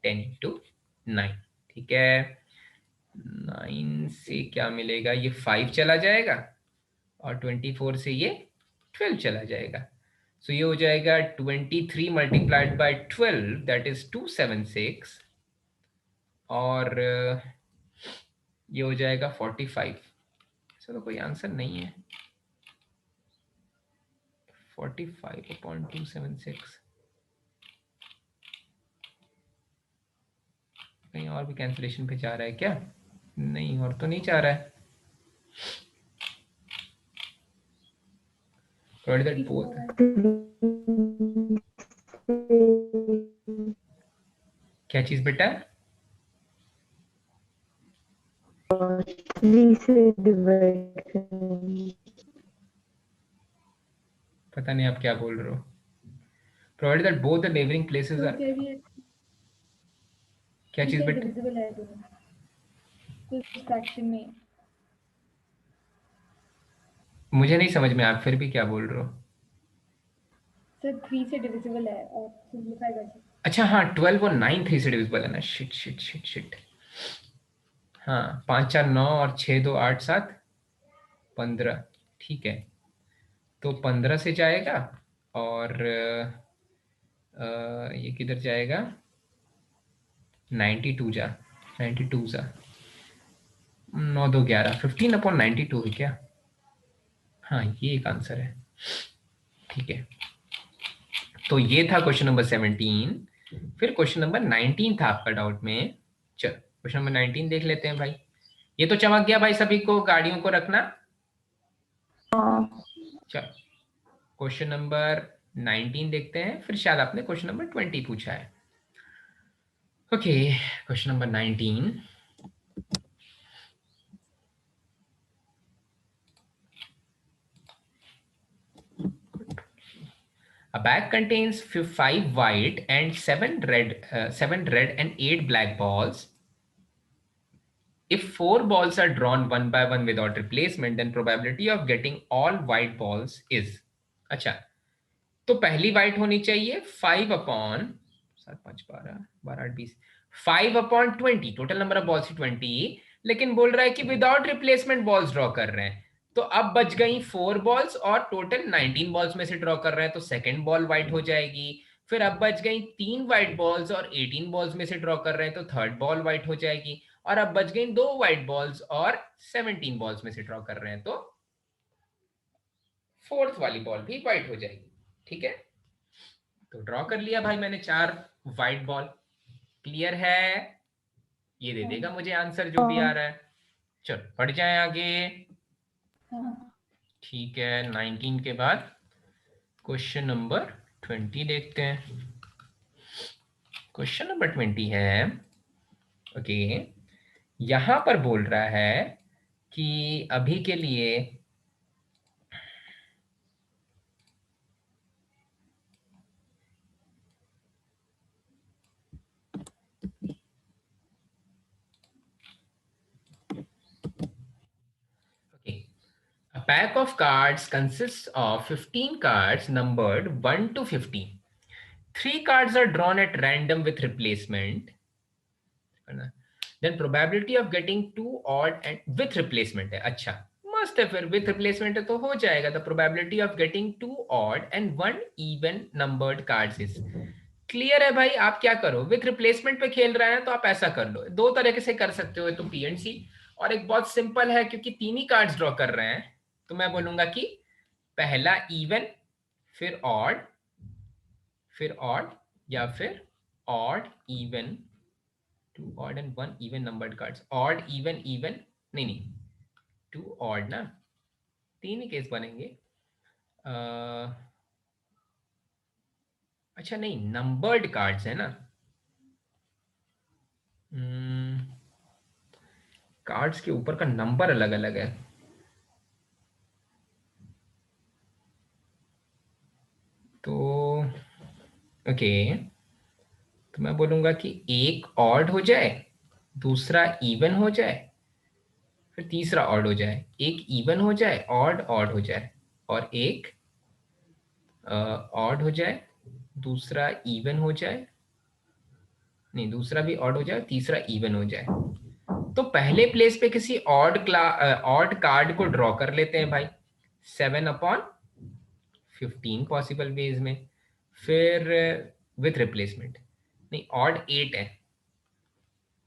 10 into 9। ठीक है, 9 से क्या मिलेगा, ये 5 चला जाएगा और 24 से ये 12 चला जाएगा। सो ये हो जाएगा 23 multiplied by 12 that is 276, और ये हो जाएगा 45। चलो कोई आंसर नहीं है। 45/276, कहीं और भी कैंसिलेशन पे जा रहा है क्या? नहीं, और तो नहीं जा रहा है। क्या चीज बेटा? 3 से डिवाइड करेंगे। पता नहीं आप क्या बोल रहे हो। Provided that both the neighbouring places are, क्या चीज बेटा? डिविजिबल है दोनों तो फ्रैक्शन में। मुझे नहीं समझ में, आप फिर भी क्या बोल रहे हो? सर 3 से डिविजिबल है और सिंपलीफाई कर सकते। अच्छा हाँ, 12 और 9 3 से डिविजिबल है ना। Shit shit shit shit. हाँ, 5 4 9 और 6 2 8 7 15। ठीक है, तो 15 से जाएगा और ये किधर जाएगा? 92 जा, 92 जा 9 2 11, 15/92 है क्या? हाँ, ये एक आंसर है। ठीक है, तो ये था क्वेश्चन नंबर 17। फिर क्वेश्चन नंबर 19 था आपका डाउट में। चल क्वेश्चन नंबर 19 देख लेते हैं भाई। ये तो चमक गया भाई सभी को, गाड़ियों को रखना। चल क्वेश्चन नंबर 19 देखते हैं, फिर शायद आपने क्वेश्चन नंबर 20 पूछा है। Okay, question number 19। A bag contains 5 white and 7 red and 8 black balls. If 4 balls are drawn one by one without replacement, then probability of getting all white balls is। अच्छा, तो पहली white होनी चाहिए 5/20, टोटल नंबर ऑफ बॉल्स 20, लेकिन बोल रहा है कि विदाउट रिप्लेसमेंट बॉल्स ड्रॉ कर रहे हैं। तो अब बच गई 4 बॉल्स और टोटल 19 बॉल्स में से ड्रॉ कर रहे हैं, तो सेकेंड बॉल व्हाइट हो जाएगी। फिर अब बच गई 3 व्हाइट बॉल्स और 18 बॉल्स में से ड्रॉ कर रहे हैं, तो थर्ड बॉल व्हाइट हो जाएगी। और अब बच गई 2 व्हाइट बॉल्स और 17 बॉल्स में से ड्रॉ कर रहे हैं, तो फोर्थ वाली बॉल भी व्हाइट हो जाएगी। ठीक है, तो ड्रॉ कर लिया भाई मैंने 4 व्हाइट बॉल। क्लियर है? ये दे देगा मुझे आंसर जो भी आ रहा है। चलो बढ़ जाए आगे। ठीक है, 19 के बाद क्वेश्चन नंबर 20 देखते हैं। क्वेश्चन नंबर 20 है, ओके, यहां पर बोल रहा है कि अभी के लिए a pack of cards consists of 15 cards numbered 1 to 15. 3 cards are drawn at random with replacement. Then probability of getting 2 odd and with replacement है। अच्छा मस्त है, फिर with replacement है तो हो जाएगा। The probability of getting 2 odd and 1 even numbered cards is। Clear है भाई? आप क्या करो, विथ रिप्लेसमेंट पे खेल रहे हैं तो आप ऐसा कर लो, दो तरीके से कर सकते हो, तो पी एंड सी, और एक बहुत सिंपल है, क्योंकि तीन ही कार्ड्स ड्रॉ कर रहे हैं, तो मैं बोलूंगा कि पहला इवन, फिर ऑड, फिर ऑड, या फिर odd even, two odd and one even numbered cards, odd even even, नहीं नहीं, टू ऑड ना, तीन ही केस बनेंगे। अच्छा नहीं, नंबर्ड कार्ड्स है ना, कार्ड्स के ऊपर का नंबर अलग अलग है, तो ओके, तो मैं बोलूंगा कि एक ऑड हो जाए, दूसरा इवन हो जाए, फिर तीसरा ऑड हो जाए, एक इवन हो जाए, ऑड ऑड हो जाए, और एक ऑड हो जाए, दूसरा इवन हो जाए, नहीं दूसरा भी ऑड हो जाए, तीसरा इवन हो जाए। तो पहले प्लेस पे किसी ऑड कार्ड को ड्रॉ कर लेते हैं भाई, 7/15 पॉसिबल वेज में, फिर विथ रिप्लेसमेंट, नहीं ऑड 8 है,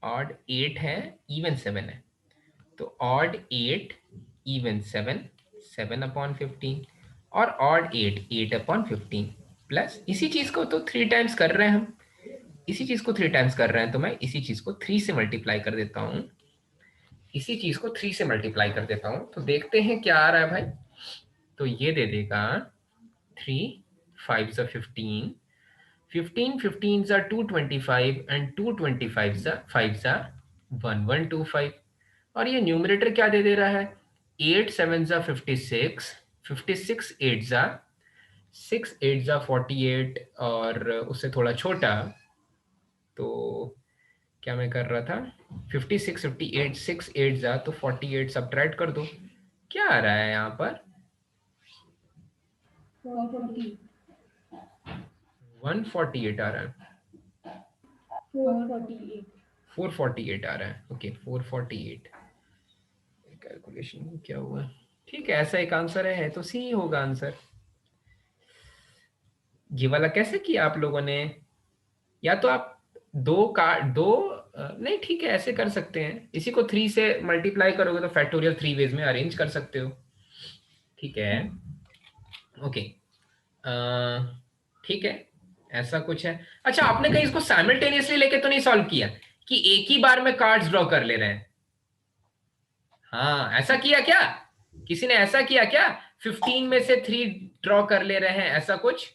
ऑड 8 है, इवन 7 है, तो ऑड 8 इवन 7, 7/15, और ऑड 8, 8/15, प्लस इसी चीज को तो 3 टाइम्स कर रहे हैं हम, इसी चीज को 3 टाइम्स कर रहे हैं, तो मैं इसी चीज को 3 से मल्टीप्लाई कर देता हूं, इसी चीज को 3 से मल्टीप्लाई कर देता हूं, तो देखते हैं क्या आ रहा है भाई। तो ये दे देगा 3 5 15, 15 15 225, एंड 225 5 1125, और ये न्यूमरेटर क्या दे दे रहा है, 8 7 56, 56 8 6 8 48, और उससे थोड़ा छोटा, तो क्या मैं कर रहा था, 56 58 6 8 तो 48 सब्ट्रैक्ट कर दो, क्या आ रहा है यहाँ पर, 440, 148 आ रहा है, 448, 448 आ रहा है, ओके 448, कैलकुलेशन क्या हुआ, ठीक है, ऐसा एक आंसर है, तो सी होगा आंसर। ये वाला कैसे किया आप लोगों ने, या तो आप नहीं ठीक है, ऐसे कर सकते हैं, इसी को 3 से मल्टीप्लाई करोगे तो फैक्टोरियल 3 वेज में अरेंज कर सकते हो, ठीक है, ओके, ठीक है, ऐसा कुछ है। अच्छा, आपने कहीं इसको साइमल्टेनियसली लेके तो नहीं सॉल्व किया कि एक ही बार में कार्ड्स ड्रॉ कर ले रहे हैं? हाँ, ऐसा किया क्या, किसी ने ऐसा किया क्या, 15 में से 3 ड्रॉ कर ले रहे हैं, ऐसा कुछ?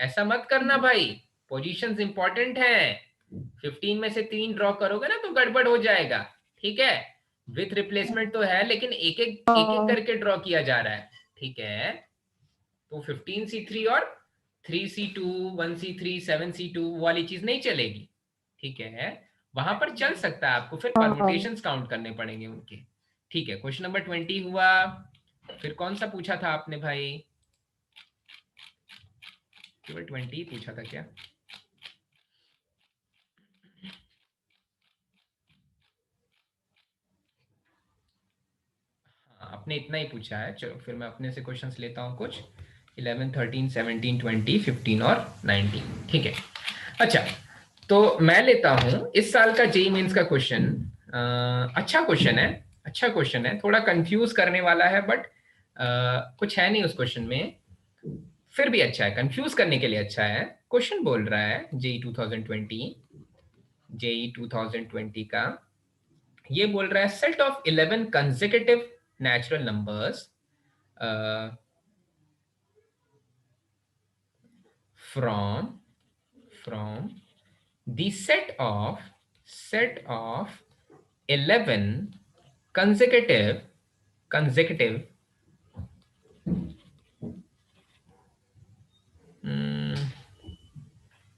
ऐसा मत करना भाई, पोजीशंस इंपॉर्टेंट है, 15 में से 3 ड्रॉ करोगे ना तो गड़बड़ हो जाएगा, ठीक है, विथ रिप्लेसमेंट तो है, लेकिन एक एक करके ड्रॉ किया जा रहा है, ठीक है, तो 15C3 और 3C2 1C3 7C2 वाली चीज नहीं चलेगी, ठीक है, वहां पर चल सकता है, आपको फिर परम्यूटेशंस काउंट करने पड़ेंगे उनके, ठीक है। क्वेश्चन नंबर 20 हुआ, फिर कौन सा पूछा था आपने भाई, केवल 20 पूछा था क्या? हाँ, आपने इतना ही पूछा है, चलो फिर मैं अपने से क्वेश्चंस लेता हूँ कुछ, 11 13 17 20 15 और 19, ठीक है। अच्छा, तो मैं लेता हूँ इस साल का जेईई मेंस का क्वेश्चन, अच्छा क्वेश्चन है, अच्छा क्वेश्चन है, थोड़ा कंफ्यूज करने वाला है, बट कुछ है नहीं उस क्वेश्चन में, फिर भी अच्छा है, कंफ्यूज करने के लिए अच्छा है। क्वेश्चन बोल रहा है जेईई 2020 का, ये बोल रहा है set of 11 consecutive natural numbers from the set of 11 consecutive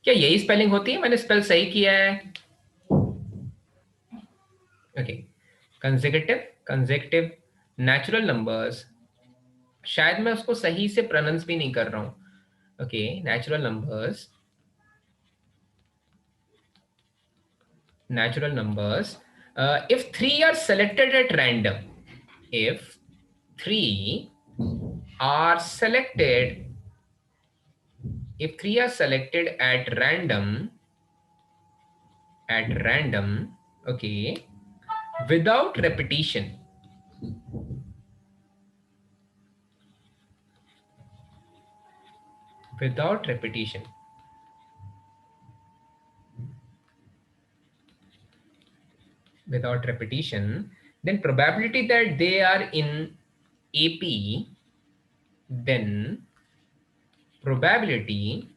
क्या यही स्पेलिंग होती है, मैंने स्पेल सही किया है, ओके, कंसेक्यूटिव नेचुरल नंबर्स, शायद मैं उसको सही से प्रोनाउंस भी नहीं कर रहा हूं, okay, natural numbers, if 3 are selected at random, if 3 are selected if three are selected at random, okay, without repetition, without repetition, then probability that they are in AP, then probability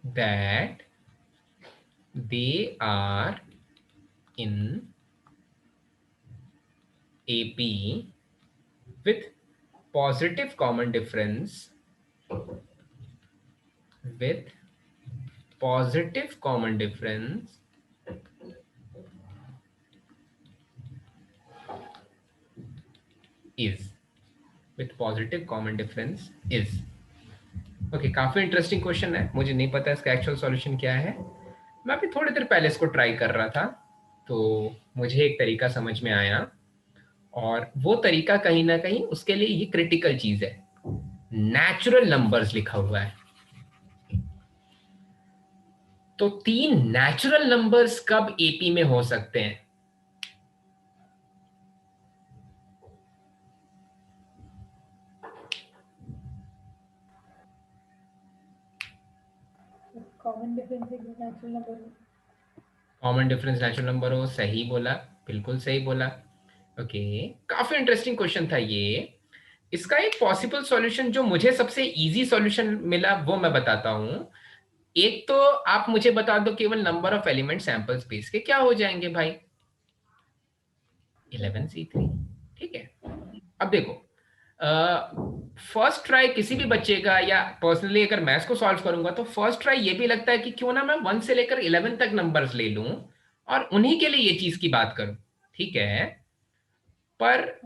that they are in AP with positive common difference, with positive common difference is, with positive common difference is. Okay, काफी इंटरेस्टिंग क्वेश्चन है, मुझे नहीं पता इसका एक्चुअल सॉल्यूशन क्या है। मैं अभी थोड़ी देर पहले इसको ट्राई कर रहा था, तो मुझे एक तरीका समझ में आया, और वो तरीका कहीं ना कहीं उसके लिए ये क्रिटिकल चीज है, नेचुरल नंबर्स लिखा हुआ है। तो 3 नेचुरल नंबर्स कब एपी में हो सकते हैं? कॉमन डिफरेंस एक नेचुरल नंबर हो। कॉमन डिफरेंस नेचुरल नंबर हो, सही बोला, बिल्कुल सही बोला। ओके, काफी इंटरेस्टिंग क्वेश्चन था ये। इसका एक पॉसिबल सॉल्यूशन जो मुझे सबसे इजी सॉल्यूशन मिला वो मैं बताता हूं। एक तो आप मुझे बता दो केवल number of element sample space के क्या हो जाएंगे भाई? 11C3, ठीक है। अब देखो, फर्स्ट ट्राई किसी भी बच्चे का, या पर्सनली अगर मैथ्स को सॉल्व करूंगा तो फर्स्ट ट्राई ये भी लगता है कि क्यों ना मैं 1 से लेकर 11 तक नंबर्स ले लूं और उन्हीं के लिए ये चीज की बात करूं, ठीक है। पर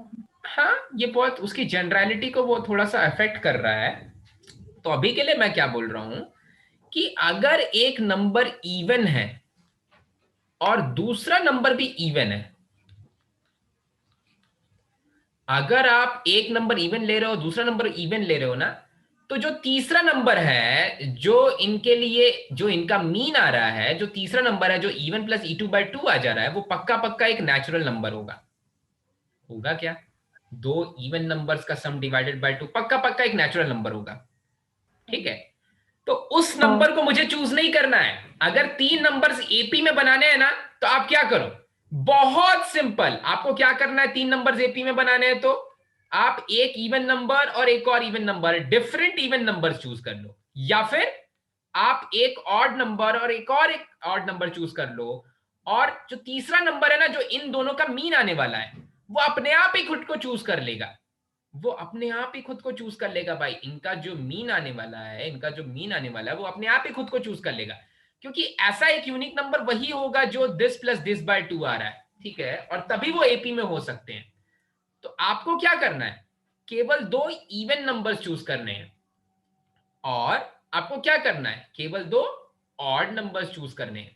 हाँ, ये बहुत उसकी जनरलिटी को वो थोड़ा सा अफेक्ट कर रहा है। तो अभी के लिए मैं क्या बोल रहा हूं कि अगर एक नंबर इवन है और दूसरा नंबर भी इवन है, अगर आप एक नंबर इवन ले रहे हो, दूसरा नंबर इवन ले रहे हो ना, तो जो तीसरा नंबर है, जो इनके लिए जो इनका मीन आ रहा है, जो तीसरा नंबर है जो इवन प्लस E2/2 आ जा रहा है, वो पक्का पक्का एक नेचुरल नंबर होगा। होगा क्या? 2 इवन नंबर्स का सम डिवाइडेड बाय 2 पक्का पक्का एक नेचुरल नंबर होगा, ठीक है। तो उस नंबर को मुझे चूज नहीं करना है। अगर 3 नंबर्स एपी में बनाने हैं ना, तो आप क्या करो, बहुत सिंपल, आपको क्या करना है, 3 नंबर्स एपी में बनाने हैं तो आप एक इवन नंबर और एक और even number, different even numbers choose कर लो, या फिर आप एक ऑड नंबर और एक ऑड नंबर चूज कर लो, और जो तीसरा नंबर है ना, जो इन दोनों का मीन आने वाला है, वो अपने आप ही खुद को चूज कर लेगा, वो अपने आप ही खुद को चूज कर लेगा भाई। इनका जो मीन आने वाला है, वो अपने आप ही खुद को चूज कर लेगा, क्योंकि ऐसा एक यूनिक नंबर वही होगा जो दिस प्लस दिस बाय 2 आ रहा है, ठीक है, और तभी वो एपी में हो सकते हैं। तो आपको क्या करना है, केवल 2 इवन नंबर्स चूज करने हैं, और आपको क्या करना है, केवल 2 ऑड नंबर्स चूज करने हैं।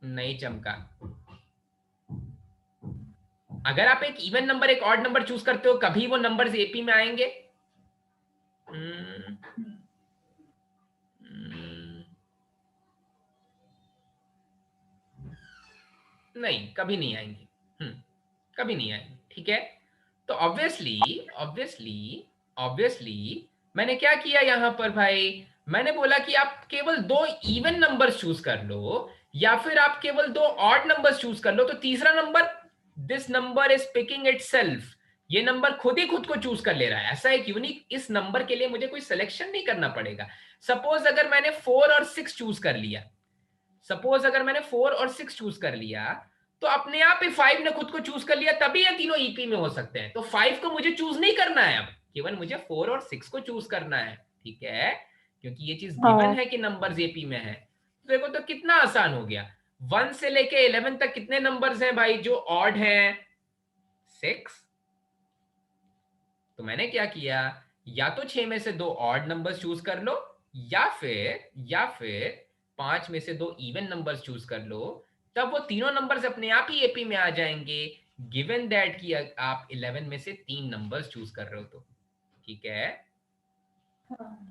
नहीं चमका। अगर आप एक इवन नंबर एक ऑड नंबर चूज करते हो, कभी वो नंबर्स एपी में आएंगे? नहीं, कभी नहीं आएंगे, कभी नहीं आएंगे, ठीक है। तो ऑब्वियसली मैंने क्या किया यहां पर भाई, मैंने बोला कि आप केवल 2 इवन नंबर्स चूज कर लो, या फिर आप केवल 2 ऑड नंबर्स चूज कर लो। तो तीसरा number, this number is picking itself, ये नंबर खुद ही खुद को चूज कर ले रहा है। ऐसा एक यूनिक, इस नंबर के लिए मुझे कोई सिलेक्शन नहीं करना पड़ेगा। सपोज अगर मैंने 4 और 6 चूज कर लिया, तो अपने आप ही 5 ने खुद को चूज कर लिया, तभी ये तीनों ईपी में हो सकते हैं। तो 5 को मुझे चूज नहीं करना है, अब केवल मुझे 4 और 6 को चूज करना है, ठीक है, क्योंकि ये चीज गिवन है कि नंबर्स एपी में है। तो देखो तो कितना आसान हो गया। 1 से लेके 11 तक कितने नंबर्स हैं भाई जो ऑड हैं? 6। तो मैंने क्या किया, या तो 6 में से 2 ऑड नंबर्स चूज कर लो, या फिर 5 में से 2 इवन नंबर्स चूज कर लो, तब वो तीनों नंबर्स अपने आप ही एपी में आ जाएंगे। गिवन दैट कि आप 11 में से 3 नंबर्स चूज कर रहे हो तो, ठीक है। हाँ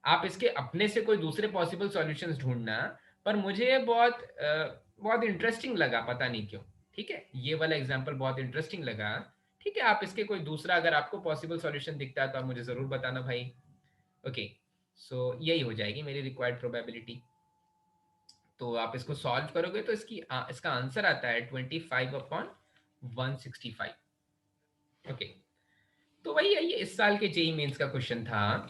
आप इसके अपने से कोई दूसरे पॉसिबल सॉल्यूशंस ढूंढना, पर मुझे ये बहुत इंटरेस्टिंग लगा, पता नहीं क्यों, ठीक है, ये वाला एग्जांपल बहुत इंटरेस्टिंग लगा। ठीक है, आप इसके कोई दूसरा अगर आपको पॉसिबल सॉल्यूशन दिखता है तो आप मुझे जरूर बताना भाई। ओके, सो यही हो जाएगी मेरी रिक्वायर्ड प्रोबेबिलिटी। तो आप इसको सॉल्व करोगे तो इसका आंसर आता है 25/165। ओके, तो वही है, ये इस साल के जेईई मेंस का क्वेश्चन था।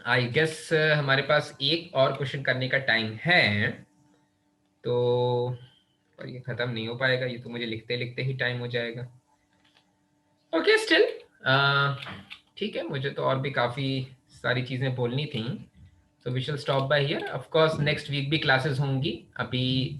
आई गेस हमारे पास एक और क्वेश्चन करने का टाइम है, तो पर ये खत्म नहीं हो पाएगा, ये तो मुझे लिखते लिखते ही टाइम हो जाएगा। ओके स्टिल ठीक है, मुझे तो और भी काफी सारी चीजें बोलनी थी, so we shall stop by here. Of course next week भी क्लासेस होंगी, अभी